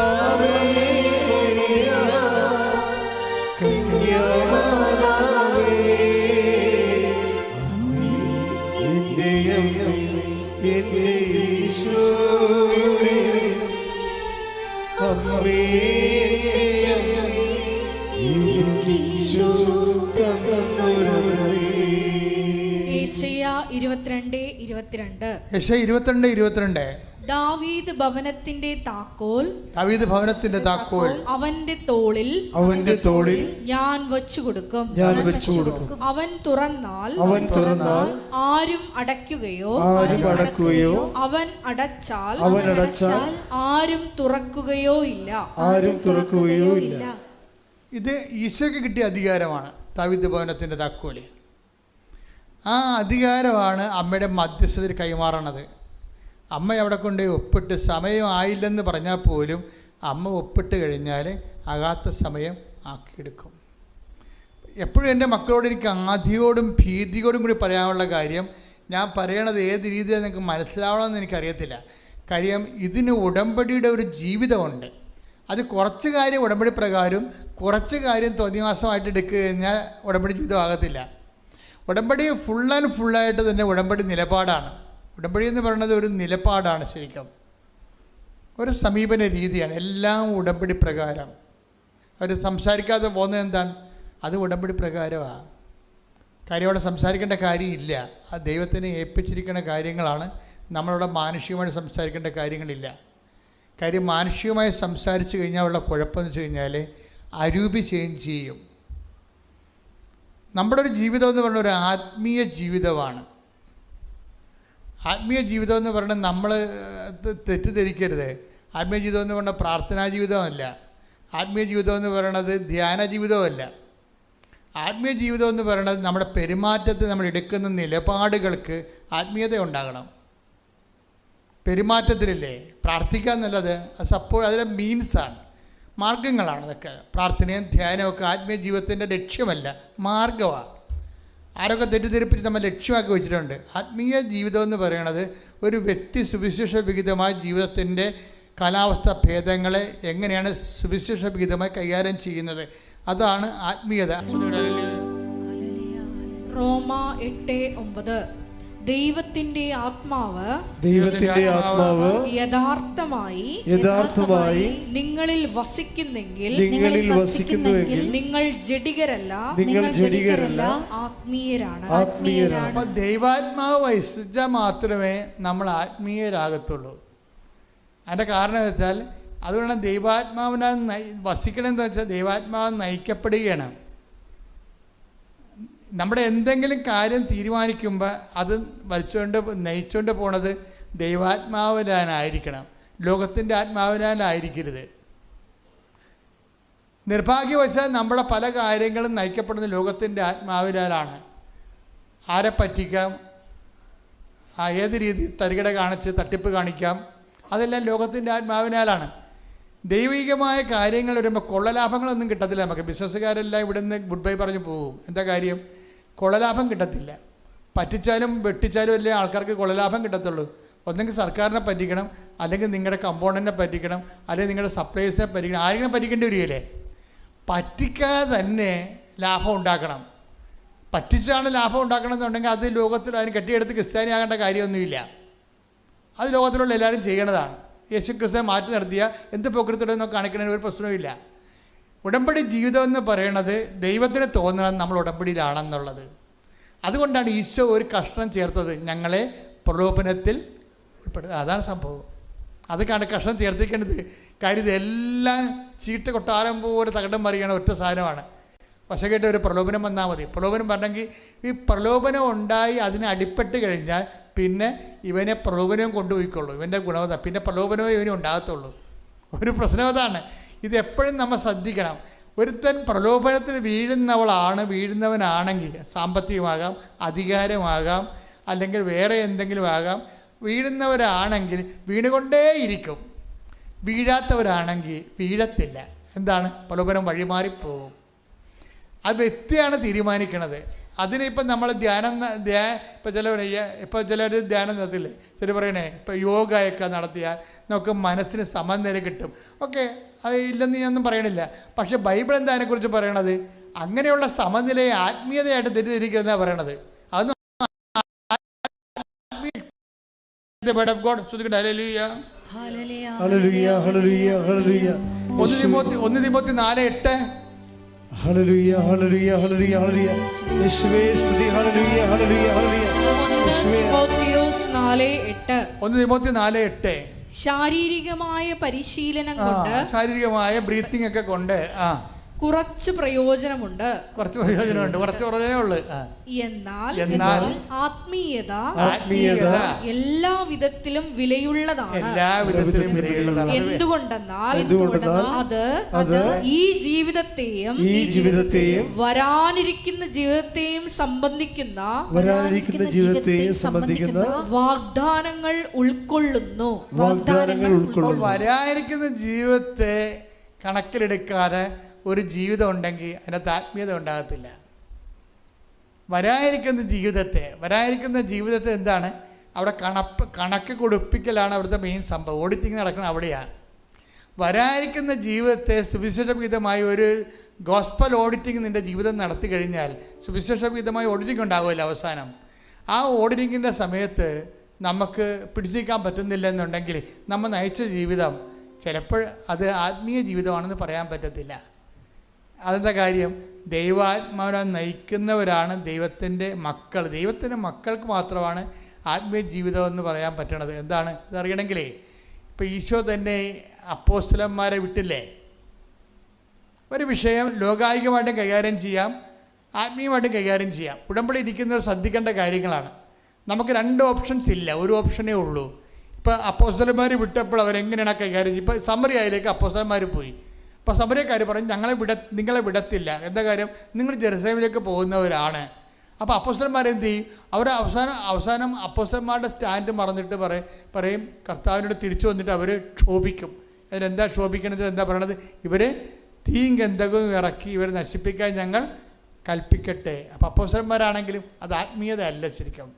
ആവേ മരിയ എനിക്കീശോ തന്നൊരമ്മേ. യെശയ്യാ 22:22. യെശയ്യാ 22:22. ദാവീദ് ഭവനത്തിന്റെ താക്കോൽ അവന്റെ തോളിൽ ഞാൻ വച്ചു കൊടുക്കും. അവൻ തുറന്നാൽ ആരും അടയ്ക്കുകയോ അവൻ അടച്ചാൽ ആരും തുറക്കുകയോ ഇല്ല. ഇത് ഈശോയ്ക്ക് കിട്ടിയ അധികാരമാണ്. ദാവീദ് ഭവനത്തിന്റെ താക്കോല്. ആ അധികാരമാണ് അമ്മയുടെ മധ്യസ്ഥതയിൽ കൈമാറണത്. അമ്മ അവിടെ കൊണ്ട് ഒപ്പിട്ട് സമയം ആയില്ലെന്ന് പറഞ്ഞാൽ പോലും അമ്മ ഒപ്പിട്ട് കഴിഞ്ഞാൽ ആകാത്ത സമയം ആക്കിയെടുക്കും. എപ്പോഴും എൻ്റെ മക്കളോട് എനിക്ക് ആധിയോടും ഭീതിയോടും കൂടി പറയാനുള്ള കാര്യം, ഞാൻ പറയണത് ഏത് രീതിയിൽ നിങ്ങൾക്ക് മനസ്സിലാവണമെന്ന് എനിക്കറിയത്തില്ല. കാര്യം ഇതിന് ഉടമ്പടിയുടെ ഒരു ജീവിതമുണ്ട്. അത് കുറച്ച് കാര്യം ഉടമ്പടി പ്രകാരം, കുറച്ച് കാര്യം തോന്നിവാസമായിട്ട് എടുക്കുക കഴിഞ്ഞാൽ ഉടമ്പടി ജീവിതം ആകത്തില്ല. ഉടമ്പടി ഫുൾ ആൻഡ് ഫുള്ളായിട്ട് തന്നെ ഉടമ്പടി നിലപാടാണ്. ഉടമ്പടി എന്ന് പറയുന്നത് ഒരു നിലപാടാണ്, ശരിക്കും ഒരു സമീപന രീതിയാണ്. എല്ലാം ഉടമ്പടി പ്രകാരം. അവർ സംസാരിക്കാതെ പോകുന്നത് എന്താണ്? അത് ഉടമ്പടി പ്രകാരമാണ്. കാര്യം അവിടെ സംസാരിക്കേണ്ട കാര്യമില്ല. ആ ദൈവത്തിനെ ഏൽപ്പിച്ചിരിക്കുന്ന കാര്യങ്ങളാണ്. നമ്മളവിടെ മാനുഷികമായിട്ട് സംസാരിക്കേണ്ട കാര്യങ്ങളില്ല. കാര്യം മാനുഷികമായി സംസാരിച്ച് കഴിഞ്ഞാൽ ഉള്ള കുഴപ്പമെന്ന് വെച്ച് കഴിഞ്ഞാൽ അരൂപി ചേഞ്ച് ചെയ്യും. നമ്മുടെ ഒരു ജീവിതം എന്ന് പറയുന്നത് ഒരു ആത്മീയ ജീവിതമാണ്. ആത്മീയ ജീവിതം എന്ന് പറയുന്നത് നമ്മൾ തെറ്റിദ്ധരിക്കരുത്. ആത്മീയ ജീവിതം എന്ന് പറയുന്നത് പ്രാർത്ഥനാ ജീവിതമല്ല. ആത്മീയ ജീവിതം എന്ന് പറയുന്നത് ധ്യാന ജീവിതമല്ല. ആത്മീയ ജീവിതം എന്ന് പറയുന്നത് നമ്മുടെ പെരുമാറ്റത്തിൽ നമ്മൾ എടുക്കുന്ന നിലപാടുകൾക്ക് ആത്മീയത ഉണ്ടാകണം. പെരുമാറ്റത്തിലല്ലേ പ്രാർത്ഥിക്കുക എന്നുള്ളത്, അത് അതിലെ മീൻസാണ്, മാർഗങ്ങളാണ്. അതൊക്കെ പ്രാർത്ഥനയും ധ്യാനവും ഒക്കെ ആത്മീയ ജീവിതത്തിൻ്റെ ലക്ഷ്യമല്ല, മാർഗമാണ്. ആരൊക്കെ തെറ്റിദ്ധരിപ്പിച്ച് നമ്മൾ ലക്ഷ്യമാക്കി വെച്ചിട്ടുണ്ട്. ആത്മീയ ജീവിതം എന്ന് പറയുന്നത് ഒരു വ്യക്തി സുവിശേഷ വിഹിതമായ ജീവിതത്തിൻ്റെ കാലാവസ്ഥ ഭേദങ്ങളെ എങ്ങനെയാണ് സുവിശേഷ വിഹിതമായി കൈകാര്യം ചെയ്യുന്നത്, അതാണ് ആത്മീയത. റോമ 8:9. ദൈവത്തിന്റെ ആത്മാവ് യഥാർത്ഥമായി നിങ്ങളിൽ വസിക്കുന്നെങ്കിൽ നിങ്ങൾ ജഡികരല്ല ആത്മീയരാണ്. അപ്പോൾ ദൈവാത്മാവ് വസിച്ചാൽ മാത്രമേ നമ്മൾ ആത്മീയരാകത്തുള്ളൂ. അതിൻ്റെ കാരണം വെച്ചാൽ അതുകൊണ്ട് ദൈവാത്മാവിനാൽ വസിക്കണമെന്ന് വെച്ചാൽ ദൈവാത്മാവ് നയിക്കപ്പെടുകയാണ്. നമ്മുടെ എന്തെങ്കിലും കാര്യം തീരുമാനിക്കുമ്പോൾ അത് നയിച്ചുകൊണ്ട് പോണത് ദൈവാത്മാവിനായിരിക്കണം, ലോകത്തിൻ്റെ ആത്മാവിനാലായിരിക്കരുത്. നിർഭാഗ്യവശാൽ നമ്മുടെ പല കാര്യങ്ങളും നയിക്കപ്പെടുന്നത് ലോകത്തിൻ്റെ ആത്മാവിനാലാണ്. ആരെ പറ്റിക്കാം, ഏത് രീതി തരികിട കാണിച്ച് തട്ടിപ്പ് കാണിക്കാം, അതെല്ലാം ലോകത്തിൻ്റെ ആത്മാവിനാലാണ്. ദൈവികമായ കാര്യങ്ങൾ വരുമ്പോൾ കൊള്ളലാഭങ്ങളൊന്നും കിട്ടത്തില്ല നമുക്ക്. ബിസിനസ്സുകാരെല്ലാം ഇവിടുന്ന് ഗുഡ് ബൈ പറഞ്ഞു പോകും. എന്താ കാര്യം? കൊള്ളലാഭം കിട്ടത്തില്ല. പറ്റിച്ചാലും വെട്ടിച്ചാലും അല്ലേ ആൾക്കാർക്ക് കൊള്ളലാഭം കിട്ടത്തുള്ളൂ. ഒന്നെങ്കിൽ സർക്കാരിനെ പറ്റിക്കണം, അല്ലെങ്കിൽ നിങ്ങളുടെ കമ്പോണൻറ്റിനെ പറ്റിക്കണം, അല്ലെങ്കിൽ നിങ്ങളുടെ സപ്ലൈസിനെ പറ്റിക്കണം. ആരെങ്കിലും പറ്റിക്കേണ്ടി വരികയില്ലേ? പറ്റിക്കാതെ തന്നെ ലാഭം ഉണ്ടാക്കണം. പറ്റിച്ചാണ് ലാഭം ഉണ്ടാക്കണമെന്നുണ്ടെങ്കിൽ അത് ലോകത്തിൽ അതിന് കെട്ടിയെടുത്ത് ക്രിസ്ത്യാനി ആകേണ്ട കാര്യമൊന്നുമില്ല. അത് ലോകത്തിലുള്ള എല്ലാവരും ചെയ്യണതാണ്. യേശു ക്രിസ്തുവിനെ മാറ്റി നടത്തിയ എന്ത് പോക്കൃത്തിലൊന്നും കാണിക്കണതിന് ഒരു പ്രശ്നവുമില്ല. ഉടമ്പടി ജീവിതം എന്ന് പറയണത് ദൈവത്തിന് തോന്നണം നമ്മൾ ഉടമ്പടിയിലാണെന്നുള്ളത്. അതുകൊണ്ടാണ് ഈശോ ഒരു കഷ്ണം ചേർത്തത്, ഞങ്ങളെ പ്രലോഭനത്തിൽ ഉൾപ്പെടുത്തുക. അതാണ് സംഭവം. അതൊക്കെയാണ് കഷ്ണം ചേർത്തിക്കേണ്ടത്. കാര്യം ഇതെല്ലാം ചീട്ട് കൊട്ടാരം പോലെ തകടം മറിയണ ഒറ്റ സാധനമാണ്. പക്ഷേ കേട്ട് ഒരു പ്രലോഭനം വന്നാൽ മതി. പ്രലോഭനം പറഞ്ഞെങ്കിൽ ഈ പ്രലോഭനം ഉണ്ടായി അതിന് അടിപ്പെട്ട് കഴിഞ്ഞാൽ പിന്നെ ഇവനെ പ്രലോഭനവും കൊണ്ടുപോയിക്കൊള്ളൂ. ഇവൻ്റെ ഗുണവത പിന്നെ പ്രലോഭനമേ ഇവനും ഉണ്ടാകത്തുള്ളൂ. ഒരു പ്രശ്നം അതാണ്. ഇതെപ്പോഴും നമ്മൾ ശ്രദ്ധിക്കണം. ഒരുത്തൻ പ്രലോഭനത്തിൽ വീഴുന്നവനാണെങ്കിൽ സാമ്പത്തികമാകാം, അധികാരമാകാം, അല്ലെങ്കിൽ വേറെ എന്തെങ്കിലും ആകാം, വീഴുന്നവരാണെങ്കിൽ വീണുകൊണ്ടേയിരിക്കും. വീഴാത്തവരാണെങ്കിൽ വീഴത്തില്ല. എന്താണ്? പ്രലോഭനം വഴിമാറിപ്പോകും. അത് വ്യക്തിയാണ് തീരുമാനിക്കണത്. അതിനിപ്പം നമ്മൾ ഇപ്പോൾ ചിലർ ധ്യാനം നടത്തില്ലേ, ചില പറയണേ ഇപ്പോൾ യോഗയൊക്കെ നടത്തിയാൽ നമുക്ക് മനസ്സിന് സമനില കിട്ടും. ഓക്കെ, അത് ഇല്ലെന്ന് ഞാനൊന്നും പറയണില്ല. പക്ഷെ ബൈബിൾ എന്താ അതിനെക്കുറിച്ച് പറയണത്? അങ്ങനെയുള്ള സമനിലയെ ആത്മീയതയായിട്ട് തെറ്റിദ്ധരിക്കുന്നതാണ് പറയണത്. അതൊന്നും ഒന്ന് തിമോത്തി 4:8. ഹല്ലേലൂയ ഹല്ലേലൂയ ഹല്ലേലൂയ ഹല്ലേലൂയ യേശുവേ സ്തുതി ഹല്ലേലൂയ ഹല്ലേലൂയ ഹല്ലേലൂയ തിമോത്തിയോസ് 4:8. 1 തിമോത്തി 4:8. ശാരീരികമായ പരിശീലനം കൊണ്ട്, ശാരീരികമായ ബ്രീത്തിങ് ഒക്കെ കൊണ്ട് കുറച്ച് പ്രയോജനമുണ്ട്. കുറച്ച് പ്രയോജനമേ ഉള്ളു. എന്നാൽ ആത്മീയത എല്ലാ വിധത്തിലും വിലയുള്ളതാണ്. എന്തുകൊണ്ടെന്നാൽ അത് ഈ ജീവിതത്തെയും വരാനിരിക്കുന്ന ജീവിതത്തെയും സംബന്ധിക്കുന്ന വാഗ്ദാനങ്ങൾ ഉൾക്കൊള്ളുന്നു. വരാനിരിക്കുന്ന ജീവിതത്തെ കണക്കിലെടുക്കാതെ ഒരു ജീവിതം ഉണ്ടെങ്കിൽ അതിനകത്ത് ആത്മീയത ഉണ്ടാകത്തില്ല. വരാനിരിക്കുന്ന ജീവിതത്തെ എന്താണ്? അവിടെ കണക്ക് കൊടുപ്പിക്കലാണ് അവിടുത്തെ മെയിൻ സംഭവം. ഓഡിറ്റിങ് നടക്കുന്നത് അവിടെയാണ്. വരാനിരിക്കുന്ന ജീവിതത്തെ സുവിശേഷവിഹിതമായി ഒരു ഗോസ്പൽ ഓഡിറ്റിങ് നിൻ്റെ ജീവിതം നടത്തി കഴിഞ്ഞാൽ സുവിശേഷവിഹിതമായി ഓഡിറ്റിംഗ് ഉണ്ടാകുമല്ലോ അവസാനം. ആ ഓഡിറ്റിങ്ങിൻ്റെ സമയത്ത് നമുക്ക് പിടിച്ചിരിക്കാൻ പറ്റുന്നില്ല എന്നുണ്ടെങ്കിൽ നമ്മൾ നയിച്ച ജീവിതം ചിലപ്പോൾ അത് ആത്മീയ ജീവിതമാണെന്ന് പറയാൻ പറ്റത്തില്ല. അതെന്താ കാര്യം? ദൈവാത്മാവിനെ നയിക്കുന്നവരാണ് ദൈവത്തിൻ്റെ മക്കൾ. ദൈവത്തിൻ്റെ മക്കൾക്ക് മാത്രമാണ് ആത്മീയ ജീവിതം എന്ന് പറയാൻ പറ്റണത്. എന്താണ് ഇതറിയണമെങ്കിലേ, ഇപ്പോൾ ഈശോ തന്നെ അപ്പോസ്തലന്മാരെ വിട്ടില്ലേ? ഒരു വിഷയം ലോകായികമായിട്ടും കൈകാര്യം ചെയ്യാം, ആത്മീയമായിട്ടും കൈകാര്യം ചെയ്യാം. ഉടമ്പടി ഇരിക്കുന്നവർ ശ്രദ്ധിക്കേണ്ട കാര്യങ്ങളാണ്. നമുക്ക് 2 ഓപ്ഷൻസ് ഇല്ല, ഒരു ഓപ്ഷനേ ഉള്ളൂ. ഇപ്പോൾ അപ്പോസ്തലന്മാർ വിട്ടപ്പോൾ അവരെങ്ങനെയാണ് കൈകാര്യം ചെയ്യുക? ഇപ്പോൾ സമറിയയിലേക്ക് അപ്പോസ്തലന്മാർ പോയി. അപ്പോൾ സമറിയക്കാർ പറഞ്ഞു നിങ്ങളെ വിടത്തില്ല. എന്താ കാര്യം? നിങ്ങൾ ജെറുസലേമിലേക്ക് പോകുന്നവരാണ്. അപ്പോൾ അപ്പോസ്തലന്മാർ എന്ത് ചെയ്യും? അവർ അവസാനം അപ്പോസ്തലന്മാരുടെ സ്റ്റാൻഡ് മറന്നിട്ട് പറയും കർത്താവിനോട് തിരിച്ചു വന്നിട്ട് അവർ ക്ഷോഭിക്കും. അതിനെന്താ ക്ഷോഭിക്കണത്? എന്താ പറയണത്? ഇവർ തീയും ഗന്ധകവും ഇറക്കി ഇവർ നശിപ്പിക്കാൻ ഞങ്ങൾ കൽപ്പിക്കട്ടെ. അപ്പോൾ അപ്പോസ്തലന്മാരാണെങ്കിലും അത് ആത്മീയത അല്ല, ശരിക്കും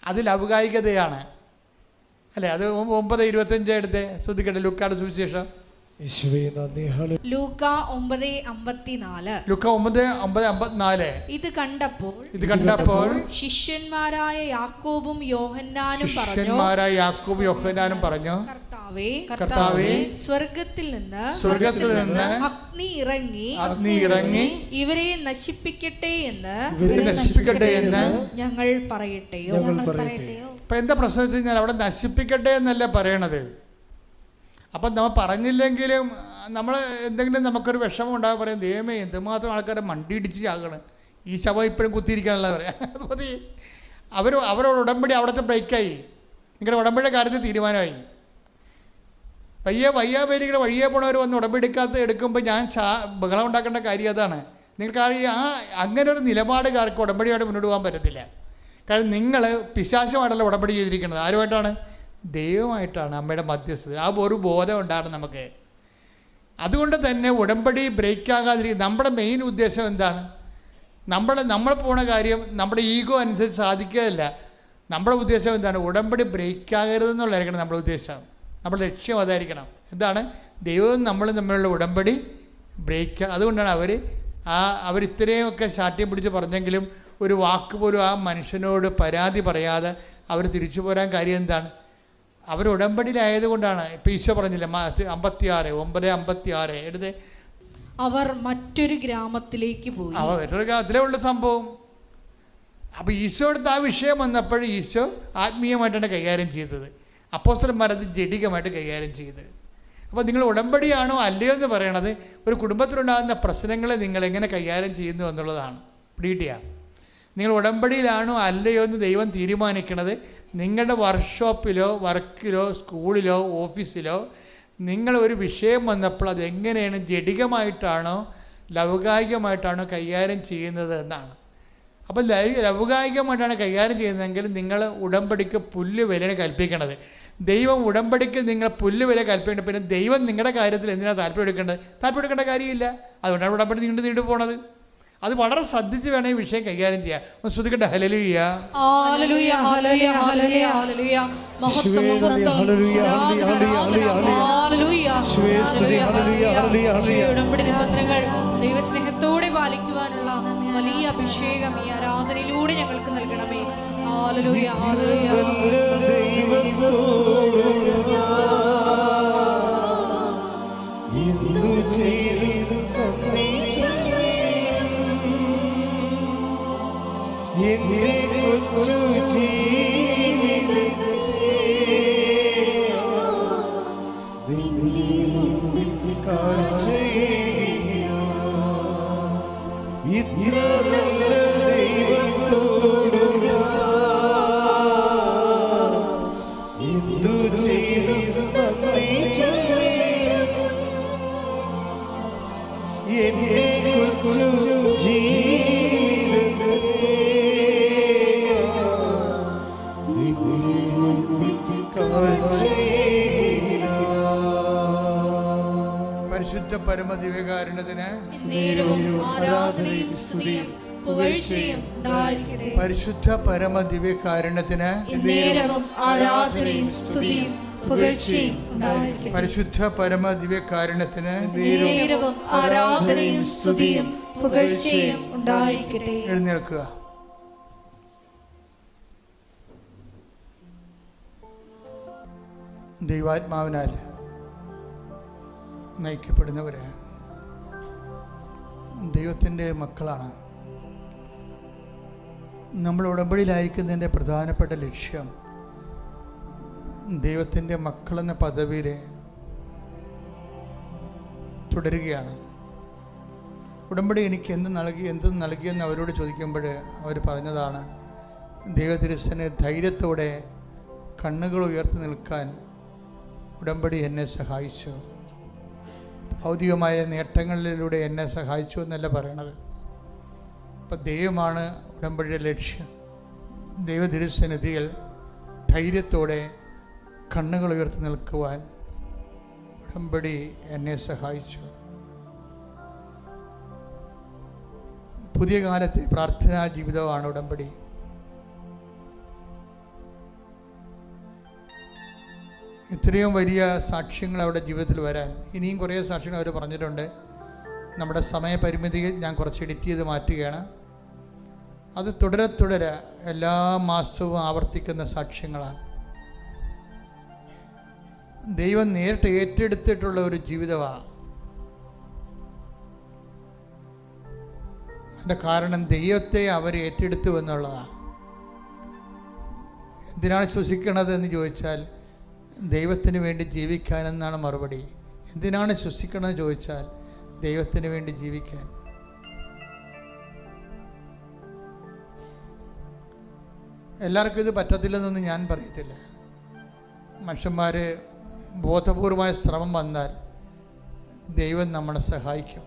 അത് ലൗകികതയാണ് അല്ലേ? അത് 9:25 എടുത്ത് ശ്രദ്ധിക്കട്ടെ. ലൂക്കായുടെ സുവിശേഷം ലൂക്ക 9:54. ലൂക്ക 9:54. ഇത് കണ്ടപ്പോൾ ശിഷ്യന്മാരായ യാക്കോബും യോഹന്നാനും പറഞ്ഞു, കർത്താവേ, സ്വർഗത്തിൽ നിന്ന് അഗ്നി ഇറങ്ങി ഇവരെ നശിപ്പിക്കട്ടെ എന്ന് ഞങ്ങൾ പറയട്ടെയോ? ഇപ്പൊ എന്താ പ്രശ്നം വെച്ച് കഴിഞ്ഞാൽ അവിടെ നശിപ്പിക്കട്ടെ എന്നല്ല പറയണത്. അപ്പം നമ്മൾ പറഞ്ഞില്ലെങ്കിലും നമ്മൾ എന്തെങ്കിലും നമുക്കൊരു വിഷമം ഉണ്ടാകും. പറയും ദൈവമേ എന്തുമാത്രം ആൾക്കാരെ മണ്ടിയിടിച്ച് ചാകണം, ഈ ശവം ഇപ്പോഴും കുത്തിയിരിക്കാനല്ല പറയാം. അത് മതി. അവരോട് ഉടമ്പടി അവിടുത്തെ ബ്രേക്കായി. നിങ്ങളുടെ ഉടമ്പടിയുടെ കാര്യത്തിൽ തീരുമാനമായി. വയ്യാവേലികളെ വഴിയെ പോണവർ വന്ന് ഉടമ്പടിക്കാത്ത എടുക്കുമ്പോൾ ഞാൻ ബഹളം ഉണ്ടാക്കേണ്ട കാര്യം അതാണ്. നിങ്ങൾക്കറിയാം, അങ്ങനെ ഒരു നിലപാടുകാർക്ക് ഉടമ്പടിയായിട്ട് മുന്നോട്ട് പോകാൻ പറ്റത്തില്ല. കാരണം നിങ്ങൾ പിശാചുമായിട്ടല്ല ഉടമ്പടി ചെയ്തിരിക്കുന്നത്. ആരുമായിട്ടാണ്? ദൈവമായിട്ടാണ്, അമ്മയുടെ മധ്യസ്ഥത. ആ ഒരു ബോധം ഉണ്ടാണ് നമുക്ക്. അതുകൊണ്ട് തന്നെ ഉടമ്പടി ബ്രേക്കാകാതിരിക്കും. നമ്മുടെ മെയിൻ ഉദ്ദേശം എന്താണ്? നമ്മൾ പോണ കാര്യം നമ്മുടെ ഈഗോ അനുസരിച്ച് സാധിക്കുകയല്ല. നമ്മുടെ ഉദ്ദേശം എന്താണ്? ഉടമ്പടി ബ്രേക്കാകരുതെന്നുള്ളതായിരിക്കണം നമ്മുടെ ഉദ്ദേശം. നമ്മുടെ ലക്ഷ്യം അതായിരിക്കണം. എന്താണ്? ദൈവവും നമ്മളും തമ്മിലുള്ള ഉടമ്പടി ബ്രേക്ക്. അതുകൊണ്ടാണ് അവർ ഇത്രയുമൊക്കെ ശാഠ്യം പിടിച്ച് പറഞ്ഞെങ്കിലും ഒരു വാക്ക് പോലും ആ മനുഷ്യനോട് പരാതി പറയാതെ അവർ തിരിച്ചു പോരാൻ കാര്യം എന്താണ്? അവർ ഉടമ്പടിയിലായതുകൊണ്ടാണ്. ഇപ്പം ഈശോ പറഞ്ഞില്ല 9:56 എടുത്തേ, അവർ മറ്റൊരു ഗ്രാമത്തിലേക്ക് പോയി. മറ്റൊരു ഗ്രാമത്തിലേ ഉള്ള സംഭവം. അപ്പോൾ ഈശോ എടുത്ത് ആ വിഷയം വന്നപ്പോൾ ഈശോ ആത്മീയമായിട്ടാണ് കൈകാര്യം ചെയ്തത്. അപ്പോസ്തലന്മാരത് ജഡികമായിട്ട് കൈകാര്യം ചെയ്തത്. അപ്പോൾ നിങ്ങൾ ഉടമ്പടിയാണോ അല്ലയോ എന്ന് പറയണത് ഒരു കുടുംബത്തിലുണ്ടാകുന്ന പ്രശ്നങ്ങളെ നിങ്ങളെങ്ങനെ കൈകാര്യം ചെയ്യുന്നു എന്നുള്ളതാണ്. പിടികിട്ടിയ നിങ്ങൾ ഉടമ്പടിയിലാണോ അല്ലയോ എന്ന് ദൈവം തീരുമാനിക്കണത് നിങ്ങളുടെ വർക്ക്ഷോപ്പിലോ വർക്കിലോ സ്കൂളിലോ ഓഫീസിലോ നിങ്ങൾ ഒരു വിഷയം വന്നപ്പോൾ അതെങ്ങനെയാണ് ജഡികമായിട്ടാണോ ലൗകികമായിട്ടാണോ കൈകാര്യം ചെയ്യുന്നത് എന്നാണ്. അപ്പോൾ ലൗകികമായിട്ടാണ് കൈകാര്യം ചെയ്യുന്നതെങ്കിൽ നിങ്ങൾ ഉടമ്പടിക്ക് പുല്ല് വില കൽപ്പിക്കണത്. ദൈവം ഉടമ്പടിക്ക് നിങ്ങൾ പുല്ല് വില കൽപ്പിക്കേണ്ടത്. പിന്നെ ദൈവം നിങ്ങളുടെ കാര്യത്തിൽ എന്തിനാണ് താല്പര്യം എടുക്കേണ്ട കാര്യമില്ല. അതുകൊണ്ടാണ് ഉടമ്പടി നീണ്ടു പോണത്. അത് വളരെ ശ്രദ്ധിച്ച് വേണം ഈ വിഷയം കൈകാര്യം ചെയ്യാൻ. ഒന്ന് ശ്രദ്ധിക്കട്ടെ. ഹല്ലേലൂയ ഹല്ലേലൂയ ഹല്ലേലൂയ ഹല്ലേലൂയ ഹല്ലേലൂയ മഹത്വം ഉടമ്പടി നിബന്ധനകൾ ദൈവസ്നേഹത്തോടെ പാലിക്കുവാനുള്ള വലിയ അഭിഷേകം ഈ ആരാധനയിലൂടെ ഞങ്ങൾക്ക് നൽകണമേ. ഹല്ലേലൂയ ഹല്ലേലൂയ ദൈവത്തോട് ചെയ്തു നന്ദി ചൊല്ലിടും. എന്റെ കൊച്ചു ജീവിതത്തെ നിന്റെ മുമ്പിൽ കാഴ്ചയേകിയോ. ഇത്ര നല്ല ദൈവത്തോടു ഞാൻ എന്തു ചെയ്തു നന്ദി ചൊല്ലിടും. എന്റെ കൊച്ചു ജീവിതത്തെ നിന്റെ മുമ്പിൽ കാഴ്ചയേകിയോ. പരിശുദ്ധ പരമദിവ്യകാരുണ്യത്തിന് നേരവും ആരാധനയും സ്തുതിയും പുകഴ്ചയും ഉണ്ടായിരിക്കട്ടെ. പരിശുദ്ധ പരമദിവ്യകാരുണ്യത്തിന് നേരവും ആരാധനയും സ്തുതിയും പുകഴ്ചയും ഉണ്ടായിരിക്കട്ടെ. പരിശുദ്ധ പരമദിവ്യകാരുണ്യത്തിന് നേരവും ആരാധനയും സ്തുതിയും പുകഴ്ചയും ഉണ്ടായിരിക്കട്ടെ. എഴുന്നേൽക്കുക. ദൈവാത്മാവിനാൽ നയിക്കപ്പെടുന്നവര് ദൈവത്തിൻ്റെ മക്കളാണ്. നമ്മൾ ഉടമ്പടിയിലായിരിക്കുന്നതിൻ്റെ പ്രധാനപ്പെട്ട ലക്ഷ്യം ദൈവത്തിൻ്റെ മക്കളെന്ന പദവിയിൽ തുടരുകയാണ്. ഉടമ്പടി എനിക്ക് എന്ത് നൽകിയെന്ന് അവരോട് ചോദിക്കുമ്പോൾ അവർ പറഞ്ഞതാണ്, ദൈവതിരുസനെ ധൈര്യത്തോടെ കണ്ണുകൾ ഉയർത്തി നിൽക്കാൻ ഉടമ്പടി എന്നെ സഹായിച്ചു. ഭൗതികമായ നേട്ടങ്ങളിലൂടെ എന്നെ സഹായിച്ചു എന്നല്ല പറയണത്. അപ്പം ദൈവമാണ് ഉടമ്പടിയുടെ ലക്ഷ്യം. ദൈവതിരുസന്നിധിയിൽ ധൈര്യത്തോടെ കണ്ണുകൾ ഉയർത്തി നിൽക്കുവാൻ ഉടമ്പടി എന്നെ സഹായിച്ചു. പുതിയ കാലത്തെ പ്രാർത്ഥനാ ജീവിതമാണ് ഉടമ്പടി. ഇത്രയും വലിയ സാക്ഷ്യങ്ങൾ അവരുടെ ജീവിതത്തിൽ വരാൻ ഇനിയും കുറേ സാക്ഷ്യങ്ങൾ അവർ പറഞ്ഞിട്ടുണ്ട്. നമ്മുടെ സമയപരിമിതി ഞാൻ കുറച്ച് എഡിറ്റ് ചെയ്ത് മാറ്റുകയാണ്. അത് തുടരെ എല്ലാ മാസവും ആവർത്തിക്കുന്ന സാക്ഷ്യങ്ങളാണ്. ദൈവം നേരിട്ട് ഏറ്റെടുത്തിട്ടുള്ള ഒരു ജീവിതമാണ്. അതിൻ്റെ കാരണം ദൈവത്തെ അവർ ഏറ്റെടുത്തു എന്നുള്ളതാണ്. എന്തിനാണ് ശ്വസിക്കണത് എന്ന് ചോദിച്ചാൽ ദൈവത്തിന് വേണ്ടി ജീവിക്കാനെന്നാണ് മറുപടി. എന്തിനാണ് ശ്വസിക്കണമെന്ന് ചോദിച്ചാൽ ദൈവത്തിന് വേണ്ടി ജീവിക്കാൻ. എല്ലാവർക്കും ഇത് പറ്റത്തില്ലെന്നൊന്നും ഞാൻ പറയത്തില്ല. മനുഷ്യന്മാർ ബോധപൂർവമായ ശ്രമം വന്നാൽ ദൈവം നമ്മളെ സഹായിക്കും.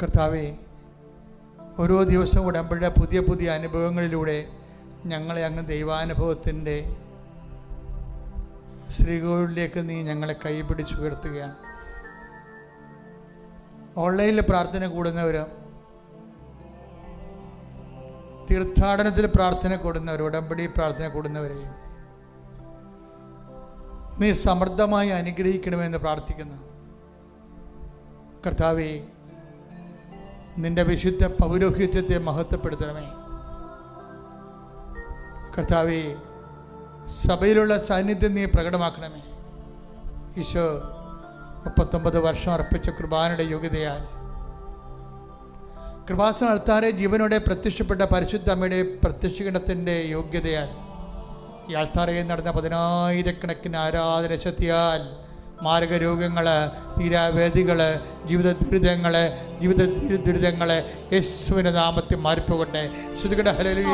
കർത്താവേ, ഓരോ ദിവസവും ഉടമ്പടിയുടെ പുതിയ അനുഭവങ്ങളിലൂടെ ഞങ്ങളെ അങ്ങ് ദൈവാനുഭവത്തിൻ്റെ ശ്രീകോവിലേക്ക് നീ ഞങ്ങളെ കൈപിടിച്ച് ഉയർത്തുകയാണ്. ഓൺലൈനിൽ പ്രാർത്ഥന കൂടുന്നവരും തീർത്ഥാടനത്തിൽ പ്രാർത്ഥന കൂടുന്നവരും ഉടമ്പടി പ്രാർത്ഥന കൂടുന്നവരെയും നീ സമൃദ്ധമായി അനുഗ്രഹിക്കണമെന്ന് പ്രാർത്ഥിക്കുന്നു. കർത്താവേ, നിന്റെ വിശുദ്ധ പൗരോഹിത്യത്തെ മഹത്വപ്പെടുത്തണമേ. കർത്താവേ, സഭയിലുള്ള സാന്നിധ്യം നീ പ്രകടമാക്കണമേ. ഈശോ 39 വർഷം അർപ്പിച്ച കൃപാനയുടെ യോഗ്യതയാൽ കൃപാസന അൾത്താരെ ജീവനോടെ പ്രത്യക്ഷപ്പെട്ട പരിശുദ്ധ അമ്മയുടെ പ്രത്യക്ഷീകരണത്തിൻ്റെ യോഗ്യതയാൽ ഈ അൾത്താരയിൽ നടന്ന 10,000 ആരാധന ശക്തിയാൽ മാരക രോഗങ്ങൾ, തീരാവേദികൾ, ജീവിത ദുരിതങ്ങൾ യേശുവിന്റെ നാമത്തിൽ മാറിപ്പോകട്ടെ. ശ്രുതികട ഹല്ലേലൂയ.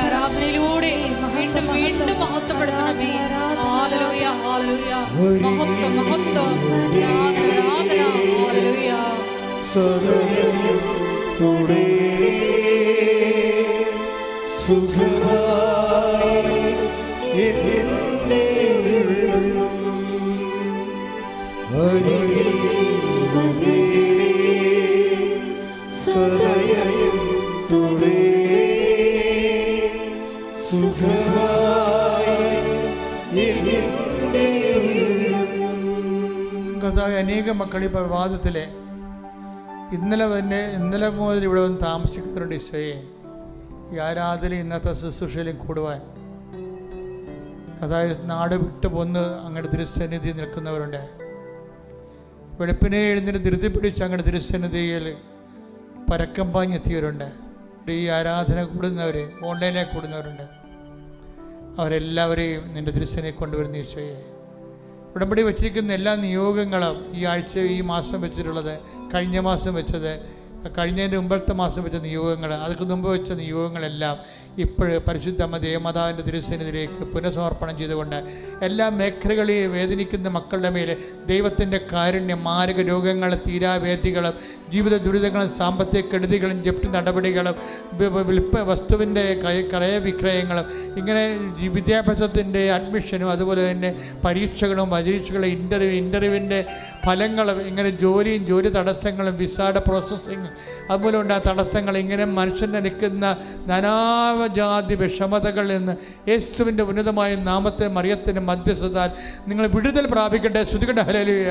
ആരാധനയിലൂടെ വീണ്ടും വീണ്ടും മഹത്വപ്പെടുത്തണമേ. ഹല്ലേലൂയ, ഹല്ലേലൂയ, മഹത്വം, മഹത്വം, ആരാധന, ഹല്ലേലൂയ. സദയത്തോടെ സുഖമായി എന്നെ അരികിൽ വന്നേടേ. സദയത്തോടെ സുഖമായി എന്നെ. കർത്താവേ, അനേക മക്കൾ ഈ പ്രഭാതത്തിലെ ഇന്നലെ മുതൽ ഇവിടെ വന്ന് താമസിക്കുന്നുണ്ട് ഈശോയെ. ഈ ആരാധന ഇന്നത്തെ ശുശ്രൂഷയിലും കൂടുവാൻ, അതായത് നാട് വിട്ടു പോന്ന് അങ്ങയുടെ തിരുസന്നിധി നിൽക്കുന്നവരുണ്ട്. വെളുപ്പിനെ എഴുന്നേറ്റ് ധൃതി പിടിച്ച് അങ്ങയുടെ തിരുസന്നിധിയിൽ പരക്കം പാഞ്ഞെത്തിയവരുണ്ട്. ഈ ആരാധന കൂടുന്നവർ, ഓൺലൈനിൽ കൂടുന്നവരുണ്ട്. അവരെല്ലാവരെയും നിൻ്റെ തിരുസന്നിധിയിൽ കൊണ്ടുവരുന്ന ഈശോയെ. ഉടമ്പടി വെച്ചിരിക്കുന്ന എല്ലാ നിയോഗങ്ങളും ഈ ആഴ്ച, ഈ മാസം വെച്ചിട്ടുള്ളത്, കഴിഞ്ഞ മാസം വെച്ചത്, കഴിഞ്ഞതിൻ്റെ മുമ്പത്തെ മാസം വെച്ച നിയോഗങ്ങൾ, അതൊക്കെ മുമ്പ് വെച്ച നിയോഗങ്ങളെല്ലാം ഇപ്പോൾ പരിശുദ്ധ അമ്മ ദേവമാതാവിൻ്റെ തിരുസന്നിധിയിലേക്ക് പുനഃസമർപ്പണം ചെയ്തുകൊണ്ട് എല്ലാ മേഖലകളിൽ വേദനിക്കുന്ന മക്കളുടെ മേലെ ദൈവത്തിൻ്റെ കാരുണ്യം, മാരക രോഗങ്ങൾ, തീരാവേദികളും ജീവിത ദുരിതങ്ങളും സാമ്പത്തിക കെടുതികളും ജപ്തി നടപടികളും വസ്തുവിൻ്റെ ക്രയവിക്രയങ്ങളും ഇങ്ങനെ വിദ്യാഭ്യാസത്തിൻ്റെ അഡ്മിഷനും അതുപോലെ തന്നെ പരീക്ഷകളും ഇൻ്റർവ്യൂവിൻ്റെ ഫലങ്ങളും ഇങ്ങനെ ജോലി തടസ്സങ്ങളും വിസയുടെ പ്രോസസ്സിങ് അതുപോലെ ഉണ്ടായ തടസ്സങ്ങൾ, ഇങ്ങനെ മനുഷ്യൻ്റെ നിൽക്കുന്ന നാനാജാതി വിഷമതകളിൽ നിന്ന് യേശുവിൻ്റെ ഉന്നതമായ നാമത്തെ മറിയത്തിൻ്റെ മധ്യസ്ഥതാൽ നിങ്ങൾ വിടുതൽ പ്രാപിക്കട്ടെ. ശ്രുതികട്ടെ. ഹല്ലേലൂയ.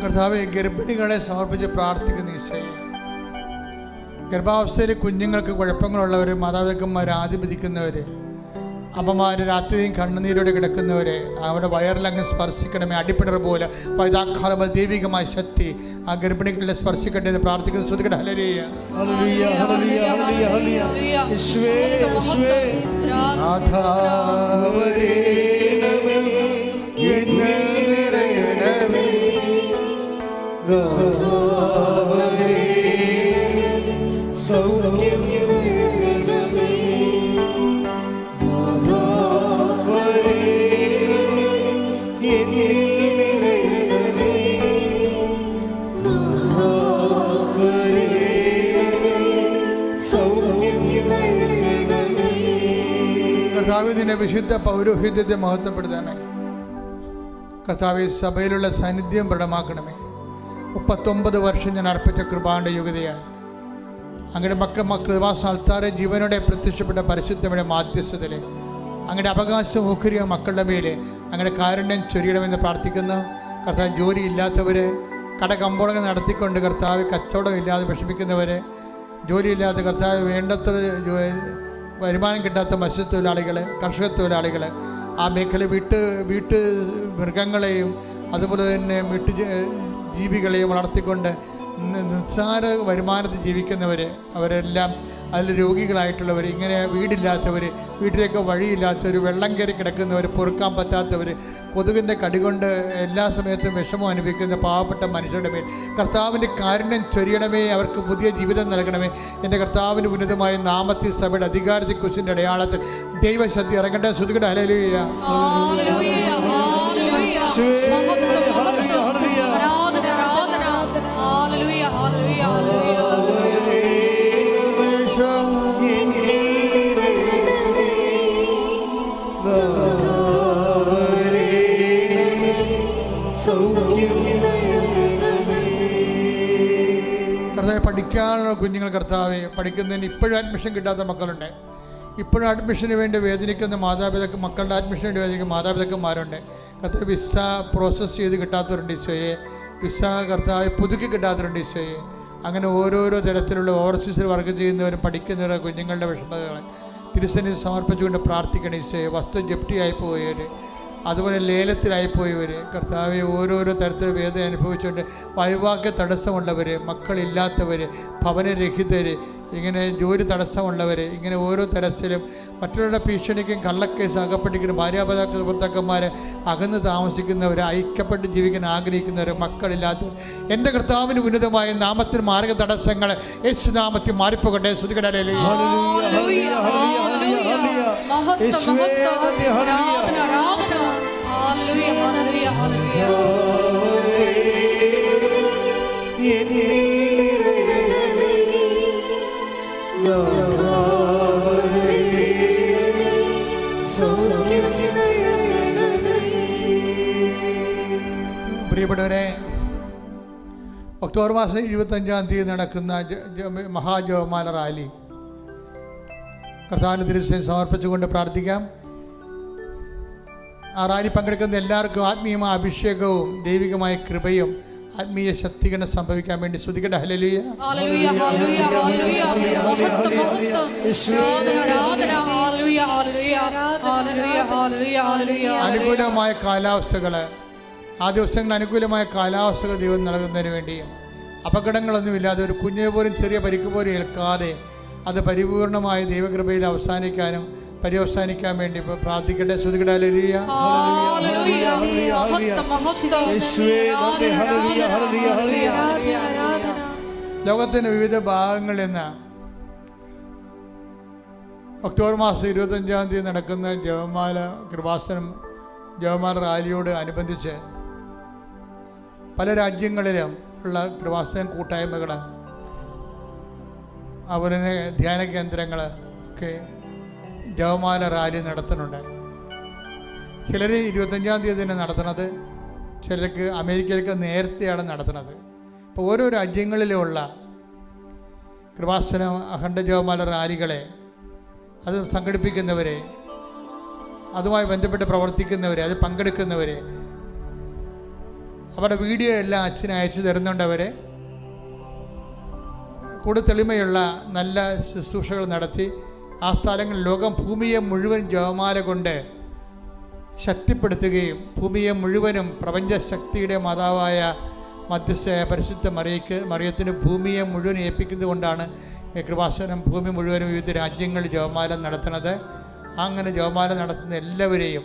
കർത്താവേ, ഗർഭിണികളെ സമർപ്പിച്ച് പ്രാർത്ഥിക്കുന്ന ഈശോയെ, ഗർഭാവസ്ഥയിൽ കുഞ്ഞുങ്ങൾക്ക് കുഴപ്പങ്ങളുള്ളവർ, മാതാപിതാക്കന്മാർ ആധിപതിക്കുന്നവർ, അമ്മമാർ രാത്രിയും കണ്ണുനീരോടെ കിടക്കുന്നവരെ അവിടെ വയറിലങ്ങ് സ്പർശിക്കണമേ. അടിപ്പിണർ പോലെ പൈതാക്കാലം ദൈവികമായ ശക്തി ആ ഗർഭിണികളെ സ്പർശിക്കട്ടെ എന്ന് പ്രാർത്ഥിക്കുന്ന. ശ്രുതികട്ടെ. ഹല്ലേലൂയ. കർത്താവേ, നിന്റെ വിശുദ്ധ പൗരോഹിത്യത്തെ മഹത്വപ്പെടുത്തണമേ. കർത്താവേ, സഭയിലുള്ള സാന്നിധ്യം പ്രകടമാക്കണമേ. 39 വർഷം ഞാൻ അർപ്പിച്ച കൃപാന്റെ യോഗ്യതയാൽ അങ്ങയുടെ കൃപാസ ആൾത്താരെ ജീവനോടെ പ്രത്യക്ഷപ്പെട്ട പരിശുദ്ധയുടെ മാധ്യസ്ഥതയിൽ അങ്ങയുടെ അവകാശം ഓഹരിയ മക്കളുടെ മേലെ അങ്ങയുടെ കാരുണ്യം ചൊരിയണമെന്ന് പ്രാർത്ഥിക്കുന്നു. കർത്താവ്, ജോലിയില്ലാത്തവർ, കടകമ്പോളങ്ങൾ നടത്തിക്കൊണ്ട് കർത്താവ് കച്ചവടമില്ലാതെ വിഷമിക്കുന്നവർ, ജോലിയില്ലാത്ത കർത്താവ് വേണ്ടത്ര വരുമാനം കിട്ടാത്ത മത്സ്യത്തൊഴിലാളികൾ, കർഷക തൊഴിലാളികൾ, ആ മേഖല വീട്ട് മൃഗങ്ങളെയും അതുപോലെ തന്നെ ജീവികളെയും വളർത്തിക്കൊണ്ട് നിസ്സാര വരുമാനത്തിൽ ജീവിക്കുന്നവർ, അവരെല്ലാം അതിൽ രോഗികളായിട്ടുള്ളവർ, ഇങ്ങനെ വീടില്ലാത്തവർ, വീട്ടിലേക്ക് വഴിയില്ലാത്തവർ, വെള്ളം കയറി കിടക്കുന്നവർ, പൊറുക്കാൻ പറ്റാത്തവർ, കൊതുകിൻ്റെ കടികൊണ്ട് എല്ലാ സമയത്തും വിഷമം അനുഭവിക്കുന്ന പാവപ്പെട്ട മനുഷ്യരുടെ മേൽ കർത്താവിൻ്റെ കാരുണ്യം ചൊരിയണമേ. അവർക്ക് പുതിയ ജീവിതം നൽകണമേ. എൻ്റെ കർത്താവിൻ്റെ ഉന്നതമായ നാമത്തിൽ സഭയുടെ അധികാരത്തിൽ കുരിശിൻ്റെ അടയാളത്തിൽ ദൈവശക്തി ഇറങ്ങട്ടെ. ശ്രുതികട്ടെ. ഹല്ലേലൂയ. കർത്താവെ, പഠിക്കാനുള്ള കുഞ്ഞുങ്ങൾ, കർത്താവെ, പഠിക്കുന്നതിന് ഇപ്പോഴും അഡ്മിഷൻ കിട്ടാത്ത മക്കളുണ്ട്. ഇപ്പോഴും അഡ്മിഷന് വേണ്ടി വേദനിക്കുന്ന മക്കളുടെ അഡ്മിഷന് വേണ്ടി വേദനിക്കുന്ന മാതാപിതാക്കന്മാരുണ്ട്. കർത്താവ്, വിസ പ്രോസസ്സ് ചെയ്ത് കിട്ടാത്തവരുണ്ട് ഈശോയെ. വിസ കർത്താവ് പുതുക്കി കിട്ടാത്തവരുണ്ട് ഈശോയെ. അങ്ങനെ ഓരോരോ തരത്തിലുള്ള ഓവർസീസിൽ വർക്ക് ചെയ്യുന്നവരും പഠിക്കുന്നവരും കുഞ്ഞുങ്ങളുടെ വിഷമതകൾ തിരുസന്നിധി സമർപ്പിച്ചുകൊണ്ട് പ്രാർത്ഥിക്കണം ഈശോയെ. വസ്തു ജപ്തിയായി പോയവർ, അതുപോലെ ലേലത്തിലായിപ്പോയവർ, കർത്താവെ, ഓരോരോ തരത്തിൽ വേദന അനുഭവിച്ചുകൊണ്ട് വൈവാഹിക തടസ്സമുള്ളവർ, മക്കളില്ലാത്തവർ, ഭവനരഹിതർ, ഇങ്ങനെ ജോലി തടസ്സമുള്ളവർ, ഇങ്ങനെ ഓരോ തരത്തിലും മറ്റുള്ള ഭീഷണിക്കും കള്ളക്കേസ് അകപ്പെട്ടിരിക്കുന്ന ഭർത്താക്കന്മാർ, അകന്ന് താമസിക്കുന്നവർ, ഐക്യപ്പെട്ട് ജീവിക്കാൻ ആഗ്രഹിക്കുന്നവർ, മക്കളില്ലാത്തവർ, എൻ്റെ കർത്താവിന് ഉന്നതമായ നാമത്തിൽ മാർഗ തടസ്സങ്ങൾ യേശുനാമത്തിൽ മാറിപ്പോകട്ടെ. ശ്രുതികടലേ. മഹത്വം യേശുവേ മഹത്വം നന്ദി. ആരാധന ആരാധന ഹല്ലേലൂയ ഹല്ലേലൂയ ഹല്ലേലൂയ എന്നിൽ നിറയണമേ നാഥാ വരേണമേ സൗഖ്യം നൽകണമേ. പ്രിയപ്പെട്ടവരെ, ഒക്ടോബർ മാസം 25 നടക്കുന്ന മഹാജപമാല റാലി കർത്താവിൻ്റെ തിരുസേന സമർപ്പിച്ചുകൊണ്ട് പ്രാർത്ഥിക്കാം. ആ റാലി പങ്കെടുക്കുന്ന എല്ലാവർക്കും ആത്മീയമായ അഭിഷേകവും ദൈവികമായ കൃപയും ആത്മീയ ശക്തികളും സംഭവിക്കാൻ വേണ്ടി സ്തുതിക്കട്ടെ. ഹല്ലേലൂയ ഹല്ലേലൂയ ഹല്ലേലൂയ ഹല്ലേലൂയ മഹത്വം മഹത്വം ആരാധന ഹല്ലേലൂയ ഹല്ലേലൂയ ഹല്ലേലൂയ ഹല്ലേലൂയ ഹല്ലേലൂയ. അനുകൂലമായ കാലാവസ്ഥകൾ, ആ ദിവസങ്ങളിൽ അനുകൂലമായ കാലാവസ്ഥകൾ ദൈവം നൽകുന്നതിന് വേണ്ടിയും അപകടങ്ങളൊന്നുമില്ലാതെ ഒരു കുഞ്ഞിനെ പോലും ചെറിയ പരിക്ക് പോലും ഏൽക്കാതെ അത് പരിപൂർണമായ ദൈവകൃപയിൽ അവസാനിക്കാനും പര്യവസാനിക്കാൻ വേണ്ടി ഇപ്പോൾ പ്രാർത്ഥിക്കട്ടെ. സ്തുതിക്കട്ടെ. ഹല്ലേലൂയ ഹല്ലേലൂയ മഹത്വം മഹത്വം ആരാധന. ലോകത്തിൻ്റെ വിവിധ ഭാഗങ്ങളിൽ നിന്ന് ഒക്ടോബർ മാസം 25 നടക്കുന്ന ജപമാല കൃപാസനം ജപമാല റാലിയോട് അനുബന്ധിച്ച് പല രാജ്യങ്ങളിലും ഉള്ള കൃപാസനം കൂട്ടായ്മകൾ, അതുപോലെ തന്നെ ധ്യാന കേന്ദ്രങ്ങൾ ഒക്കെ ജപമാല റാലി നടത്തുന്നുണ്ട്. ചിലർ 25 തീയതി തന്നെ നടത്തുന്നത്, ചിലർക്ക് അമേരിക്കയിലേക്ക് നേരത്തെയാണ് നടത്തുന്നത്. ഇപ്പോൾ ഓരോ രാജ്യങ്ങളിലുമുള്ള കൃപാസന അഖണ്ഡ ജപമാല റാലികളെ, അത് സംഘടിപ്പിക്കുന്നവരെ, അതുമായി ബന്ധപ്പെട്ട് പ്രവർത്തിക്കുന്നവരെ, അത് പങ്കെടുക്കുന്നവരെ, അവരുടെ വീഡിയോ എല്ലാം അച്ഛന് അയച്ചു തരുന്നുണ്ടവരെ കൂടുതൽ തെളിമയുള്ള നല്ല ശുശ്രൂഷകൾ നടത്തി ആ സ്ഥലങ്ങളിൽ ലോകം ഭൂമിയെ മുഴുവൻ ജപമാല കൊണ്ട് ശക്തിപ്പെടുത്തുകയും ഭൂമിയെ മുഴുവനും പ്രപഞ്ചശക്തിയുടെ മാതാവായ മധ്യസ്ഥയായ പരിശുദ്ധ മറിയത്തിന് ഭൂമിയെ മുഴുവൻ ഏൽപ്പിക്കുന്നത് കൊണ്ടാണ് കൃപാസനം ഭൂമി മുഴുവനും വിവിധ രാജ്യങ്ങളിൽ ജപമാല നടത്തുന്നത്. അങ്ങനെ ജപമാല നടത്തുന്ന എല്ലാവരെയും,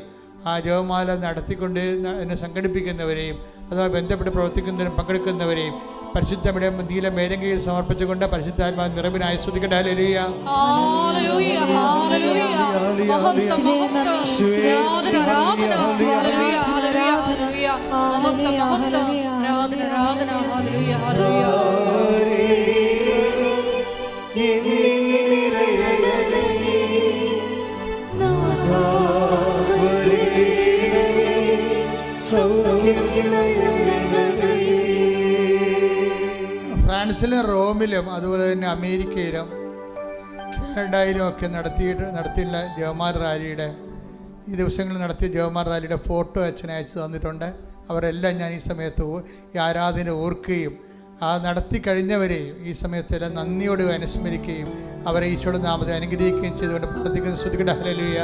ആ ജപമാല നടത്തിക്കൊണ്ട് എന്നെ സംഘടിപ്പിക്കുന്നവരെയും അതുമായി ബന്ധപ്പെട്ട് പ്രവർത്തിക്കുന്നവരും പങ്കെടുക്കുന്നവരെയും പരിശുദ്ധയുടെ നീല മേലങ്കയിൽ സമർപ്പിച്ചുകൊണ്ട് പരിശുദ്ധാത്മാ നിറവിനായി സ്തുതിക്കട്ടെ. ഹല്ലേലൂയ ഹല്ലേലൂയ ഹല്ലേലൂയ മഹത്വം മഹത്വം ആരാധന ആരാധന ഹല്ലേലൂയ ഹല്ലേലൂയ ഹല്ലേലൂയ മഹത്വം മഹത്വം ആരാധന ആരാധന ഹല്ലേലൂയ ഹല്ലേലൂയ. എന്നിൽ നിറയണമേ നാഥാ വരേണമേ സൗഖ്യം നൽകണമേ. ഫ്രാൻസിലും റോമിലും അതുപോലെ തന്നെ അമേരിക്കയിലും കാനഡയിലും ഒക്കെ നടത്തിയുള്ള ജപമാല റാലിയുടെ ഈ ദിവസങ്ങളിൽ നടത്തിയ ജപമാല റാലിയുടെ ഫോട്ടോ അച്ഛൻ അയച്ചു തന്നിട്ടുണ്ട്. അവരെല്ലാം ഞാൻ ഈ സമയത്ത് ഈ ആരാധന ഓർക്കുകയും ആ നടത്തി കഴിഞ്ഞവരെയും ഈ സമയത്തെല്ലാം നന്ദിയോട് അനുസ്മരിക്കുകയും അവരെ ഈശോയുടെ നാമത്തെ അനുഗ്രഹിക്കുകയും ചെയ്തുകൊണ്ട് പ്രാർത്ഥിക്കുന്ന സ്തുതിക്കട്ടെ. ഹല്ലേലൂയ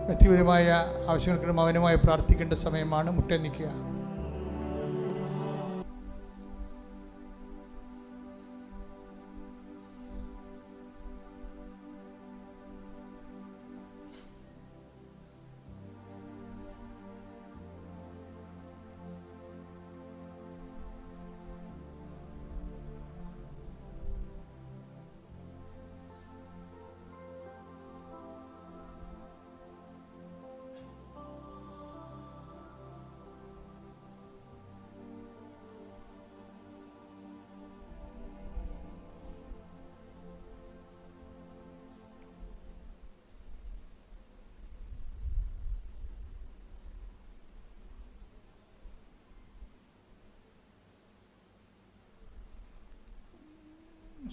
വ്യക്തിപരമായ ആവശ്യങ്ങൾക്ക് മൗനമായി പ്രാർത്ഥിക്കേണ്ട സമയമാണ്. മുട്ടേ നിൽക്കുക.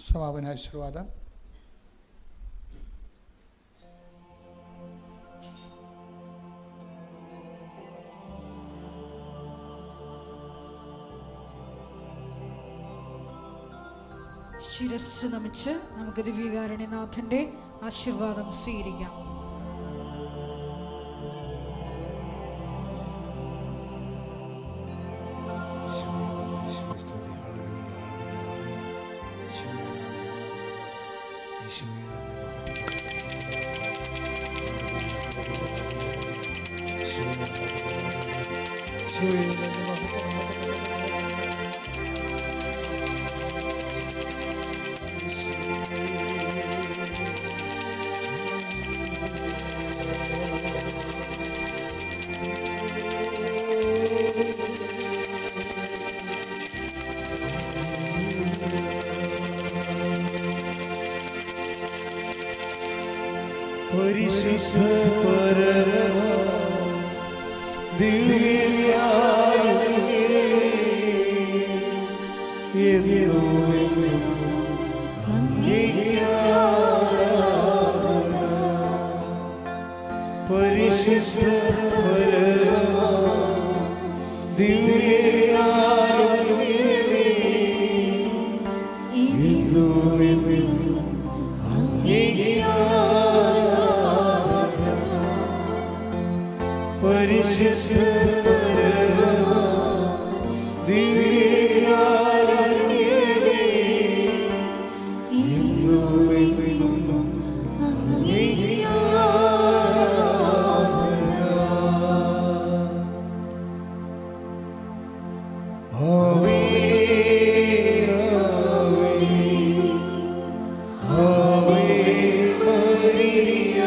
സമാപനാശീർവാദം. ശിരസ് നമിച്ച് നമുക്ക് ദിവ്യകാരുണ്യനാഥന്റെ ആശീർവാദം സ്വീകരിക്കാം. പരിശുദ്ധ പരമ ദിവ്യകാരുണ്യമേ, എന്നും അങ്ങേക്ക് ആരാധന. പരിശുദ്ധ പരമ ദിവ്യകാരുണ്യമേ, എന്നും അങ്ങേക്ക് പരിശുദ്ധ പരമ ദിവ്യകാരുണ്യമേ, എന്നും അങ്ങേക്ക് ആരാധന. ആവേ ആവേ ആവേ മരിയ.